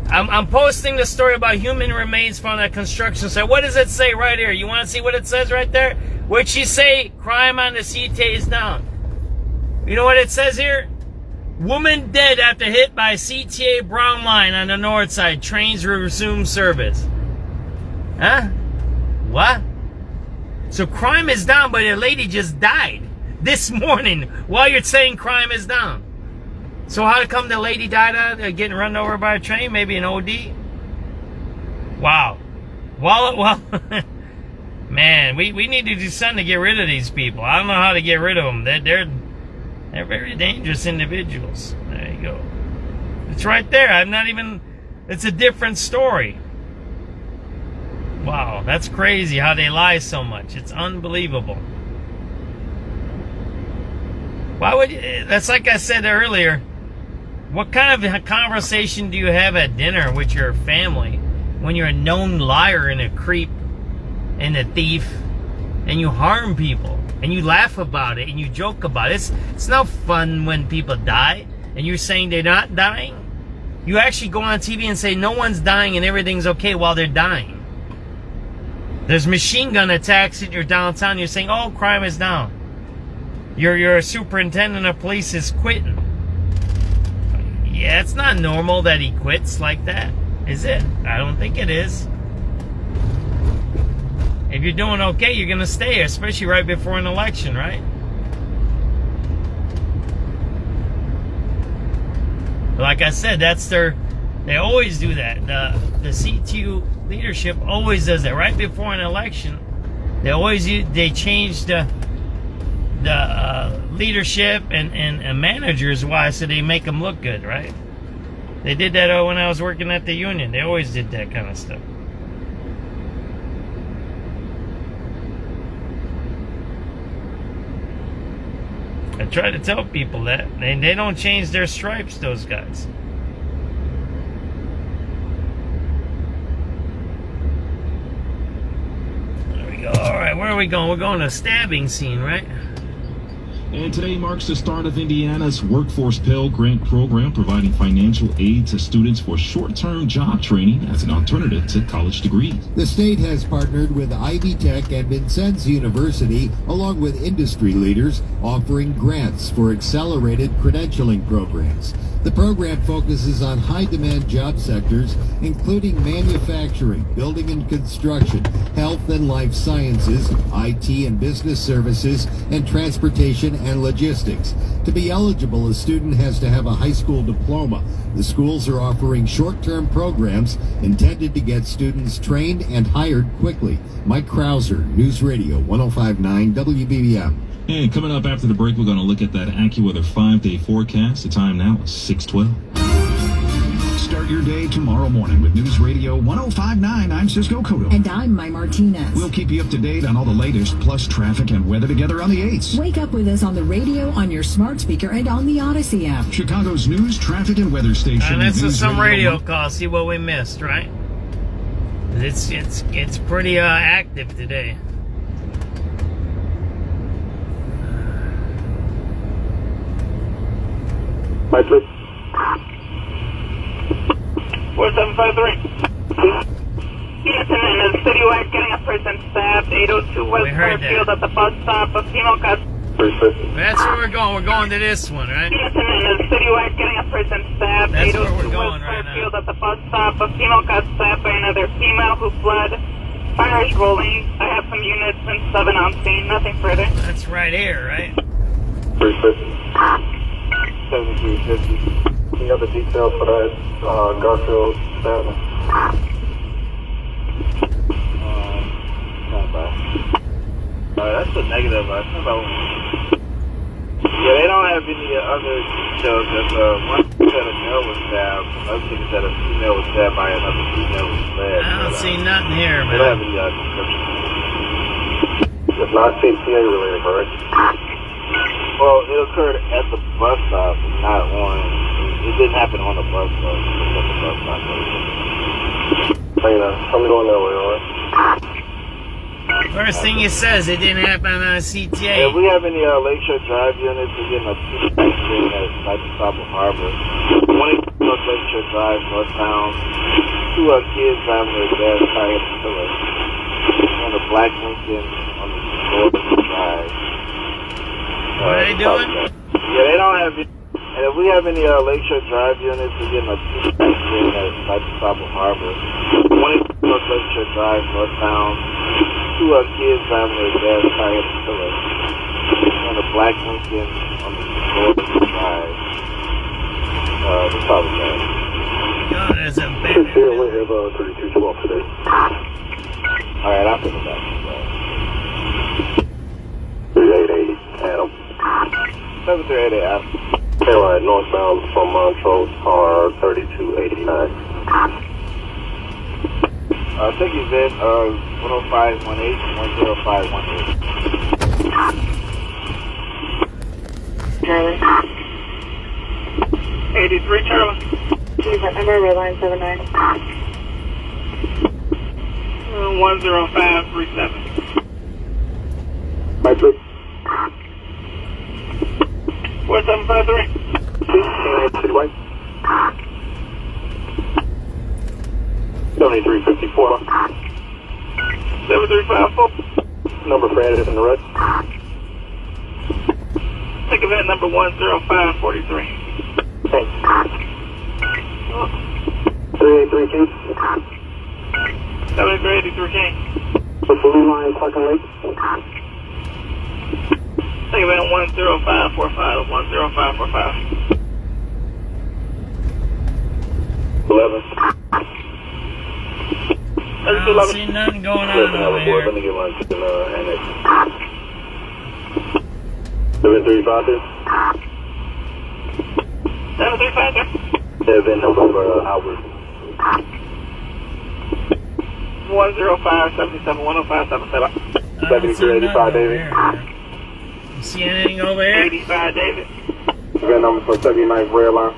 I'm posting the story about human remains found at construction site. What does it say right here? You want to see what it says right there? What'd she say? Crime on the CTA is down. You know what it says here? Woman dead after hit by CTA Brown Line on the north side. Trains resume service. Huh? What? So crime is down, but a lady just died this morning while you're saying crime is down. So how come the lady died out getting run over by a train? Maybe an OD? Wow. Well, man, we need to do something to get rid of these people. I don't know how to get rid of them. They're very dangerous individuals. There you go. It's right there. It's a different story. Wow, that's crazy how they lie so much. It's unbelievable. Why would you, that's like I said earlier, what kind of a conversation do you have at dinner with your family when you're a known liar and a creep and a thief and you harm people and you laugh about it and you joke about it? It's not fun when people die and you're saying they're not dying. You actually go on TV and say no one's dying and everything's okay while they're dying. There's machine gun attacks in your downtown. You're saying, oh, crime is down. Your superintendent of police is quitting. Yeah, it's not normal that he quits like that, is it? I don't think it is. If you're doing okay, you're going to stay, especially right before an election, right? Like I said, they always do that. The CTU leadership always does that. Right before an election, they change the leadership and managers. Why? So they make them look good, right? They did that when I was working at the union. They always did that kind of stuff. I try to tell people that. They don't change their stripes, those guys. There we go. Alright, where are we going? We're going to a stabbing scene, right? And today marks the start of Indiana's Workforce Pell Grant program, providing financial aid to students for short-term job training as an alternative to college degrees. The state has partnered with Ivy Tech and Vincennes University, along with industry leaders, offering grants for accelerated credentialing programs. The program focuses on high-demand job sectors, including manufacturing, building and construction, health and life sciences, IT and business services, and transportation and logistics. To be eligible, a student has to have a high school diploma. The schools are offering short-term programs intended to get students trained and hired quickly. Mike Krauser, News Radio 105.9 WBBM. And coming up after the break, we're going to look at that AccuWeather 5-day forecast. The time now is 6:12. Start your day tomorrow morning with News Radio 105.9. I'm Cisco Cotto. And I'm Mai Martinez. We'll keep you up to date on all the latest, plus traffic and weather together on the 8s. Wake up with us on the radio, on your smart speaker, and on the Odyssey app. Chicago's news, traffic, and weather station. And this is some radio call. See what we missed, right? It's pretty active today. My please. 4753. Yes, and then the citywide getting a person stabbed, 802 West Fairfield at the bus stop of female got... That's where we're going. We're going to this one, right? Yes, and then the citywide getting a person stabbed, That's where 802 we're going West right Fairfield now. at the bus stop of female got stabbed by another female who fled. Fire is rolling. I have some units and 7 on scene. Nothing further. That's right here, right? 7350. Any other details for that Garfield statement? Not bad. That's a negative. Yeah, they don't have any other details. One said a male was stabbed. Another thing said a female was stabbed by another female was fled. I don't see nothing here, They don't have man. any description. It's not CTA related, correct? Well, it occurred at the bus stop, not on. It didn't happen on the bus stop. It was at the bus stop. I'm going that way, alright? First thing it says, it didn't happen on a CTA. If we have any Lakeshore Drive units, we're getting a accident at the top of Harbor. 1 North Lakeshore Drive, Northtown. 2 kids driving their gas car hit the pillar. On the Black Lincoln on the North Drive. What are they doing? Yeah, they don't have any. And if we have any Lakeshore Drive units, we're getting a accident at the top of Harbor. 1 North Lakeshore Drive, Northtown. 2 kids driving their gas car hit the pillar. On the Black Lincoln on the North Drive. The top of that. God, there's a big... Here, we have 3212 today. Alright, I'll put it back. 3880, Adam. 7388, Adam. Airline northbound from Montrose, car 3289. Take event 10518, 10518. Charlie. 83, Charlie. Event number, red line 79. 10537. My trip. 4753. Citywide. 7354. 7354. Number for added in the red. Take event number 10543. Thanks. 383 King. 7383 King. The blue line, Clarkin Lake. Take event 10545, 10545. 11. I don't see nothing going on over here. Let me get one to the annex. 7352. 7353. Event number Albert. 10577, 10577. 7385 David. You see anything over here? 85 David. Event number for 79th Rail Line.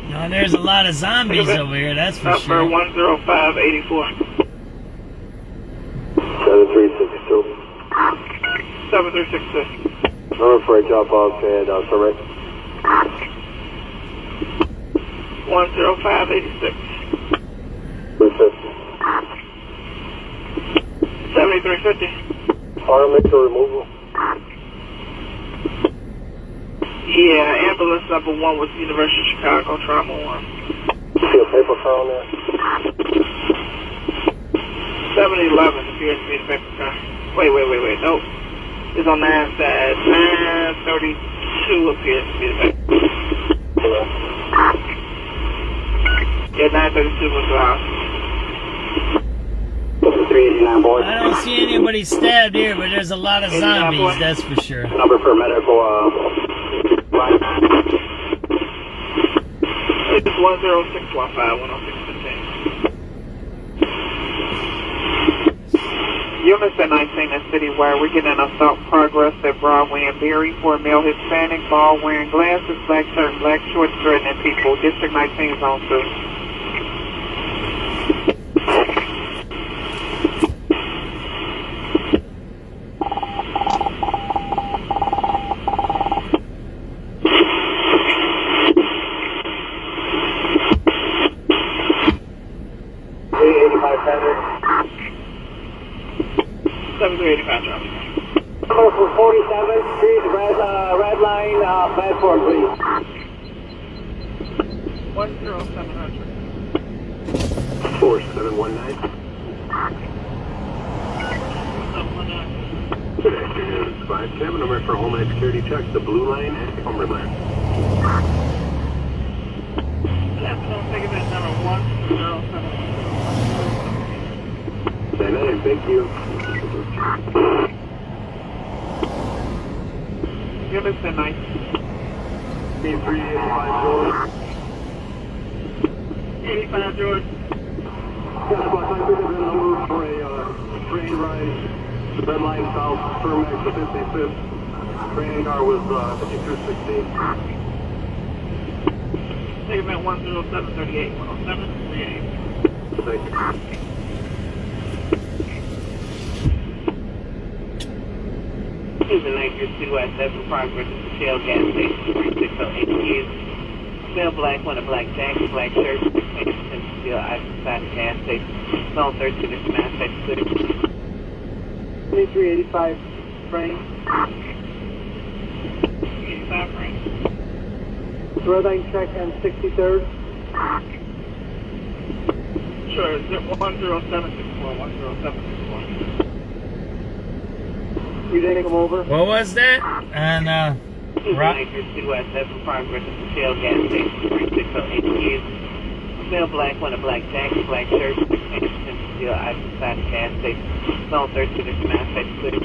No, there's a lot of zombies over here, that's for sure. Number 10584. 7362. 7366. Number for a drop off and correct. 10586. 350. 7350. Fire make a removal. Yeah, ambulance number 1 was University of Chicago, trauma 1. See a paper found there? 711 appears to be the paper car. Wait, nope. It's on NASDAQ. 932 appears to be the paper car. Yeah, 932 was the house. 389 boys. I don't see anybody stabbed here, but there's a lot of zombies, that's for sure. Number for medical, It's 10615, 10615. Units at 19 in Citywide, we're getting an assault progress at Broadway and Berry for a male Hispanic, ball wearing glasses, black shirt, and black shorts, threatening people. District 19 zone 2. 385 traffic. Number for 47th Street, red line, platform, please. 10700. 4719. Good afternoon, 5-7. Number for Homeland Security checks the blue line at Cumberland. Good afternoon, segment number 107. Say name, thank you. Give us a night. 385 George. 85 George. Yes, but I think there's a move for a train ride. Red line south, Fermax to 55th. Train car was 5216. Segment 10738. 10738. Thank you. Susan Anchor 2 at 7 progress at the Shell gas station, 3608 years. Smell black, one a black jacket, black shirt, and still Eisenhower gas station. Smell 13 is mass clear. 2385 frame. 85 frame. Red line check on 63rd. Sure, 10764, 10764. You didn't come over? What was that? And, Susan Anchor 2 at 7 progress at the Shell gas station, 3608 years. Smell black, one a black jacket, black shirt, and still Eisenhower gas station. Smell 13 is mass clear.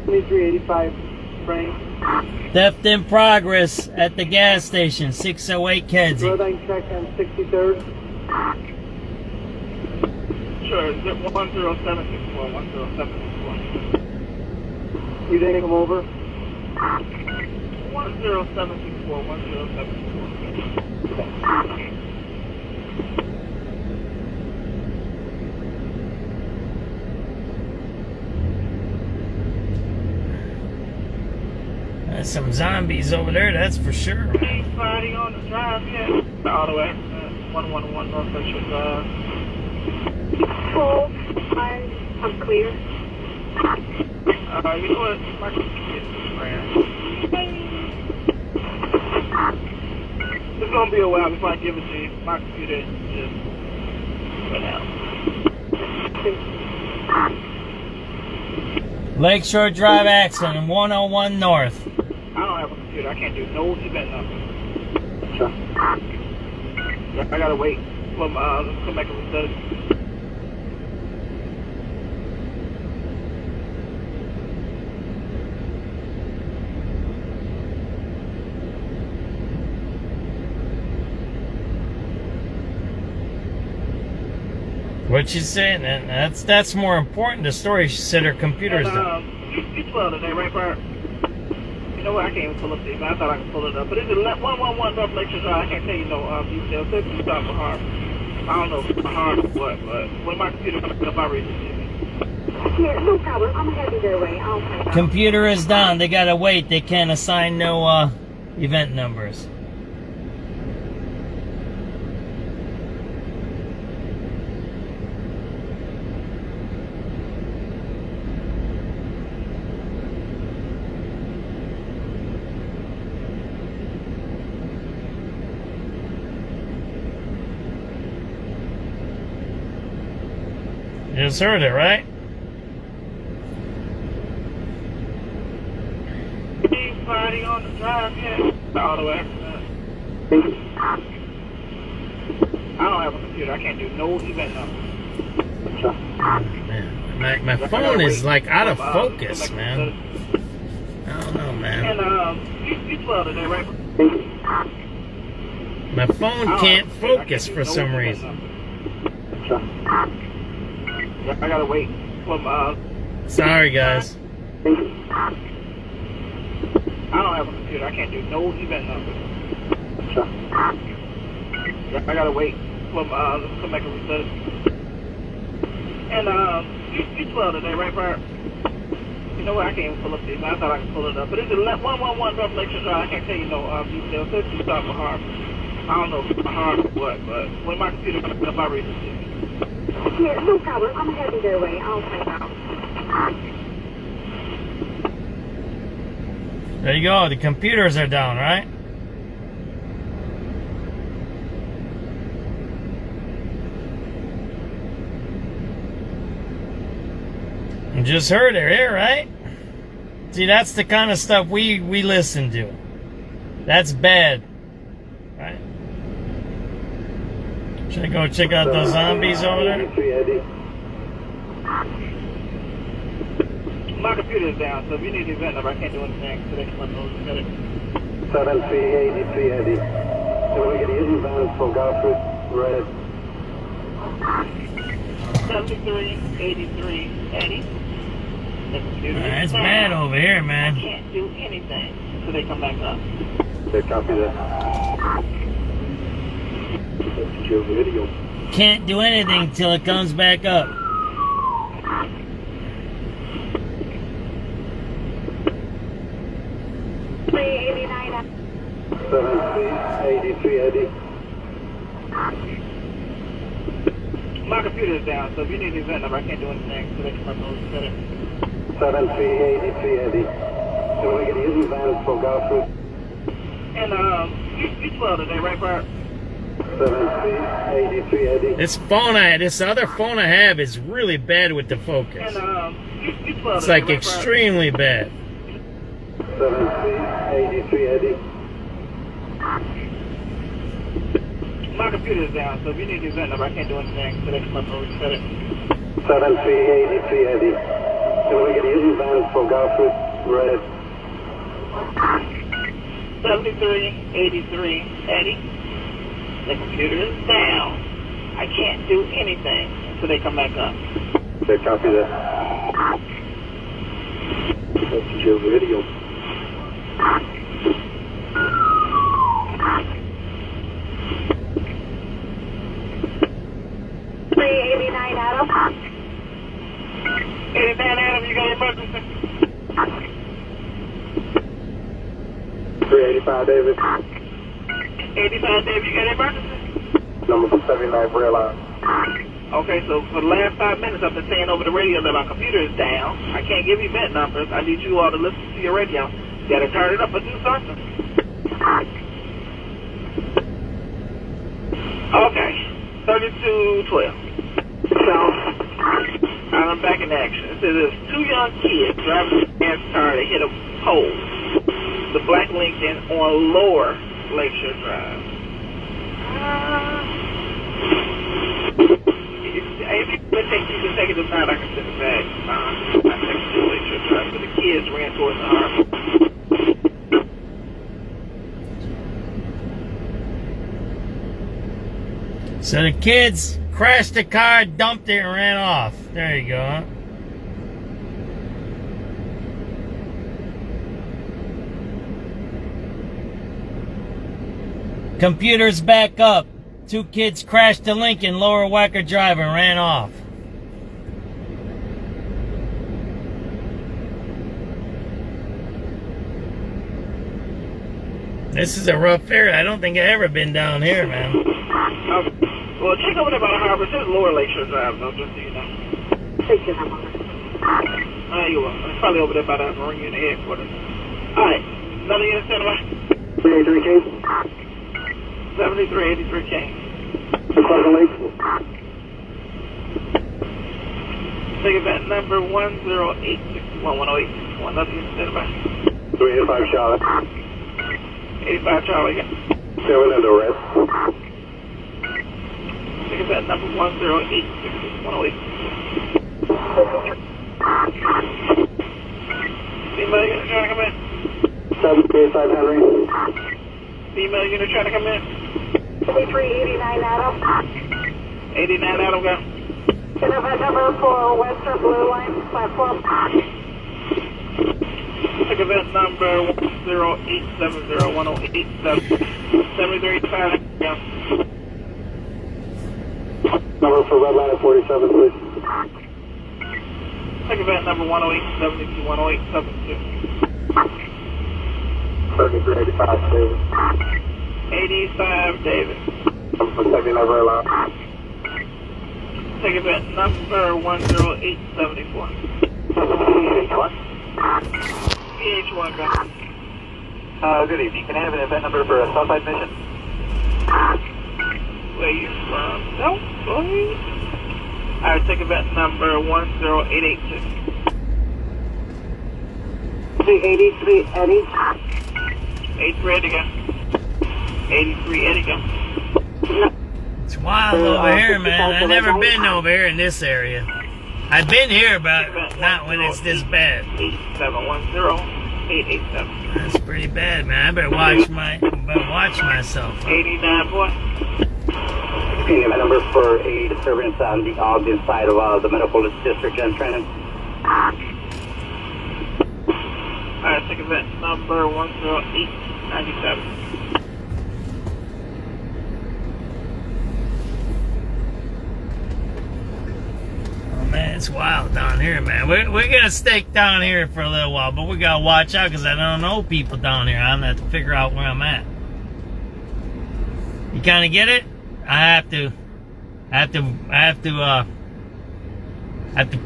2385 frame. theft in progress at the gas station, 608 Kedzie. Red line check on 63rd. Sure, 10764, 10764. You didn't come over? 10764, 10764. There's some zombies over there, that's for sure. Anybody on the drive yet? The auto accident, 111 North Central Drive. Full. I'm clear. You know what? My computer ran. It's gonna be a while before I give it to you. My computer just went out. Lakeshore Drive accident, 101 North. I don't have a computer. I can't do no event number. I gotta wait. Come back and reset it. What you saying? That's more important. The story she said her computer's done. You 12 today, right, Bart? You know what? I can't even pull up the email. I thought I could pull it up. But it's 111 North Lakeshore Drive. I can't tell you no details. It's just start for hard. I don't know if it's hard or what, but when my computer comes up, I'll read it to you. Yeah, no problem. I'm heading their way. I'll find out. Computer is down. They gotta wait. They can't assign no event numbers. You just heard it, right? Anybody on the drive yet? The auto accident. I don't have a computer. I can't do no event number. Man, my phone is like out of focus, man. I don't know, man. And you 12 today, right? My phone can't focus for some reason. I gotta wait. Sorry, guys. I don't have a computer. I can't do no event number. I gotta wait. Come back and reset it. And you 12 today, right, Bart? You know what? I can't even pull up the email. I thought I could pull it up. But it's 111 North Lakeshore Drive. I can't tell you no details. It's just start for hard. I don't know if it's hard or what, but when my computer comes up, I'll read it to you. Yeah, no problem. I'm heading their way. I'll find out. There you go. The computers are down, right? You just heard her here, right? See, that's the kind of stuff we listen to. That's bad. Right? Should I go check out those zombies over there? My computer's down, so if you need the event number, I can't do anything. So they can let those get it. 7383 Eddie. So we get easy vans from Godfrey, red. 7383 Eddie. That's bad over here, man. I can't do anything until they come back up. They copy that. That's your video. Can't do anything till it comes back up. Eddie. My computer's down, so if you need the event number, I can't do anything until they come up those get it. 7383 Eddie. So we get easy vans from Godfrey. And you 12 today, right, Bart? 7383 Eddie. This other phone I have is really bad with the focus. And you 12 It's today, like right, extremely bad. 7383 Eddie. My computer's down, so if you need the event number, I can't do anything until they come up those get it. 7383 Eddie. So we get easy vans from Godfrey, red. 7383 Eddie. The computer is down. I can't do anything until they come back up. They copy that. That's your video. 389 Adam. 89 Adam, you got your emergency? 385 David. 85 David, you got your emergency? Number 79 Rail Line. Okay, so for the last 5 minutes I've been saying over the radio that my computer is down. I can't give you event numbers. I need you all to listen to your radio. You gotta turn it up or do something. Okay, 3212. South. I'm back in action. It says there's 2 young kids driving a gas car that hit a pole. The Black Lincoln on Lower Lakeshore Drive. If you can take it tonight, I can send it back. I take it to Lakeshore Drive. So the kids ran towards the harbor. So the kids crashed the car, dumped it, and ran off. There you go. Computer's back up. 2 kids crashed the Lincoln, Lower Wacker Drive, and ran off. This is a rough area. I don't think I've ever been down here, man. Well, check over there by the harbor. It says Lower Lakeshore Drive, though, just so you know. Thank you, Hammer. You will. It's probably over there by the Marine Unit headquarters. Alright. Another unit stand by. 383 King. 7383 King. Take event number 108611081. Another unit stand by. 385 Charlotte. 85 Charlie. 7 in the red. Take event number 108611081. Female unit trying to come in. 735 Henry. Female unit trying to come in. 389 Adam. 89 Adam, go. Event number for Western Blue Line platform. Take event number 108701087. 7385, go. Number for red line at 47, please. Take event number 108721087. 7385 David. 85 David. Number 79 Rail Line. Take event number 10874. VH1, go. Good evening. Can I have an event number for a Southside mission? Where you from? No, go ahead. Alright, take event number 10886. 383 Eddie. 83 Eddie, go. 83 Eddie, go. It's wild over here, man. I've never been over here in this area. I've been here, but not when it's this bad. 8710-887. That's pretty bad, man. I better watch myself. 89 boy. Event number for a disturbance on the Ogden side of the medical district and Trenton. Alright, take event number 10897. Man, it's wild down here, man. We're gonna stay down here for a little while, but we gotta watch out because I don't know people down here. I'm gonna have to figure out where I'm at. You kind of get it? I have to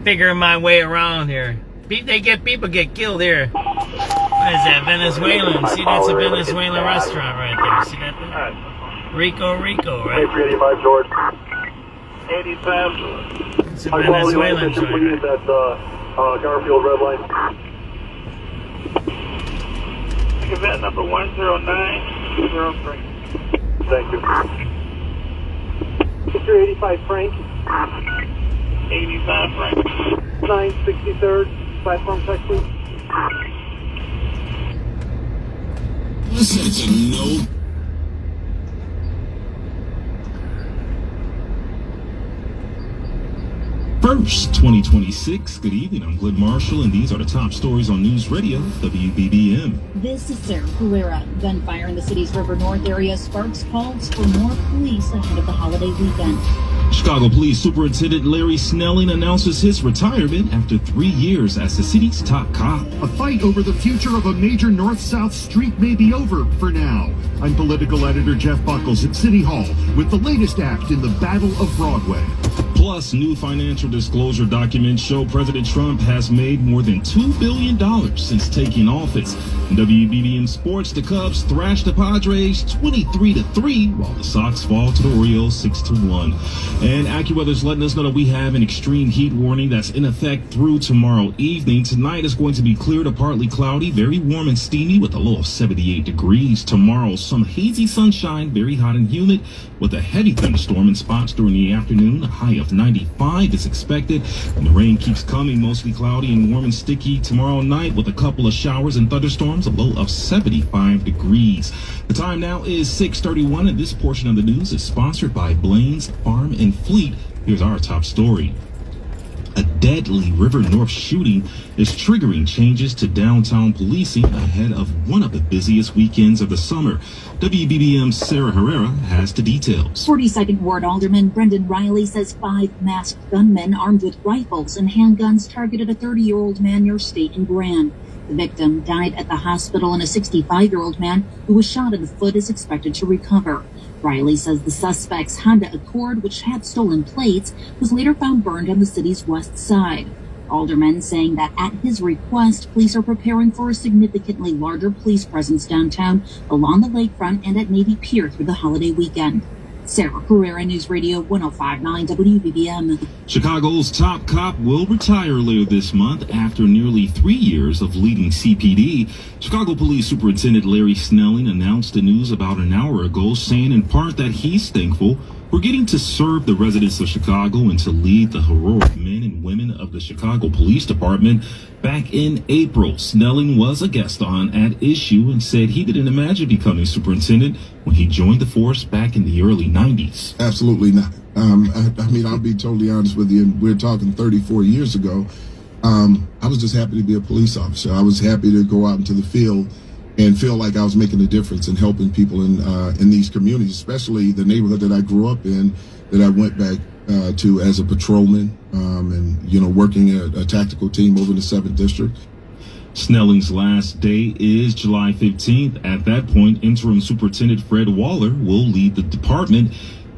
figure my way around here. People get killed here. What is that, Venezuelan? See, that's a Venezuelan restaurant right there. See that there? Rico, right? 385 George. 85 George. It's a Venezuelan joint. Right? At Garfield Red Line. Event number 10903. Thank you. 385 Frank. 85 Frank. 963rd, platform Texas. Listen to no. First, 2026. Good evening. I'm Glenn Marshall, and these are the top stories on News Radio WBBM. This is Sarah Herrera. Gunfire in the city's River North area sparks calls for more police ahead of the holiday weekend. Chicago Police Superintendent Larry Snelling announces his retirement after 3 years as the city's top cop. A fight over the future of a major north-south street may be over for now. I'm political editor Jeff Buckles at City Hall with the latest act in the Battle of Broadway. Plus, new financial disclosure documents show President Trump has made more than $2 billion since taking office. In WBBM Sports, the Cubs thrash the Padres 23-3, while the Sox fall to the Orioles 6-1. And AccuWeather's letting us know that we have an extreme heat warning that's in effect through tomorrow evening. Tonight is going to be clear to partly cloudy, very warm and steamy with a low of 78 degrees. Tomorrow, some hazy sunshine, very hot and humid with a heavy thunderstorm in spots during the afternoon. A high of 95 is expected, and the rain keeps coming, mostly cloudy and warm and sticky tomorrow night with a couple of showers and thunderstorms, a low of 75 degrees. The time now is 6:31, and this portion of the news is sponsored by Blaine's Farm and Fleet. Here's our top story. A deadly River North shooting is triggering changes to downtown policing ahead of one of the busiest weekends of the summer. WBBM's Sarah Herrera has the details. 42nd Ward Alderman Brendan Riley says 5 masked gunmen armed with rifles and handguns targeted a 30-year-old man near State and Grand. The victim died at the hospital, and a 65-year-old man who was shot in the foot is expected to recover. Riley says the suspect's Honda Accord, which had stolen plates, was later found burned on the city's west side. Alderman saying that at his request, police are preparing for a significantly larger police presence downtown, along the lakefront, and at Navy Pier through the holiday weekend. Sarah Herrera, News Radio 105.9 WBBM. Chicago's top cop will retire later this month after nearly 3 years of leading CPD. Chicago Police Superintendent Larry Snelling announced the news about an hour ago, saying in part that he's thankful for getting to serve the residents of Chicago and to lead the heroic men and women of the Chicago Police Department. Back in April, Snelling was a guest on At Issue and said he didn't imagine becoming superintendent when he joined the force back in the early 90s. Absolutely not. I mean, I'll be totally honest with you. We're talking 34 years ago. I was just happy to be a police officer. I was happy to go out into the field and feel like I was making a difference and helping people in these communities, especially the neighborhood that I grew up in, that I went back to as a patrolman, and, you know, working a tactical team over in the 7th District. Snelling's last day is July 15th. At that point, interim superintendent Fred Waller will lead the department.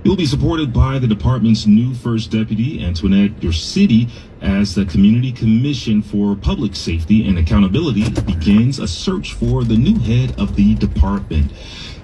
He'll be supported by the department's new first deputy, Antoinette Yorsidi, as the Community Commission for Public Safety and Accountability begins a search for the new head of the department.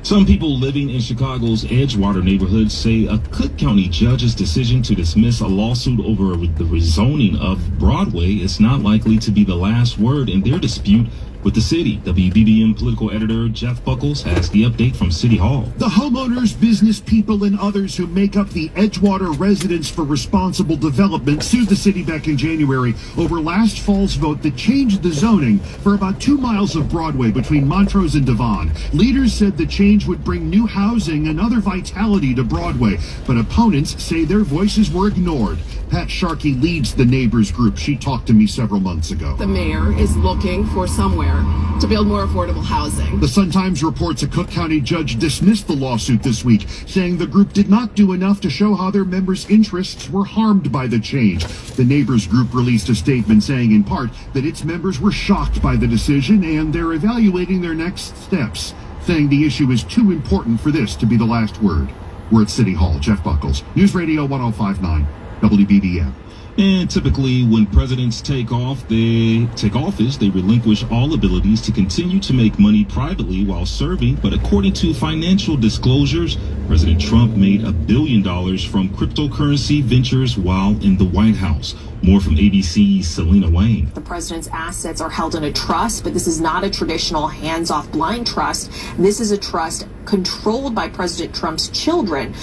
Some people living in Chicago's Edgewater neighborhood say a Cook County judge's decision to dismiss a lawsuit over the rezoning of Broadway is not likely to be the last word in their dispute with the city. WBBM political editor Jeff Buckles has the update from City Hall. The homeowners, business people, and others who make up the Edgewater Residents for Responsible Development sued the city back in January over last fall's vote that changed the zoning for about 2 miles of Broadway between Montrose and Devon. Leaders said the change would bring new housing and other vitality to Broadway, but opponents say their voices were ignored. Pat Sharkey leads the neighbors group. She talked to me several months ago. The mayor is looking for somewhere to build more affordable housing. The Sun-Times reports a Cook County judge dismissed the lawsuit this week, saying the group did not do enough to show how their members' interests were harmed by the change. The neighbors group released a statement saying in part that its members were shocked by the decision and they're evaluating their next steps, saying the issue is too important for this to be the last word. We're at City Hall. Jeff Buckles, News Radio 105.9. WBBM. And typically when presidents take office, they relinquish all abilities to continue to make money privately while serving. But according to financial disclosures, President Trump made $1 billion from cryptocurrency ventures while in the White House. More from ABC's Selena Wang. The president's assets are held in a trust, but this is not a traditional hands-off blind trust. This is a trust controlled by President Trump's children.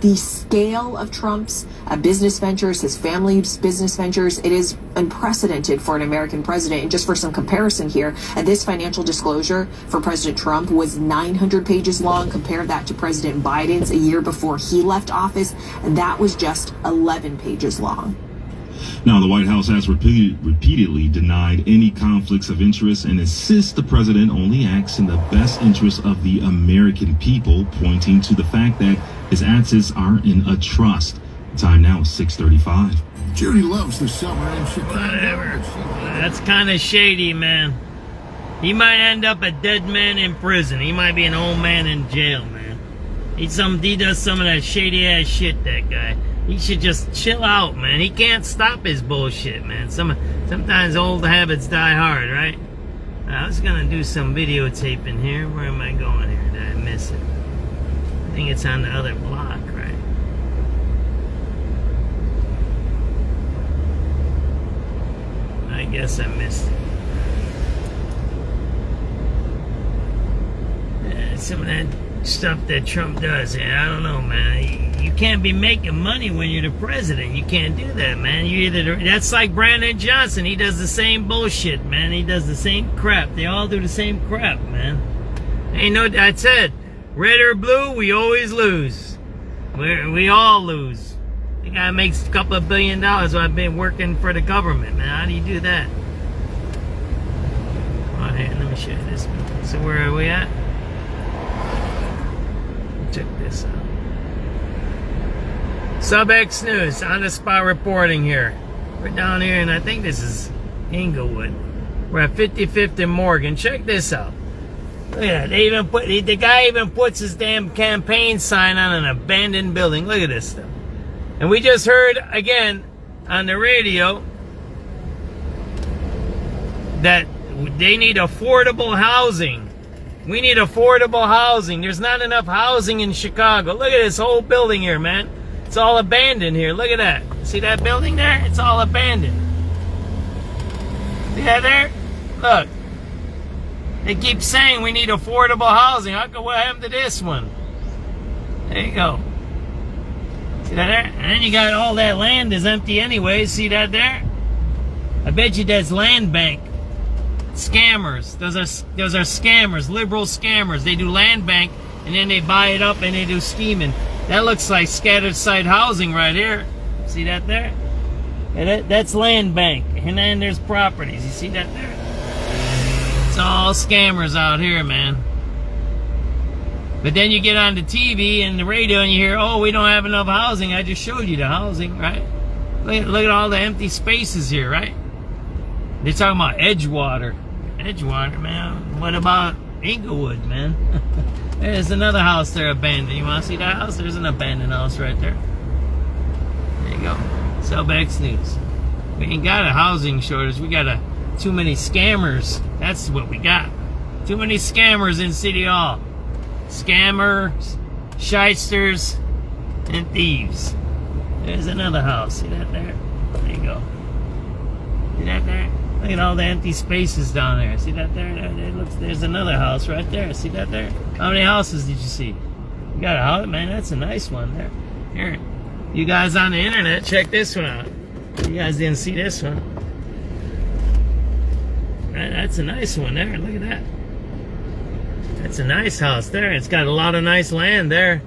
The scale of Trump's business ventures, his family's business ventures, it is unprecedented for an American president. And just for some comparison here, this financial disclosure for President Trump was 900 pages long. Compare that to President Biden's a year before he left office. That was just 11 pages long. Now, the White House has repeatedly denied any conflicts of interest and insists the president only acts in the best interest of the American people, pointing to the fact that his assets are in a trust. Time now is 6:35. Judy loves the summer in Chicago. Whatever. That's kind of shady, man. He might end up a dead man in prison. He might be an old man in jail, man. He does some of that shady ass shit, that guy. He should just chill out, man. He can't stop his bullshit, man. Sometimes old habits die hard, right? I was gonna do some videotaping here. Where am I going here? Did I miss it? I think it's on the other block, right? I guess I missed it. Yeah, some of that stuff that Trump does, I don't know, man. You can't be making money when you're the president. You can't do that, man. That's like Brandon Johnson. He does the same bullshit, man. He does the same crap. They all do the same crap, man. Ain't no, I said, red or blue, we always lose. We all lose. The guy makes a couple of $1 billion while I've been working for the government, man. How do you do that? Oh, here, let me show you this. So where are we at? Check this out. SubX.News, on the spot reporting here. We're down here, and I think this is Inglewood. We're at 55th and Morgan. Check this out. Look at that. The guy even puts his damn campaign sign on an abandoned building. Look at this stuff. And we just heard again on the radio that they need affordable housing. We need affordable housing. There's not enough housing in Chicago. Look at this whole building here, man. It's all abandoned here. Look at that. See that building there? It's all abandoned. See that there? Look. They keep saying we need affordable housing. How come what happened to this one? There you go. See that there? And then you got all that land is empty anyway. See that there? I bet you that's land bank. Scammers. Those are scammers. Liberal scammers. They do land bank and then they buy it up and they do scheming. That looks like scattered site housing right here. See that there? And that's land bank. And then there's properties. You see that there? It's all scammers out here, man. But then you get on the TV and the radio and you hear, oh, we don't have enough housing. I just showed you the housing, right? Look at all the empty spaces here, right? They're talking about Edgewater. Edgewater, man. What about Inglewood, man? There's another house there abandoned. You want to see that house? There's an abandoned house right there. There you go. SubX.News. We ain't got a housing shortage. We got too many scammers. That's what we got. Too many scammers in City Hall. Scammers, shysters, and thieves. There's another house. See that there? There you go. See that there? Look at all the empty spaces down there. See that there? There's another house right there. See that there? How many houses did you see? You got a house? Man, that's a nice one there. Here. You guys on the internet, check this one out. You guys didn't see this one. That's a nice one there. Look at that. That's a nice house there. It's got a lot of nice land there.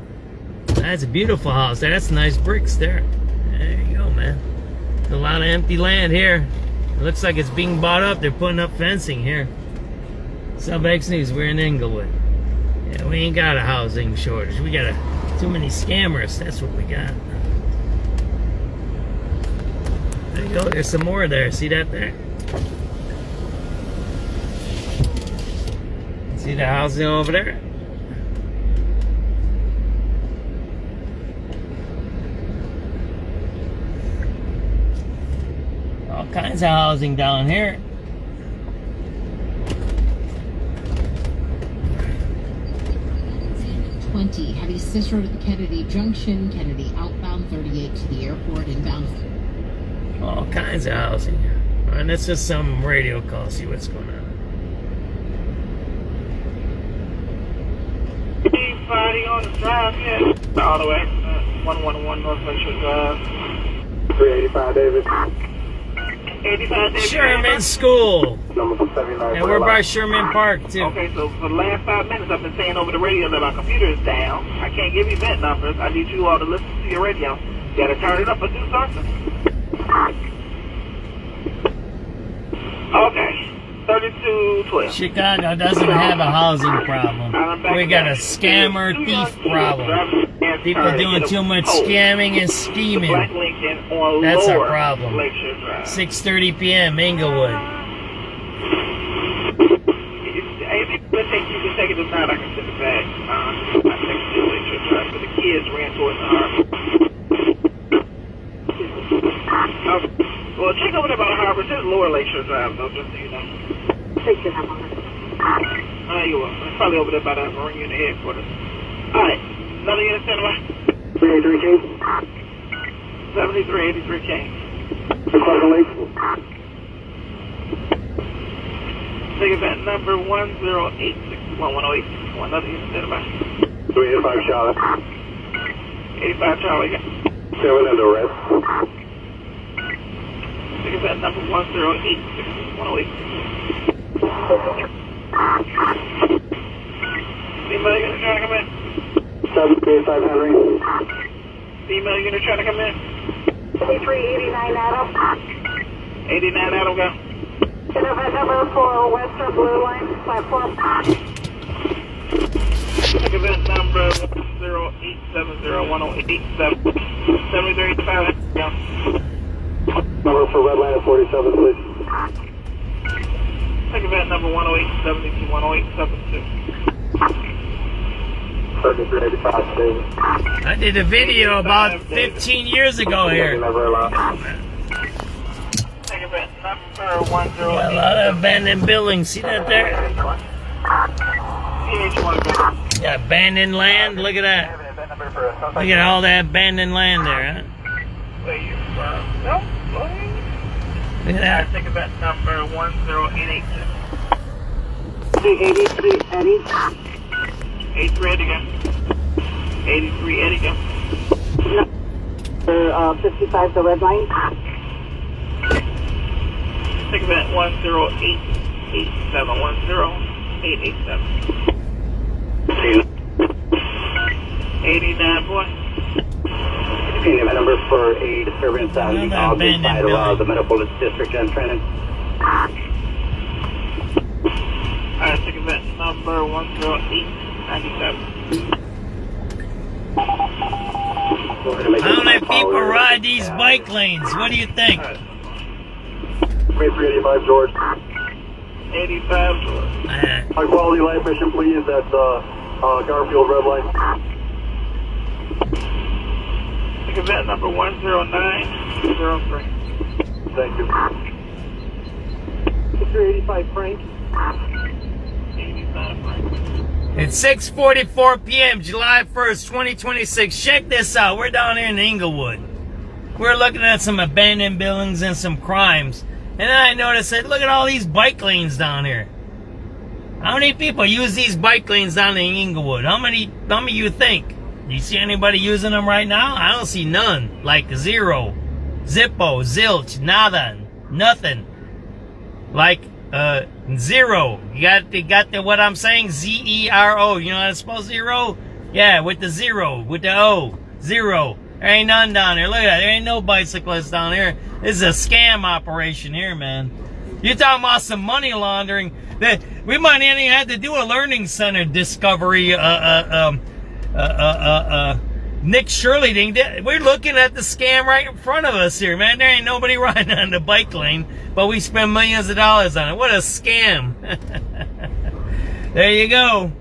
That's a beautiful house there. That's nice bricks there. There you go, man. A lot of empty land here. It looks like it's being bought up. They're putting up fencing here. SubX.News, we're in Inglewood. Yeah, we ain't got a housing shortage. We got too many scammers. That's what we got. There you go. There's some more there. See that there? See the housing over there? All kinds of housing down here. Heavy Sis Road at the Kennedy Junction, Kennedy outbound 38 to the airport, inbound. All kinds of housing. And it's just some radio call, see what's going on. Anybody on the drive yet? All the way. 111 North Lakeshore Drive. 385 David. 85 David. Sherman School. Number 79. And we're by Sherman Park, too. Okay, so for the last 5 minutes, I've been saying over the radio that my computer is down. I can't give you vent numbers. I need you all to listen to your radio. You gotta turn it up or do something. Okay. 3212. Chicago doesn't have a housing problem. We got a scammer thief problem. People doing too much scamming and scheming. That's our problem. 6:30 p.m. Inglewood. You can take it tonight. I can send it back. I think it's Lakeshore Drive, but the kids ran towards the harbor. Well, check over there by the harbor. Just lower Lakeshore Drive, though, just so you know. Take your number. You will. It's probably over there by the Marine Unit headquarters. All right. Another unit standby. 383K. 7383K. Chicago Lake. Take event number 10861108. Another unit standby. 385 Charlotte. 85 Charlie. 7 under arrest. Take event number 10861108. Female unit trying to come in. 735 Henry. Female unit trying to come in. 2389 Adam. 89 Adam, go. Event number for Western Blue Line platform. Take event number 10870108. 7385, go. Number for Red Line at 47, please. Take event number 108721872. 3385 David. I did a video about 15 years ago here. Take event number 10. A lot of abandoned buildings. See that there? Yeah, abandoned land. Look at that. Look at all that abandoned land there, huh? Look at that. Take event number 10882. 383 Eddie. 83 Eddie, go. 83 Eddie, go. 55 the red line. Take event 10887. 10887. 89 boy. Event number for a disturbance on the opposite side of the Minneapolis District and Trenton. Alright, take event number 10897. How many people ride these bike lanes? What do you think? 385 George. 85 George. High quality life mission, please, at Garfield red light. Event number 10903. Thank you. 385 Frank. 85 Frank. It's 6:44 p.m., July 1st, 2026. Check this out. We're down here in Inglewood. We're looking at some abandoned buildings and some crimes. And then I noticed that look at all these bike lanes down here. How many people use these bike lanes down in Inglewood? How many you think? Do you see anybody using them right now? I don't see none. Like zero. Zippo, zilch, nada, nothing. Like zero. You got the what I'm saying? Z-E-R-O. You know how to spell zero? Yeah, with the zero, with the O. Zero. There ain't none down here. Look at that. There ain't no bicyclists down here. This is a scam operation here, man. You're talking about some money laundering. We might not even have to do a learning center discovery, Nick Shirley thing. We're looking at the scam right in front of us here, man. There ain't nobody riding on the bike lane, but we spend millions of dollars on it. What a scam. There you go.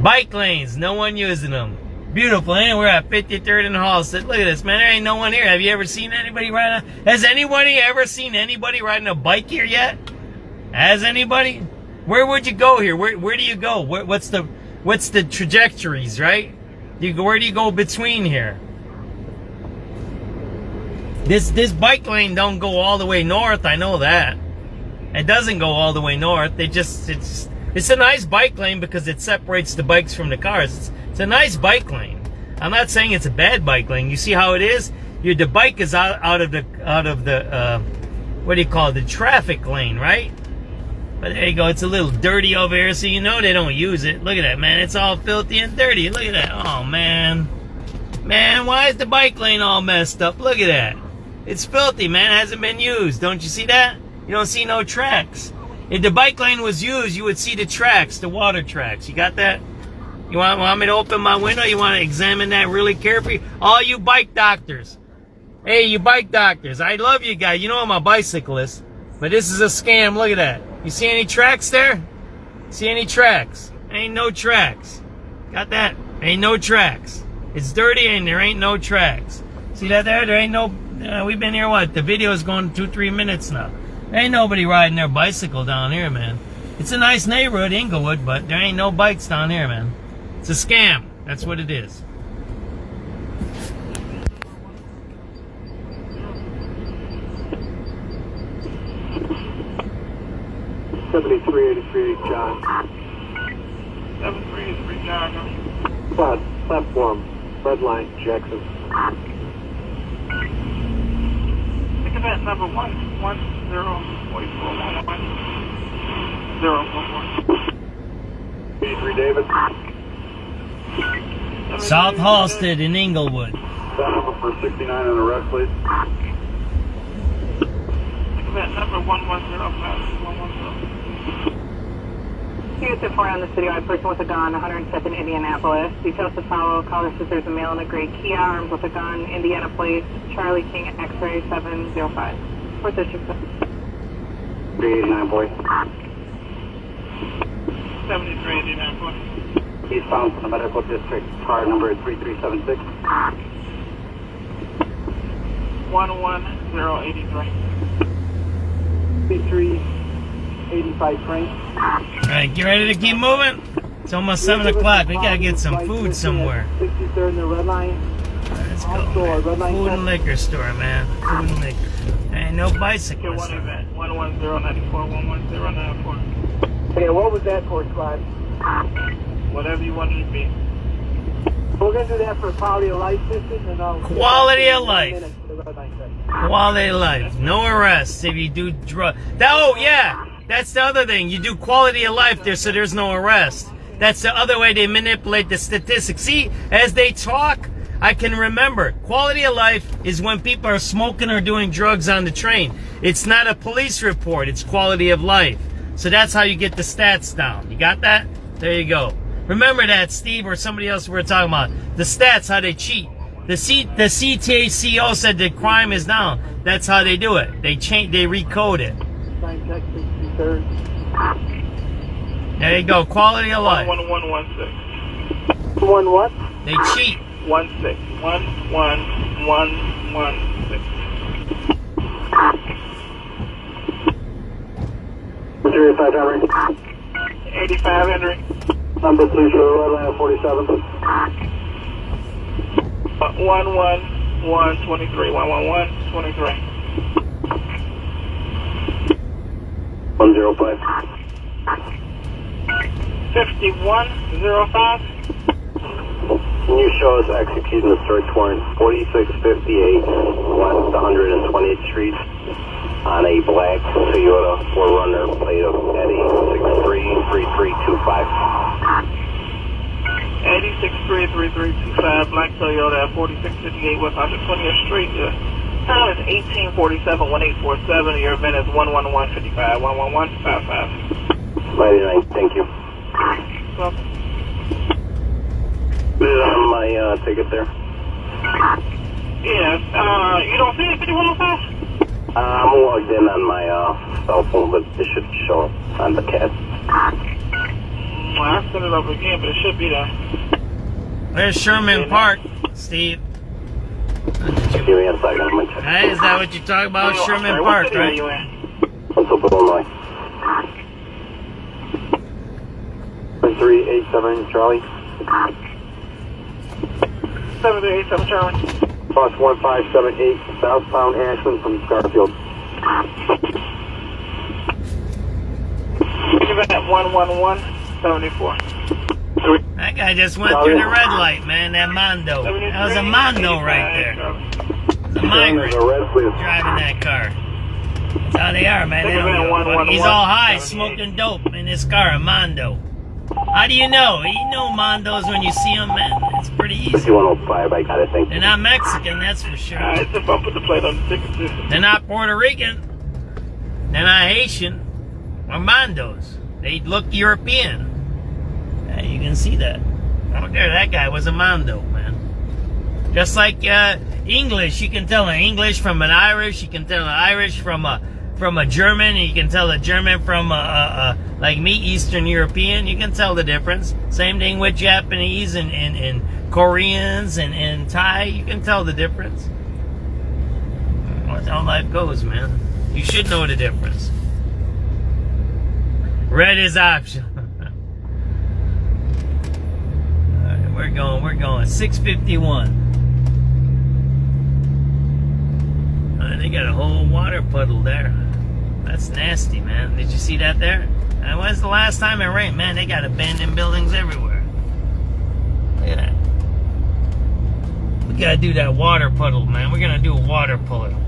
Bike lanes, no one using them. Beautiful, and we're at 53rd and Halstead. Look at this, man. There ain't no one here. Have you ever seen anybody riding? Has anybody ever seen anybody riding a bike here yet? Has anybody? Where would you go here? Where do you go? What's the trajectories, right? Where do you go between here? This bike lane don't go all the way north. I know that. It doesn't go all the way north. It's a nice bike lane because it separates the bikes from the cars. It's a nice bike lane. I'm not saying it's a bad bike lane. You see how it is? The bike is out of the what do you call it? The traffic lane, right? But there you go. It's a little dirty over here, so you know they don't use it. Look at that, man. It's all filthy and dirty. Look at that. Oh, man. Man, why is the bike lane all messed up? Look at that. It's filthy, man. It hasn't been used. Don't you see that? You don't see no tracks. If the bike lane was used, you would see the tracks, the water tracks. You got that? You want me to open my window? You want to examine that really carefully? All you bike doctors. Hey, you bike doctors. I love you guys. You know I'm a bicyclist. But this is a scam. Look at that. You see any tracks there? See any tracks? Ain't no tracks. Got that? Ain't no tracks. It's dirty and there ain't no tracks. See that there? There ain't no... we've been here, what? The video is going 2-3 minutes now. There ain't nobody riding their bicycle down here, man. It's a nice neighborhood, Inglewood, but there ain't no bikes down here, man. It's a scam. That's what it is. $73.83, John. 7383 John. Platform, red line, Jackson. Take event number 1104411. 83 David. South Halstead in Inglewood. That number for 69 and arrest, please. Take event number 1105110. Houston 4 on the citywide person with a gun, 102nd Indianapolis. Details to follow. Caller says there's a male in a gray Kia armed with a gun. Indiana plate, Charlie King X-ray 705. What's this? 389, boy. 7389, boy. He's found from the medical district, car number 3376. 11083. C385 Frank. Alright, get ready to keep moving. It's almost 7 o'clock. We gotta get some food somewhere. 63rd in the red line. Let's go, man. Food and liquor store, man. Food and liquor. There ain't no bicycles. One event, 11094, 11094. Okay, what was that for, squad? Whatever you want it to be. We're going to do that for quality of life, system, and I'll... Quality of life. Quality of life. No arrests if you do drug. Oh, yeah. That's the other thing. You do quality of life there, so there's no arrest. That's the other way they manipulate the statistics. See, as they talk, I can remember. Quality of life is when people are smoking or doing drugs on the train. It's not a police report. It's quality of life. So that's how you get the stats down. You got that? There you go. Remember that, Steve, or somebody else we were talking about. The stats, how they cheat. The CTACO said the crime is down. That's how they do it. They recode it. There you go. Quality of life. 11116. One what? They cheat. 16. 11116. 085 Henry. 85 Henry. Number please show Atlanta 47. 11123. 11123. 105. 5105. Can you show us executing the search warrant 4658 West 120th Street on a black Toyota 4Runner plate of Eddie 633325. 863335 black Toyota at 4658 West 120th Street. Time is 1847 1847. Your event is 11155 11155. 99, thank you. Welcome. My ticket there. Yeah, you don't see it 5105? I'm logged in on my cell phone, but it should show on the CAD. I'll set it up again, but it should be there. There's Sherman Park, Steve. Give me a second, I'm gonna check. Hey, is that what you're talking about? Sherman Park, What city are you right? in? What's up, Illinois? 387 Charlie. 7387 Charlie. Bus 1578 southbound Ashland from Garfield. Event at 11174. That guy just went through the red light, man. That Mondo. That was a Mondo right there. It's a Migrant driving that car. That's how they are, man. They don't give a fuck. He's all high, smoking dope in his car, a Mondo. How do you know? You know Mondos when you see them, man. It's pretty easy. 105, I got it, thank you. They're not Mexican, that's for sure. It's a bump with the plate on the ticket system. They're not Puerto Rican. They're not Haitian. Or Mondos. They look European. Yeah, you can see that. Oh, there, that guy was a Mondo, man. Just like English, you can tell an English from an Irish. You can tell an Irish from a German. And you can tell a German from like me, Eastern European. You can tell the difference. Same thing with Japanese and Koreans and Thai. You can tell the difference. That's how life goes, man. You should know the difference. Red is optional. Alright, we're going. 651. They got a whole water puddle there. That's nasty, man. Did you see that there? And when's the last time it rained? Man, they got abandoned buildings everywhere. Look at that. We gotta do that water puddle, man. We're gonna do a water puddle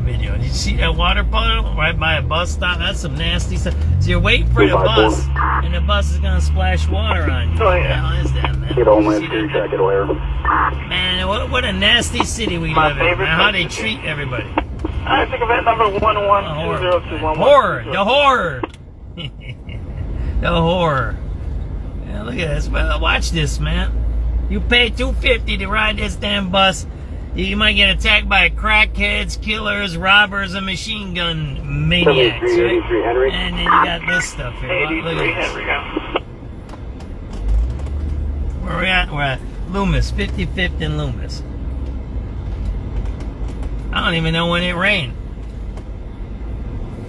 video. Did you see that water puddle right by a bus stop? That's some nasty stuff. So you're waiting for the bus, and the bus is gonna splash water on you. Oh, yeah. What the hell is that, man? Get on my steer jacket wire. Man, what a nasty city we live in, man. How they treat everybody. I think event number 11202. Horror. The horror. The horror. Yeah, look at this. Well, watch this, man. You pay $250 to ride this damn bus. You might get attacked by crackheads, killers, robbers, and machine gun maniacs, right? Henry. And then you got this stuff here. Look at this. Where we at? We're at Loomis, 55th and Loomis. I don't even know when it rained.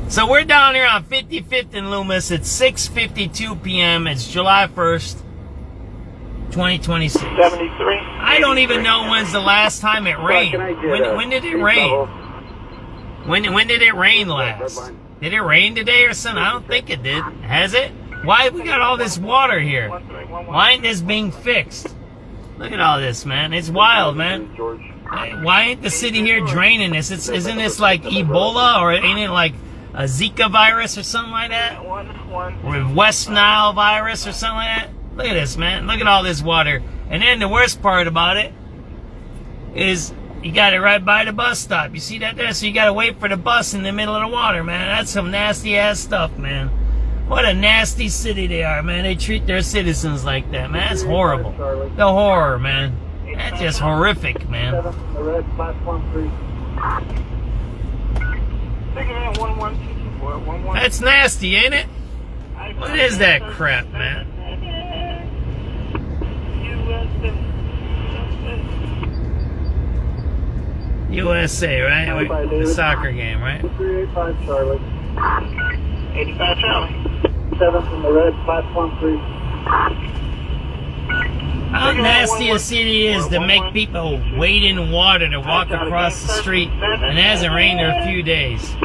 So we're down here on 55th and Loomis. It's 6:52 p.m. It's July 1st, 2026. 73. I don't even know when's the last time it rained. When did it rain? When did it rain last? Did it rain today or something? I don't think it did. Has it? Why we got all this water here? Why ain't this being fixed? Look at all this, man. It's wild, man. Why ain't the city here draining this? Isn't this like Ebola, or ain't it like a Zika virus or something like that? Or West Nile virus or something like that? Look at this, man. Look at all this water. And then the worst part about it is you got it right by the bus stop. You see that there? So you got to wait for the bus in the middle of the water, man. That's some nasty ass stuff, man. What a nasty city they are, man. They treat their citizens like that, man. That's horrible. The horror, man. That's just horrific, man. The red platform 3. Take it in 11224. That's nasty, ain't it? What is that crap, man? USA, right? The soccer game, right? 385 Charlie. 85 Charlie. 7 from the red, platform 3. How nasty a city is to make people wade in water to walk across the street, and it hasn't rained in a few days.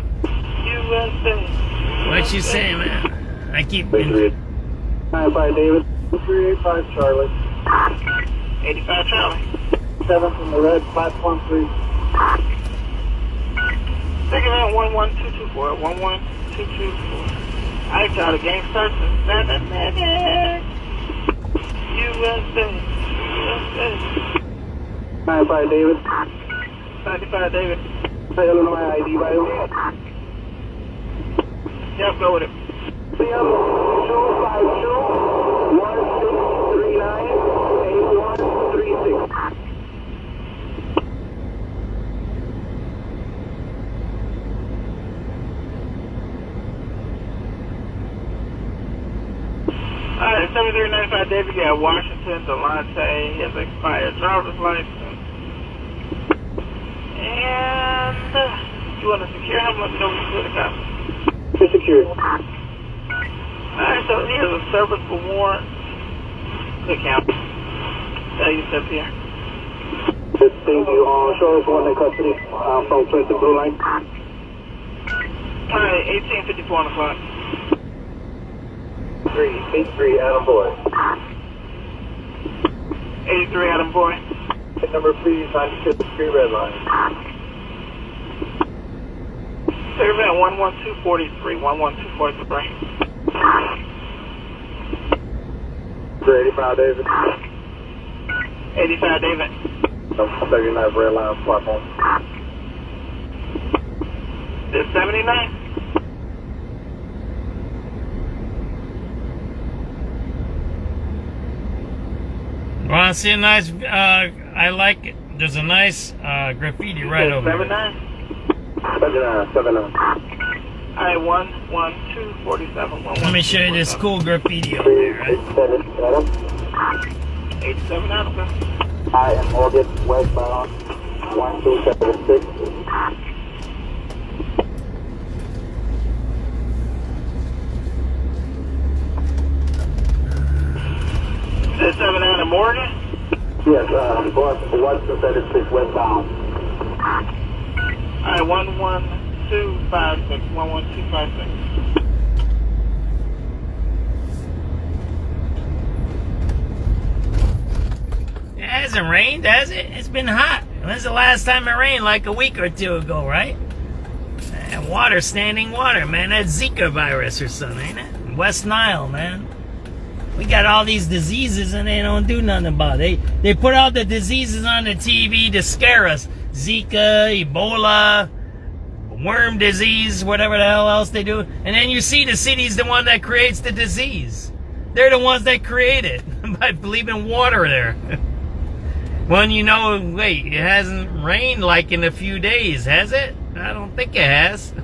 What you saying, man? I keep... 95 David. 385 Charlie. 85 Charlie. 7 from the red, platform 3. Second out 11224. 11224. I try the game starts in 7 minutes. USA. 95 David. 95 David. Illinois ID by the way. Yep, go with it. 252-1639-8136. Alright, 7395 David, you got Washington, Delonte, his expired driver's license. And you want to secure him? Let me know when you put a copy. You're secured. Alright, so here's a serviceable warrant. Good count. Tell you step here. Thank you. Show us one in custody from Clinton Blue Line. Alright, 1854 on the clock. 83 Adam Boy. 83 Adam Boy. Hit number 396 red line. Survey 11243. 11243. 85 David. 85 David. 79 red line platform. This 79? Want to see a nice, I like it. There's a nice graffiti right over there. 79. Alright, 11247. Let me show you this cool graffiti over there, right? 87 Adam. I am Morgan, westbound, 1276. Is that 7 Adam Morgan? Yes, 1276 westbound. Alright, 11256. 11256. It hasn't rained, has it? It's been hot. When's the last time it rained? Like a week or two ago, right? Man, water, standing water, man. That's Zika virus or something, ain't it? West Nile, man. We got all these diseases and they don't do nothing about it. They put all the diseases on the TV to scare us. Zika, Ebola, worm disease, whatever the hell else they do. And then you see the city's the one that creates the disease. They're the ones that create it by leaving water there. When you know, wait, it hasn't rained like in a few days, has it? I don't think it has.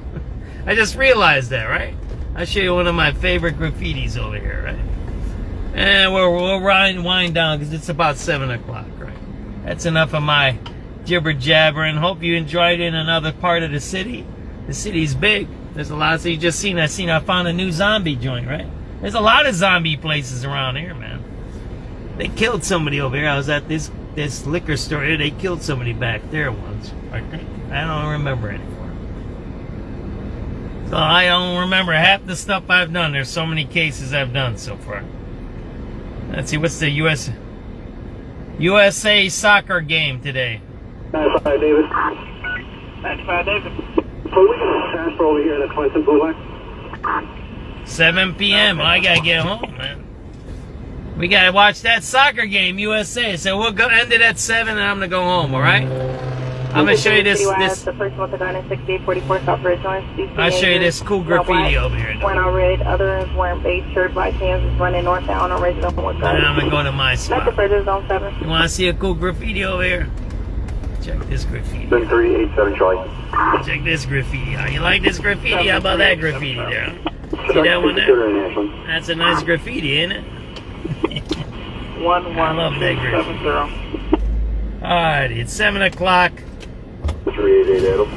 I just realized that, right? I'll show you one of my favorite graffitis over here, right? And we'll wind down because it's about 7 o'clock, right? That's enough of my jibber jabbering. Hope you enjoyed it in another part of the city. The city's big. There's a lot. So you just seen, I found a new zombie joint, right? There's a lot of zombie places around here, man. They killed somebody over here. I was at this liquor store here. They killed somebody back there once, I think. I don't remember anymore. So I don't remember half the stuff I've done. There's so many cases I've done so far. Let's see, what's the USA soccer game today? 95 David. 95 David. So we can transfer over here to the Clinton Blue Line. 7 p.m. I gotta get home, man. We gotta watch that soccer game, USA. So we'll end it at 7 and I'm gonna go home, alright? I'm gonna show you this. The first one, the gun is 6844 South Bridge North. I'll show you this cool graffiti over here. Wearing all red, others wearing beige shirt, black pants, running northbound on original one. And I'm gonna go to my spot. Zone 7. You wanna see a cool graffiti over here? Check this graffiti. 387 Charlie. Check this graffiti out. You like this graffiti? How about that graffiti there? See that one there? That's a nice graffiti, ain't it? I love that graffiti. Alrighty, it's 7 o'clock. 388 Adam.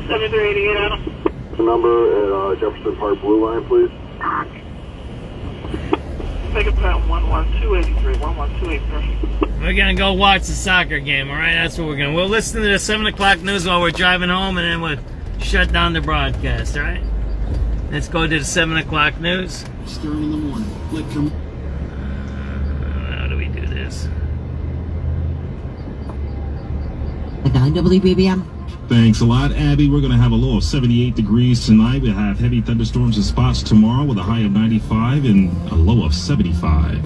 7388 Adam. Number at Jefferson Park Blue Line, please. Make it pat 11283. 11283. We're gonna go watch the soccer game, alright? That's what we're gonna. We'll listen to the 7 o'clock news while we're driving home, and then we'll shut down the broadcast, alright? Let's go to the 7 o'clock news. Stirring in the morning. How do we do this? WBBM. Thanks a lot, Abby. We're going to have a low of 78 degrees tonight. We'll have heavy thunderstorms in spots tomorrow with a high of 95 and a low of 75.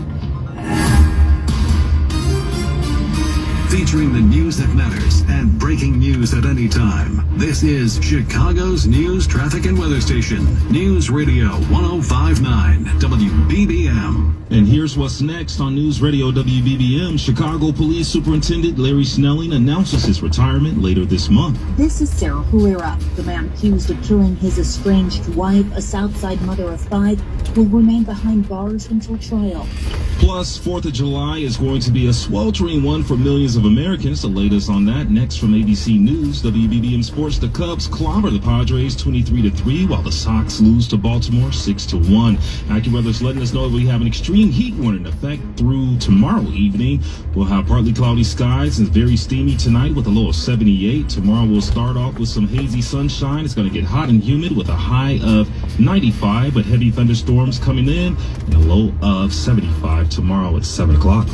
Featuring the news that matters and breaking news at any time. This is Chicago's news, traffic, and weather station. News Radio 105.9 WBBM. And here's what's next on News Radio WBBM. Chicago Police Superintendent Larry Snelling announces his retirement later this month. This is Sarah Herrera. The man accused of killing his estranged wife, a Southside mother of 5, will remain behind bars until trial. Plus, 4th of July is going to be a sweltering one for millions of Americans. The latest on that next from ABC News. WBBM Sports, the Cubs clobber the Padres 23-3, while the Sox lose to Baltimore 6-1. AccuWeather's letting us know that we have an extreme heat warning in effect through tomorrow evening. We'll have partly cloudy skies and very steamy tonight with a low of 78. Tomorrow we'll start off with some hazy sunshine. It's going to get hot and humid with a high of 95, but heavy thunderstorms coming in and a low of 75 tomorrow at 7 o'clock.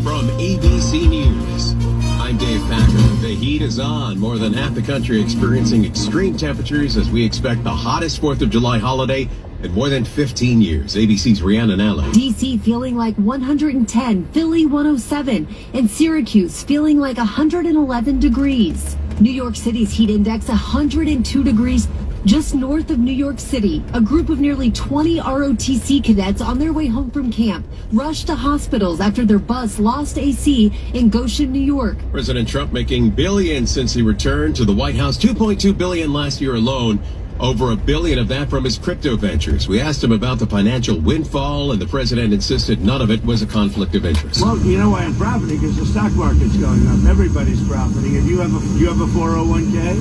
From ABC News, I'm Dave Packer. The heat is on. More than half the country experiencing extreme temperatures as we expect the hottest 4th of July holiday in more than 15 years. ABC's Rhiannon Allen. DC feeling like 110, Philly 107, and Syracuse feeling like 111 degrees. New York City's heat index 102 degrees. Just north of New York City, a group of nearly 20 ROTC cadets on their way home from camp rushed to hospitals after their bus lost AC in Goshen, New York. President Trump making billions since he returned to the White House, $2.2 billion last year alone. Over $1 billion of that from his crypto ventures. We asked him about the financial windfall, and the president insisted none of it was a conflict of interest. Well, you know why I'm profiting? Because the stock market's going up. Everybody's profiting. If you have a 401k,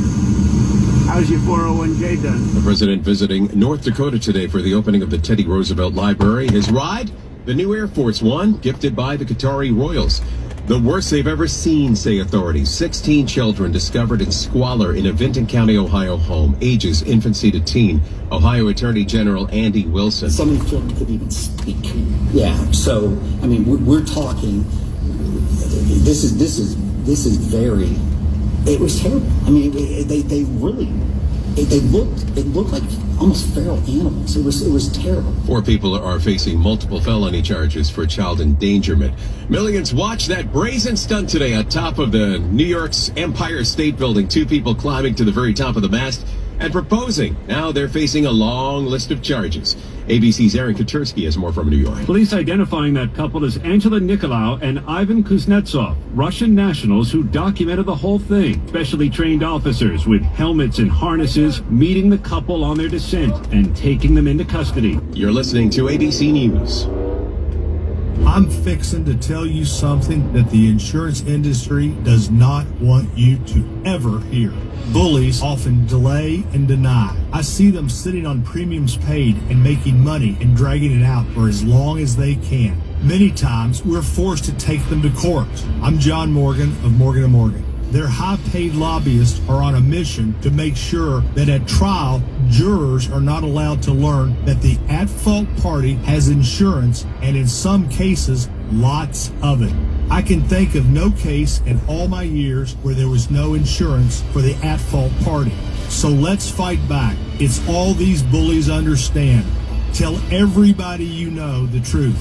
how's your 401k done? The president visiting North Dakota today for the opening of the Teddy Roosevelt Library. His ride? The new Air Force One, gifted by the Qatari royals. The worst they've ever seen, say authorities. 16 children discovered in squalor in a Vinton County, Ohio home, ages infancy to teen. Ohio Attorney General Andy Wilson. Some of the children couldn't even speak. Yeah, so I mean, we're talking. This is very. It was terrible. I mean, they really. It looked like almost feral animals. It was terrible. 4 people are facing multiple felony charges for child endangerment. Millions watched that brazen stunt today on top of the New York's Empire State Building. 2 people climbing to the very top of the mast and proposing. Now they're facing a long list of charges. ABC's Aaron Katersky has more from New York. Police identifying that couple as Angela Nikolaou and Ivan Kuznetsov, Russian nationals who documented the whole thing. Specially trained officers with helmets and harnesses meeting the couple on their descent and taking them into custody. You're listening to ABC News. I'm fixing to tell you something that the insurance industry does not want you to ever hear. Bullies often delay and deny. I see them sitting on premiums paid and making money and dragging it out for as long as they can. Many times, we're forced to take them to court. I'm John Morgan of Morgan & Morgan. Their high-paid lobbyists are on a mission to make sure that at trial, jurors are not allowed to learn that the at-fault party has insurance, and in some cases, lots of it. I can think of no case in all my years where there was no insurance for the at-fault party. So let's fight back. It's all these bullies understand. Tell everybody you know the truth.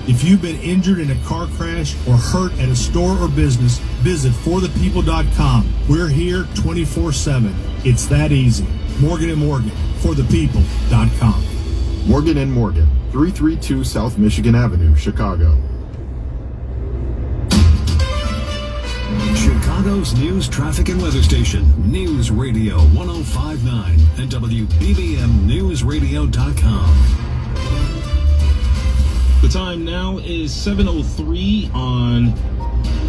If you've been injured in a car crash or hurt at a store or business, visit forthepeople.com. We're here 24/7. It's that easy. Morgan & Morgan, forthepeople.com. Morgan & Morgan, 332 South Michigan Avenue, Chicago. Chicago. Chicago's news, traffic, and weather station, News Radio 105.9 and WBBMNewsRadio.com. The time now is 7:03 on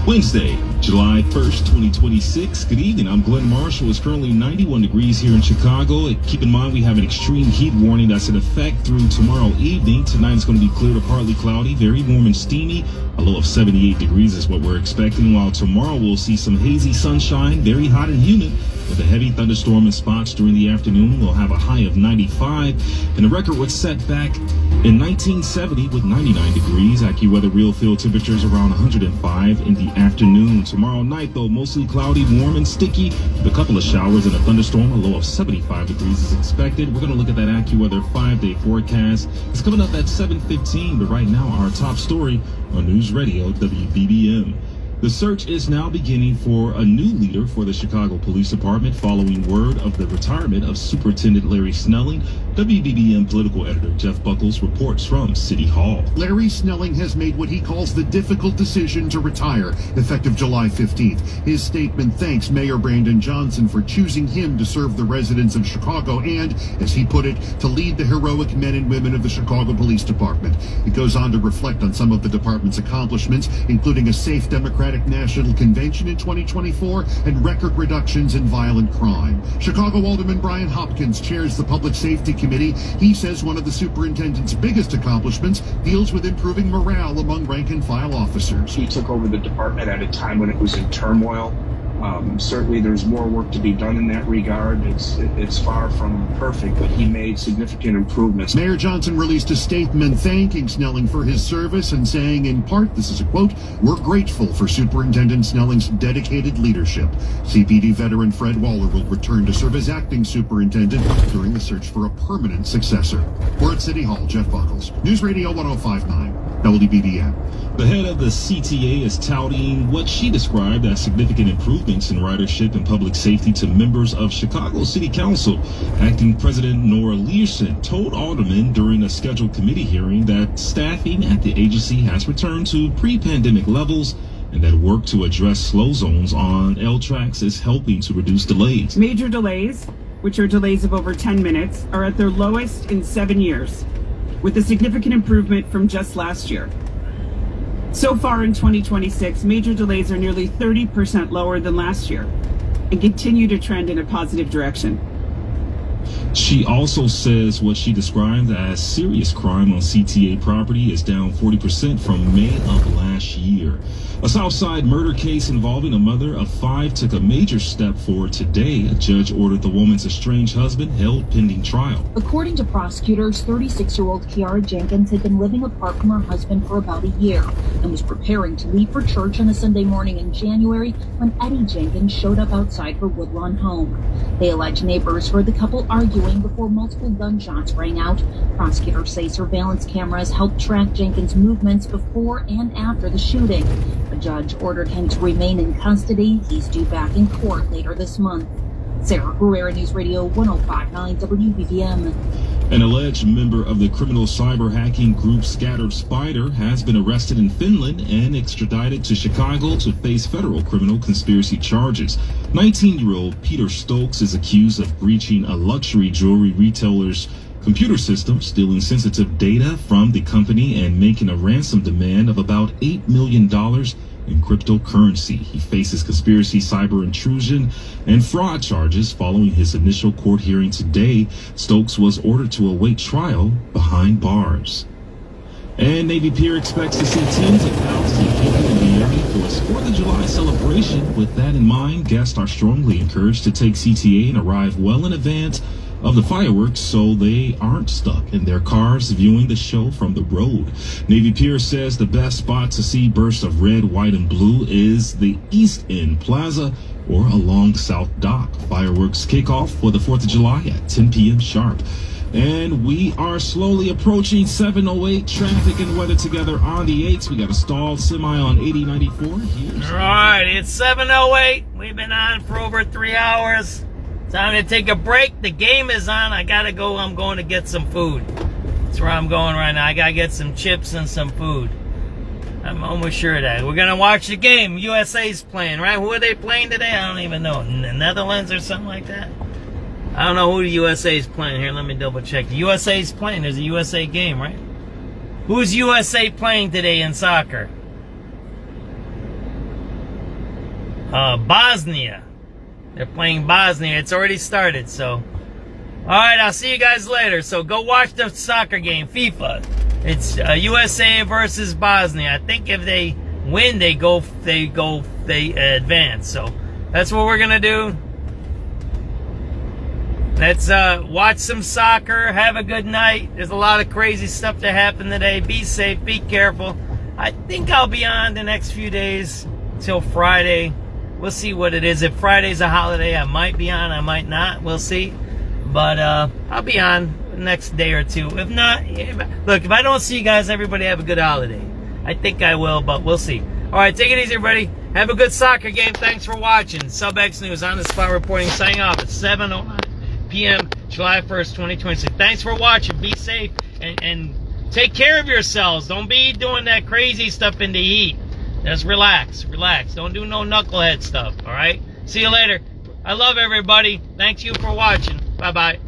Wednesday, July 1st, 2026. Good evening. I'm Glenn Marshall. It's currently 91 degrees here in Chicago. Keep in mind we have an extreme heat warning that's in effect through tomorrow evening. Tonight it's going to be clear to partly cloudy, very warm and steamy. A low of 78 degrees is what we're expecting, while tomorrow we'll see some hazy sunshine, very hot and humid, with a heavy thunderstorm in spots during the afternoon. We'll have a high of 95, and the record was set back in 1970 with 99 degrees. AccuWeather real field temperatures around 105 in the afternoon. Tomorrow night, though, mostly cloudy, warm and sticky, with a couple of showers and a thunderstorm. A low of 75 degrees is expected. We're going to look at that AccuWeather 5-day forecast. It's coming up at 7:15, but right now our top story on News Radio WBBM. The search is now beginning for a new leader for the Chicago Police Department following word of the retirement of Superintendent Larry Snelling. WBBM political editor Jeff Buckles reports from City Hall. Larry Snelling has made what he calls the difficult decision to retire, effective July 15th. His statement thanks Mayor Brandon Johnson for choosing him to serve the residents of Chicago and, as he put it, to lead the heroic men and women of the Chicago Police Department. It goes on to reflect on some of the department's accomplishments, including a safe Democratic National Convention in 2024 and record reductions in violent crime. Chicago Alderman Brian Hopkins chairs the Public Safety Committee. He says one of the superintendent's biggest accomplishments deals with improving morale among rank-and-file officers. He took over the department at a time when it was in turmoil. Certainly there's more work to be done in that regard. It's far from perfect, but he made significant improvements. Mayor Johnson released a statement thanking Snelling for his service and saying, in part, this is a quote, "We're grateful for Superintendent Snelling's dedicated leadership." CPD veteran Fred Waller will return to serve as acting superintendent during the search for a permanent successor. We're at City Hall. Jeff Buckles, News Radio 105.9 WBBM. The head of the CTA is touting what she described as significant improvements in ridership and public safety to members of Chicago City Council. Acting President Nora Learson told aldermen during a scheduled committee hearing that staffing at the agency has returned to pre-pandemic levels and that work to address slow zones on L tracks is helping to reduce delays. Major delays, which are delays of over 10 minutes, are at their lowest in 7 years, with a significant improvement from just last year. So far in 2026, major delays are nearly 30% lower than last year and continue to trend in a positive direction. She also says what she described as serious crime on CTA property is down 40% from May of last year. A Southside murder case involving a mother of 5 took a major step forward today. A judge ordered the woman's estranged husband held pending trial. According to prosecutors, 36-year-old Kiara Jenkins had been living apart from her husband for about a year and was preparing to leave for church on a Sunday morning in January when Eddie Jenkins showed up outside her Woodlawn home. They allege neighbors heard the couple arguing before multiple gunshots rang out. Prosecutors say surveillance cameras helped track Jenkins' movements before and after the shooting. A judge ordered him to remain in custody. He's due back in court later this month. Sarah Herrera, News Radio 105.9 WBBM. An alleged member of the criminal cyber hacking group Scattered Spider has been arrested in Finland and extradited to Chicago to face federal criminal conspiracy charges. 19-year-old Peter Stokes is accused of breaching a luxury jewelry retailer's computer system, stealing sensitive data from the company, and making a ransom demand of about $8 million in cryptocurrency. He faces conspiracy, cyber intrusion, and fraud charges following his initial court hearing today. Stokes was ordered to await trial behind bars. And Navy Pier expects to see tens of thousands of people in the area for its 4th of July celebration. With that in mind, guests are strongly encouraged to take CTA and arrive well in advance of the fireworks so they aren't stuck in their cars viewing the show from the road. Navy Pier says the best spot to see bursts of red, white, and blue is the East End Plaza or along South Dock. Fireworks kick off for the 4th of July at 10 p.m. sharp. And we are slowly approaching 7:08. Traffic and weather together on the 8s. We got a stalled semi on 8094. All right, it's 7:08. We've been on for over 3 hours. Time to take a break. The game is on. I gotta go. I'm going to get some food. That's where I'm going right now. I gotta get some chips and some food. I'm almost sure of that. We're going to watch the game. USA's playing, right? Who are they playing today? I don't even know. The Netherlands or something like that? I don't know who the USA's playing. Here, let me double check. The USA's playing. There's a USA game, right? Who's USA playing today in soccer? Bosnia. They're playing Bosnia. It's already started, so. Alright, I'll see you guys later. So go watch the soccer game, FIFA. It's USA versus Bosnia. I think if they win, they advance. So that's what we're gonna do. Let's watch some soccer. Have a good night. There's a lot of crazy stuff that happened today. Be safe. Be careful. I think I'll be on the next few days till Friday. We'll see what it is. If Friday's a holiday, I might be on. I might not. We'll see. But I'll be on the next day or two. If not, look, if I don't see you guys, everybody have a good holiday. I think I will, but we'll see. All right, take it easy, everybody. Have a good soccer game. Thanks for watching. SubX.News on the spot reporting. Signing off at 7:09 p.m. July 1st, 2026. Thanks for watching. Be safe and take care of yourselves. Don't be doing that crazy stuff in the heat. Just relax. Relax. Don't do no knucklehead stuff, all right? See you later. I love everybody. Thank you for watching. Bye-bye.